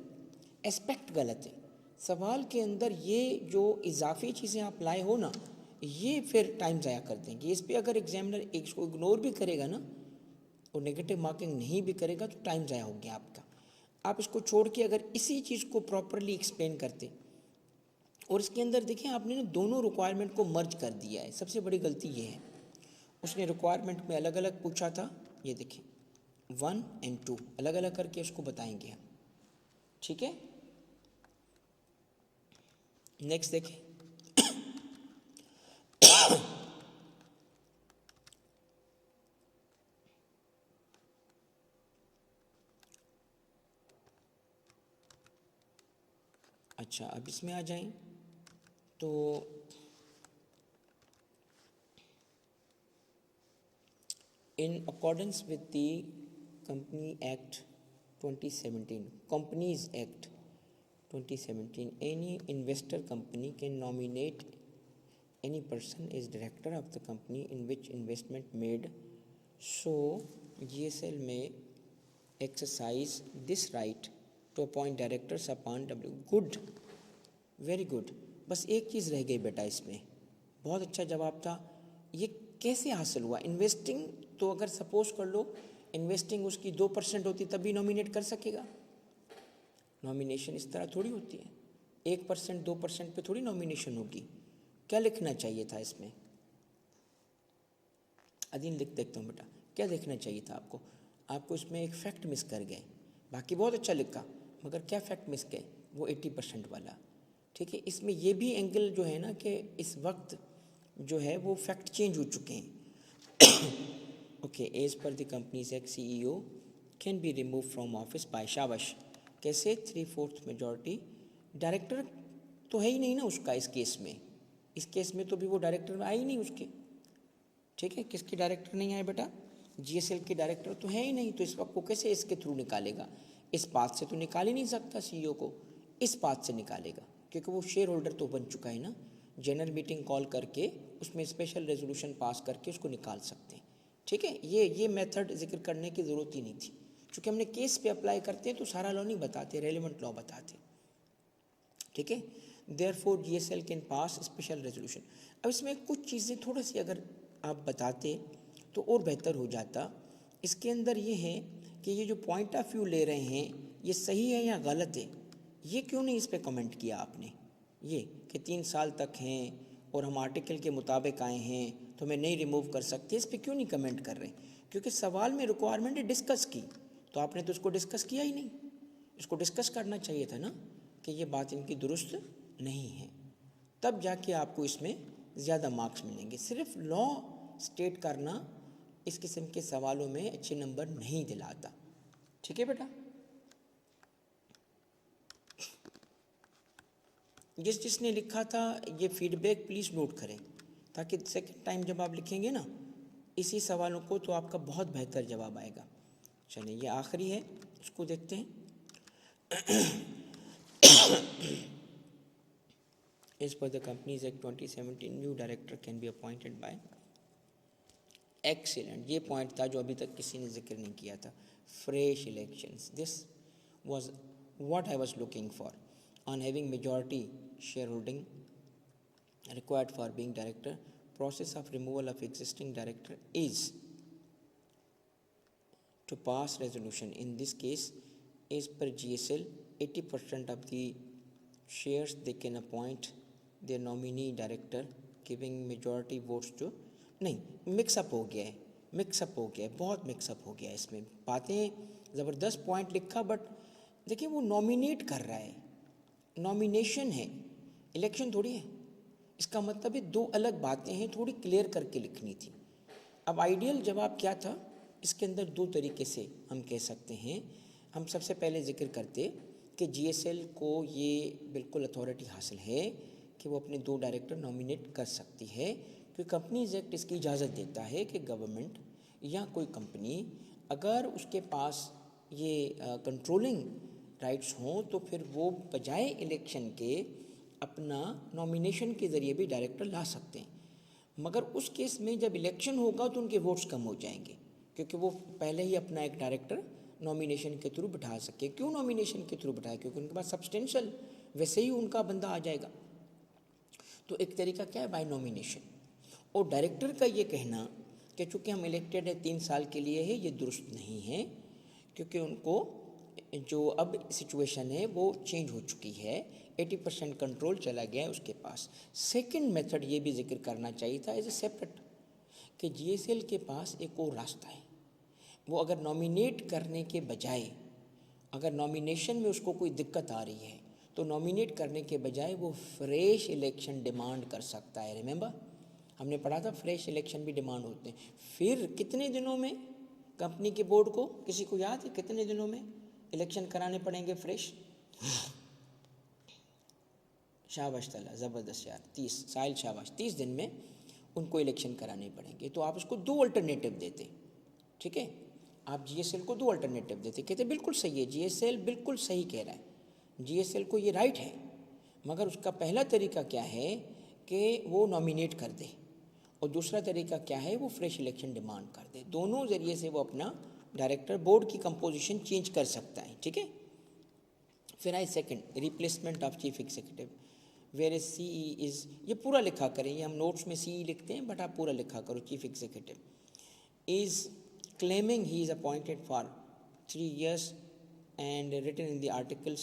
एस्पेक्ट गलत है। सवाल के अंदर ये जो इजाफी चीज़ें आप लाए हो ना, ये फिर टाइम ज़ाया कर देंगे। इस पर अगर एग्जामिनर इसको इग्नोर भी करेगा ना और नेगेटिव मार्किंग नहीं भी करेगा तो टाइम ज़ाया हो गया आपका। आप इसको छोड़ के अगर इसी चीज़ को प्रॉपरली एक्सप्लेन करते, और इसके अंदर देखें आपने ना दोनों रिक्वायरमेंट को मर्ज कर दिया है, सबसे बड़ी गलती ये है। उसने रिक्वायरमेंट में अलग अलग पूछा था, ये देखें 1 और 2 अलग अलग करके उसको बताएंगे हम, ठीक है। नेक्स्ट देखें, अच्छा अब इसमें आ जाएं तो in accordance with the Company Act 2017, Companies Act 2017, any investor company can nominate any person as director of the company in which investment made. So GSL may exercise this right to appoint directors upon W. Good, very good. बस एक चीज़ रह गई बेटा इसमें, बहुत अच्छा जवाब था। ये कैसे हासिल हुआ? इन्वेस्टिंग, तो अगर सपोज कर लो इन्वेस्टिंग उसकी 2% होती तब भी नॉमिनेट कर सकेगा। नॉमिनेशन इस तरह थोड़ी होती है, 1% 2% पे थोड़ी नॉमिनेशन होगी। क्या लिखना चाहिए था इसमें? अदीन लिख देखता हूँ बेटा, क्या लिखना चाहिए था आपको? आपको इसमें एक फैक्ट मिस कर गए, बाकी बहुत अच्छा लिखा, मगर क्या फैक्ट मिस गए? वो 80% वाला, ठीक है। इसमें ये भी एंगल जो है ना कि इस वक्त जो है वो फैक्ट चेंज हो चुके हैं। Okay, as per the companies act CEO can be remove from office by, शाबाश। कैसे? 3/4 मेजॉरिटी। डायरेक्टर तो है ही नहीं ना उसका इस केस में, इस केस में तो भी वो डायरेक्टर आए ही नहीं उसके, ठीक है। किसके डायरेक्टर नहीं आए बेटा? GSL के डायरेक्टर तो है ही नहीं, तो इस वक्त को कैसे इसके थ्रू निकालेगा? इस बात से तो निकाल ही नहीं सकता CEO को, इस बात से निकालेगा क्योंकि वो शेयर होल्डर तो बन चुका है ना। जनरल मीटिंग कॉल करके उसमें स्पेशल रेजोल्यूशन पास करके उसको निकाल सकते हैं, ठीक है। ये मेथड जिक्र करने की ज़रूरत ही नहीं थी, क्योंकि हमने केस पे अप्लाई करते हैं तो सारा लॉ नहीं बताते, रेलिवेंट लॉ बताते, ठीक है। Therefore GSL can pass special resolution. अब इसमें कुछ चीज़ें थोड़ा सी अगर आप बताते तो और बेहतर हो जाता। इसके अंदर ये है कि ये जो पॉइंट ऑफ व्यू ले रहे हैं ये सही है या गलत है, ये क्यों नहीं इस पर कमेंट किया आपने? ये कि 3 साल तक हैं और हम आर्टिकल के मुताबिक आए हैं तो मैं नहीं रिमूव कर सकती, इस पर क्यों नहीं कमेंट कर रहे? क्योंकि सवाल में रिक्वायरमेंट है डिस्कस की, तो आपने तो इसको डिस्कस किया ही नहीं। इसको डिस्कस करना चाहिए था ना कि ये बात इनकी दुरुस्त नहीं है, तब जाके आपको इसमें ज़्यादा मार्क्स मिलेंगे। सिर्फ लॉ स्टेट करना इस किस्म के सवालों में अच्छे नंबर नहीं दिलाता, ठीक है बेटा। जिसने लिखा था ये फीडबैक प्लीज़ नोट करें, ताकि सेकंड टाइम जब आप लिखेंगे ना इसी सवालों को तो आपका बहुत बेहतर जवाब आएगा। चलिए ये आखिरी है, उसको देखते हैं। As per the Companies Act 2017, new director can be appointed by excellent, ये पॉइंट था जो अभी तक किसी ने जिक्र नहीं किया था, fresh elections. This was what I was looking for. On having majority share holding required for being director, process of removal of existing director is to pass resolution. In this case, as per GSL, 80% of the shares they can appoint their nominee director, giving majority votes to. नहीं, mix up हो गया है, mix up हो गया है, बहुत mix up हो गया है. इसमें बातें ज़बरदस्त पॉइंट लिखा, बट देखिए वो नॉमिनेट कर रहा है, नॉमिनेशन है, इलेक्शन थोड़ी है. इसका मतलब ये दो अलग बातें हैं, थोड़ी क्लियर करके लिखनी थी. अब आइडियल जवाब क्या था, इसके अंदर दो तरीके से हम कह सकते हैं. हम सबसे पहले जिक्र करते कि जीएसएल को ये बिल्कुल अथॉरिटी हासिल है कि वो अपने 2 डायरेक्टर नॉमिनेट कर सकती है, क्योंकि कंपनीज एक्ट इसकी इजाज़त देता है कि गवर्नमेंट या कोई कंपनी अगर उसके पास ये कंट्रोलिंग राइट्स हों तो फिर वो बजाय इलेक्शन के अपना नॉमिनेशन के ज़रिए भी डायरेक्टर ला सकते हैं. मगर उस केस में जब इलेक्शन होगा तो उनके वोट्स कम हो जाएंगे, क्योंकि वो पहले ही अपना एक डायरेक्टर नॉमिनेशन के थ्रू बिठा सके. क्यों नॉमिनेशन के थ्रू बिठाए? क्योंकि उनके पास सब्सटेंशियल वैसे ही उनका बंदा आ जाएगा. तो एक तरीका क्या है, बाय नॉमिनेशन. और डायरेक्टर का ये कहना कि चूँकि हम इलेक्टेड है 3 साल के लिए है, ये दुरुस्त नहीं है, क्योंकि उनको जो अब सिचुएशन है वो चेंज हो चुकी है, 80% कंट्रोल चला गया है उसके पास. सेकंड मेथड ये भी जिक्र करना चाहिए था एज ए सेपरेट, कि जीएसएल के पास एक और रास्ता है. वो अगर नॉमिनेट करने के बजाय, अगर नॉमिनेशन में उसको कोई दिक्कत आ रही है तो नॉमिनेट करने के बजाय वो फ्रेश इलेक्शन डिमांड कर सकता है. रिमेंबर, हमने पढ़ा था फ्रेश इलेक्शन भी डिमांड होते हैं. फिर कितने दिनों में कंपनी के बोर्ड को, किसी को याद है कितने दिनों में इलेक्शन कराने पड़ेंगे फ्रेश? शाबाश तला, ज़बरदस्त यार, 30 साल, शाबाश, 30 दिन में उनको इलेक्शन कराने पड़ेंगे. तो आप उसको 2 अल्टरनेटिव देते, ठीक है. आप जीएसएल को 2 अल्टरनेटिव देते, कहते बिल्कुल सही है, जीएसएल बिल्कुल सही कह रहा है, जीएसएल को ये राइट है. मगर उसका पहला तरीका क्या है कि वो नॉमिनेट कर दे, और दूसरा तरीका क्या है, वो फ्रेश इलेक्शन डिमांड कर दे. दोनों ज़रिए से वो अपना डायरेक्टर बोर्ड की कंपोजिशन चेंज कर सकता है, ठीक है. फिर आई second, replacement of chief executive, where is CE is, ये पूरा लिखा करें, ये हम नोट्स में सीई लिखते हैं, बट आप पूरा लिखा करो. Chief executive is claiming he is appointed for 3 years and written in the articles.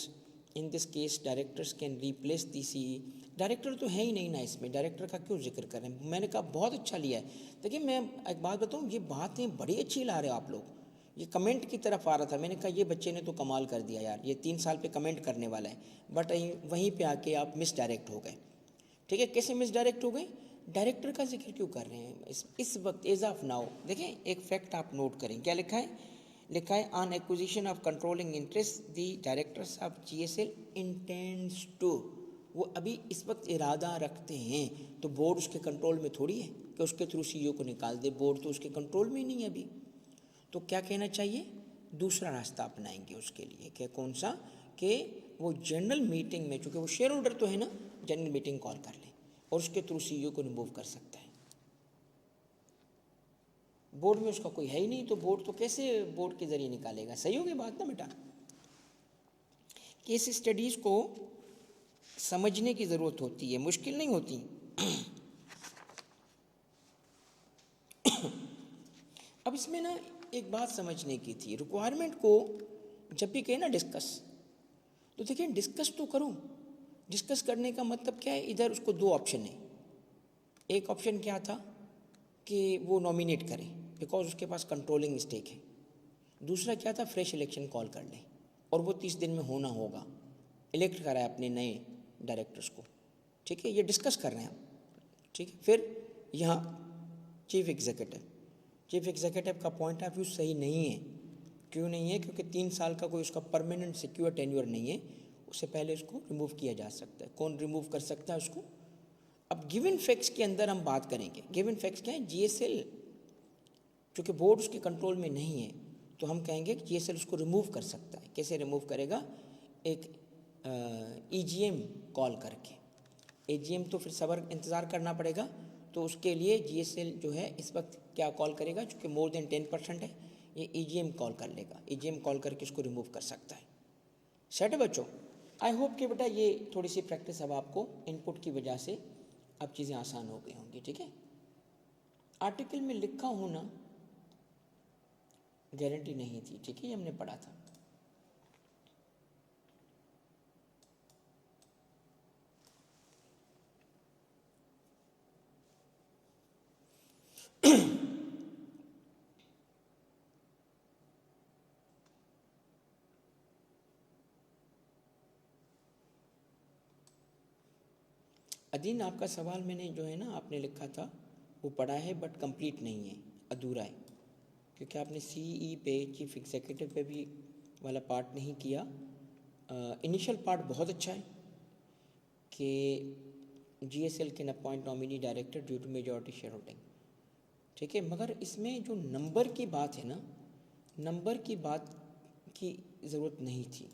In this case, directors can replace the CE. Director तो है ही नहीं ना इसमें, डायरेक्टर का क्यों जिक्र कर रहे हैं? मैंने कहा बहुत अच्छा लिया है. देखिए मैं एक बात बताऊँ, ये बातें बड़ी अच्छी ला रहे हो आप लोग. ये कमेंट की तरफ आ रहा था, मैंने कहा ये बच्चे ने तो कमाल कर दिया यार, ये 3 साल पे कमेंट करने वाला है, बट वहीं पे आके आप मिस डायरेक्ट हो गए. ठीक है, कैसे मिस डायरेक्ट हो गए? डायरेक्टर का जिक्र क्यों कर रहे हैं इस वक्त, एज ऑफ नाउ? देखें एक फैक्ट आप नोट करें, क्या लिखा है? लिखा है on acquisition of controlling interest the directors of GSL intends to. वो अभी इस वक्त इरादा रखते हैं, तो बोर्ड उसके कंट्रोल में थोड़ी है कि उसके थ्रू सीईओ को निकाल दे. बोर्ड तो उसके कंट्रोल में ही नहीं है अभी. तो क्या कहना चाहिए? दूसरा रास्ता अपनाएंगे उसके लिए. क्या, कौन सा? कि वो जनरल मीटिंग में, चूँकि वो शेयर होल्डर तो है ना, जनरल मीटिंग कॉल कर ले और उसके थ्रू सीईओ को रिमूव कर सकता है. बोर्ड में उसका कोई है ही नहीं, तो बोर्ड तो कैसे बोर्ड के जरिए निकालेगा? सही होगी बात ना बेटा? केस स्टडीज़ को समझने की ज़रूरत होती है, मुश्किल नहीं होती. अब इसमें ना एक बात समझने की थी, रिक्वायरमेंट को जब भी कहे ना डिस्कस, तो देखिए डिस्कस तो करो. डिस्कस करने का मतलब क्या है? इधर उसको 2 ऑप्शन है. एक ऑप्शन क्या था कि वो नॉमिनेट करे बिकॉज उसके पास कंट्रोलिंग स्टेक है. दूसरा क्या था? फ्रेश इलेक्शन कॉल कर ले, और वो 30 दिन में होना होगा. इलेक्ट कराए अपने नए डायरेक्टर्स को, ठीक है. ये डिस्कस कर रहे हैं हम, ठीक है. फिर यहाँ चीफ एग्जीक्यूटिव का पॉइंट ऑफ व्यू सही नहीं है. क्यों नहीं है? क्योंकि 3 साल का कोई उसका परमानेंट सिक्योर टेन्योर नहीं है. उससे पहले उसको रिमूव किया जा सकता है. कौन रिमूव कर सकता है उसको? अब गिवन फैक्ट्स के अंदर हम बात करेंगे. गिवन फैक्ट्स क्या है? जीएसएल चूँकि बोर्ड उसके कंट्रोल में नहीं है, तो हम कहेंगे कि GSL उसको रिमूव कर सकता है। कैसे रिमूव करेगा? एक EGM कॉल करके। EGM तो फिर सबर इंतज़ार करना पड़ेगा, तो उसके लिए GSL जो है इस वक्त क्या कॉल करेगा, चूँकि मोर देन 10% है, ये EGM कॉल कर लेगा। EGM कॉल करके उसको रिमूव कर सकता है। सेट है बच्चों? आई होप कि बेटा ये थोड़ी सी प्रैक्टिस अब आपको इनपुट की वजह से अब चीज़ें आसान हो गई होंगी। ठीक है, आर्टिकल में लिखा होना गारंटी नहीं थी। ठीक है, ये हमने पढ़ा था। अदीन, आपका सवाल मैंने जो है ना आपने लिखा था वो पढ़ा है, बट कंप्लीट नहीं है, अधूरा है, क्योंकि आपने CE पे, चीफ एग्जीक्यूटिव पे भी वाला पार्ट नहीं किया। इनिशियल पार्ट बहुत अच्छा है कि GSL can appoint nominee director due to majority share holding. ठीक है, मगर इसमें जो नंबर की बात है ना, नंबर की बात की ज़रूरत नहीं थी।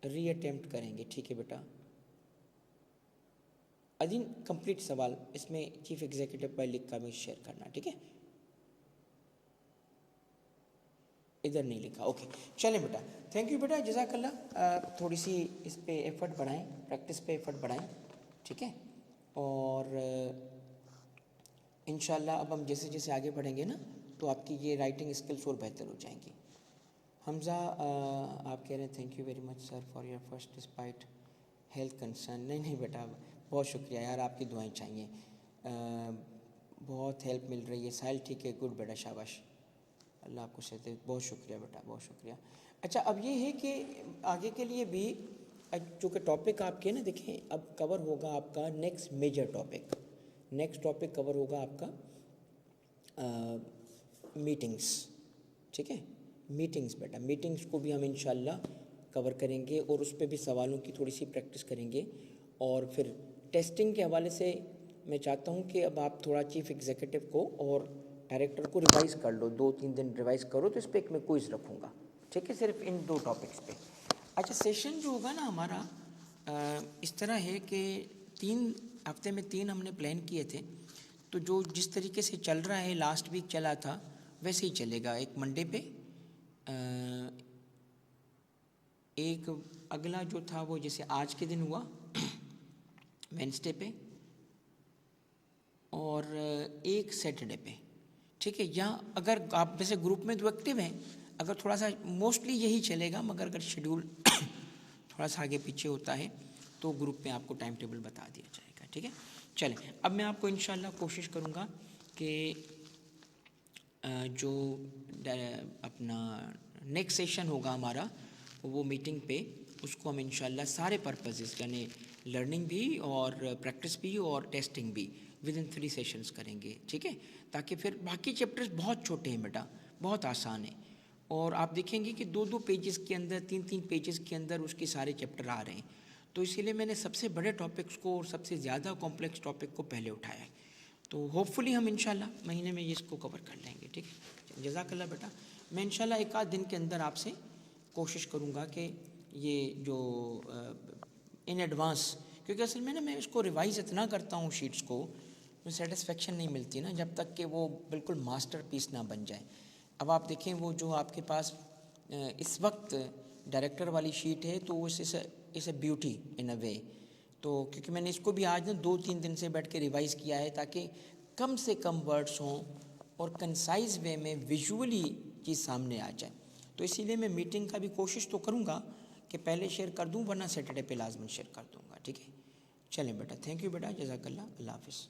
रीअटेम्प्ट करेंगे। ठीक है बेटा। अदीन, कंप्लीट सवाल इसमें चीफ एग्जीक्यूटिव पर लिख कर मुझे शेयर करना। ठीक है, इधर नहीं लिखा। ओके, चलें बेटा, थैंक यू बेटा, जज़ाकल्लाह। थोड़ी सी इस पे एफर्ट बढ़ाएं, प्रैक्टिस पे एफर्ट बढ़ाएं। ठीक है, और इंशाल्लाह अब हम जैसे जैसे आगे बढ़ेंगे ना, तो आपकी ये राइटिंग स्किल्स और बेहतर हो जाएंगी। हमज़ा, आप कह रहे हैं thank you very much sir for your first despite health concern. नहीं नहीं बेटा, बहुत शुक्रिया यार, आपकी दुआएं चाहिए। बहुत हेल्प मिल रही है। साहिल ठीक है, गुड बेटा, शाबाश, अल्लाह आपको सेहत दे। बहुत शुक्रिया बेटा, बहुत शुक्रिया। अच्छा, अब ये है कि आगे के लिए भी जो कि टॉपिक आपके ना, देखें अब कवर होगा आपका next major topic. Next topic cover होगा आपका मीटिंग्स। ठीक है, मीटिंग्स बेटा, मीटिंग्स को भी हम इंशाल्लाह कवर करेंगे और उस पर भी सवालों की थोड़ी सी प्रैक्टिस करेंगे। और फिर टेस्टिंग के हवाले से मैं चाहता हूँ कि अब आप थोड़ा चीफ एग्जीक्यूटिव को और डायरेक्टर को रिवाइज कर लो, 2-3 दिन रिवाइज करो, तो इस पर एक मैं क्विज रखूँगा। ठीक है, सिर्फ इन 2 टॉपिक्स पे। अच्छा, सेशन जो होगा ना हमारा इस तरह है कि 3 हफ्ते में 3 हमने प्लान किए थे, तो जो जिस तरीके से चल रहा है, लास्ट वीक चला था वैसे ही चलेगा। एक मंडे पे, एक अगला जो था वो जैसे आज के दिन हुआ वेंसडे पे, और एक सैटरडे पे। ठीक है, या अगर आप वैसे ग्रुप में जो एक्टिव हैं, अगर थोड़ा सा मोस्टली यही चलेगा, मगर अगर शेड्यूल थोड़ा सा आगे पीछे होता है तो ग्रुप में आपको टाइम टेबल बता दिया जाएगा। ठीक है, चलें, अब मैं आपको इंशाल्लाह कोशिश करूँगा कि जो अपना नेक्स्ट सेशन होगा हमारा वो मीटिंग पे, उसको हम इंशाल्लाह सारे पर्पसेस यानी लर्निंग भी और प्रैक्टिस भी और टेस्टिंग भी विद इन 3 सेशंस करेंगे। ठीक है, ताकि फिर बाकी चैप्टर्स बहुत छोटे हैं बेटा, बहुत आसान है, और आप देखेंगे कि 2-2 पेजेस के अंदर, 3-3 पेजेस के अंदर उसके सारे चैप्टर आ रहे हैं। तो इसीलिए मैंने सबसे बड़े टॉपिक्स को और सबसे ज़्यादा कॉम्प्लेक्स टॉपिक को पहले उठाया है। तो होपफुली हम इंशाल्लाह महीने में ये इसको कवर कर लेंगे। ठीक है, जज़ाकल्लाह बेटा। मैं इंशाल्लाह एक आध दिन के अंदर आपसे कोशिश करूँगा कि ये जो इन एडवांस, क्योंकि असल में ना मैं इसको रिवाइज़ इतना करता हूँ शीट्स को, मुझे सेटिस्फेक्शन नहीं मिलती ना जब तक कि वो बिल्कुल मास्टरपीस ना बन जाए। अब आप देखें वो जो आपके पास इस वक्त डायरेक्टर वाली शीट है, तो वो इस ब्यूटी इन अ वे। तो क्योंकि मैंने इसको भी आज ना 2-3 दिन से बैठ के रिवाइज़ किया है, ताकि कम से कम वर्ड्स हों और कंसाइज वे में विजुअली चीज़ सामने आ जाए। तो इसीलिए मैं मीटिंग का भी कोशिश तो करूँगा कि पहले शेयर कर दूँ, वरना सैटरडे पे लाजमन शेयर कर दूँगा। ठीक है, चलें बेटा, थैंक यू बेटा, जज़ाकल्लाह, अल्लाह हाफ़िज़।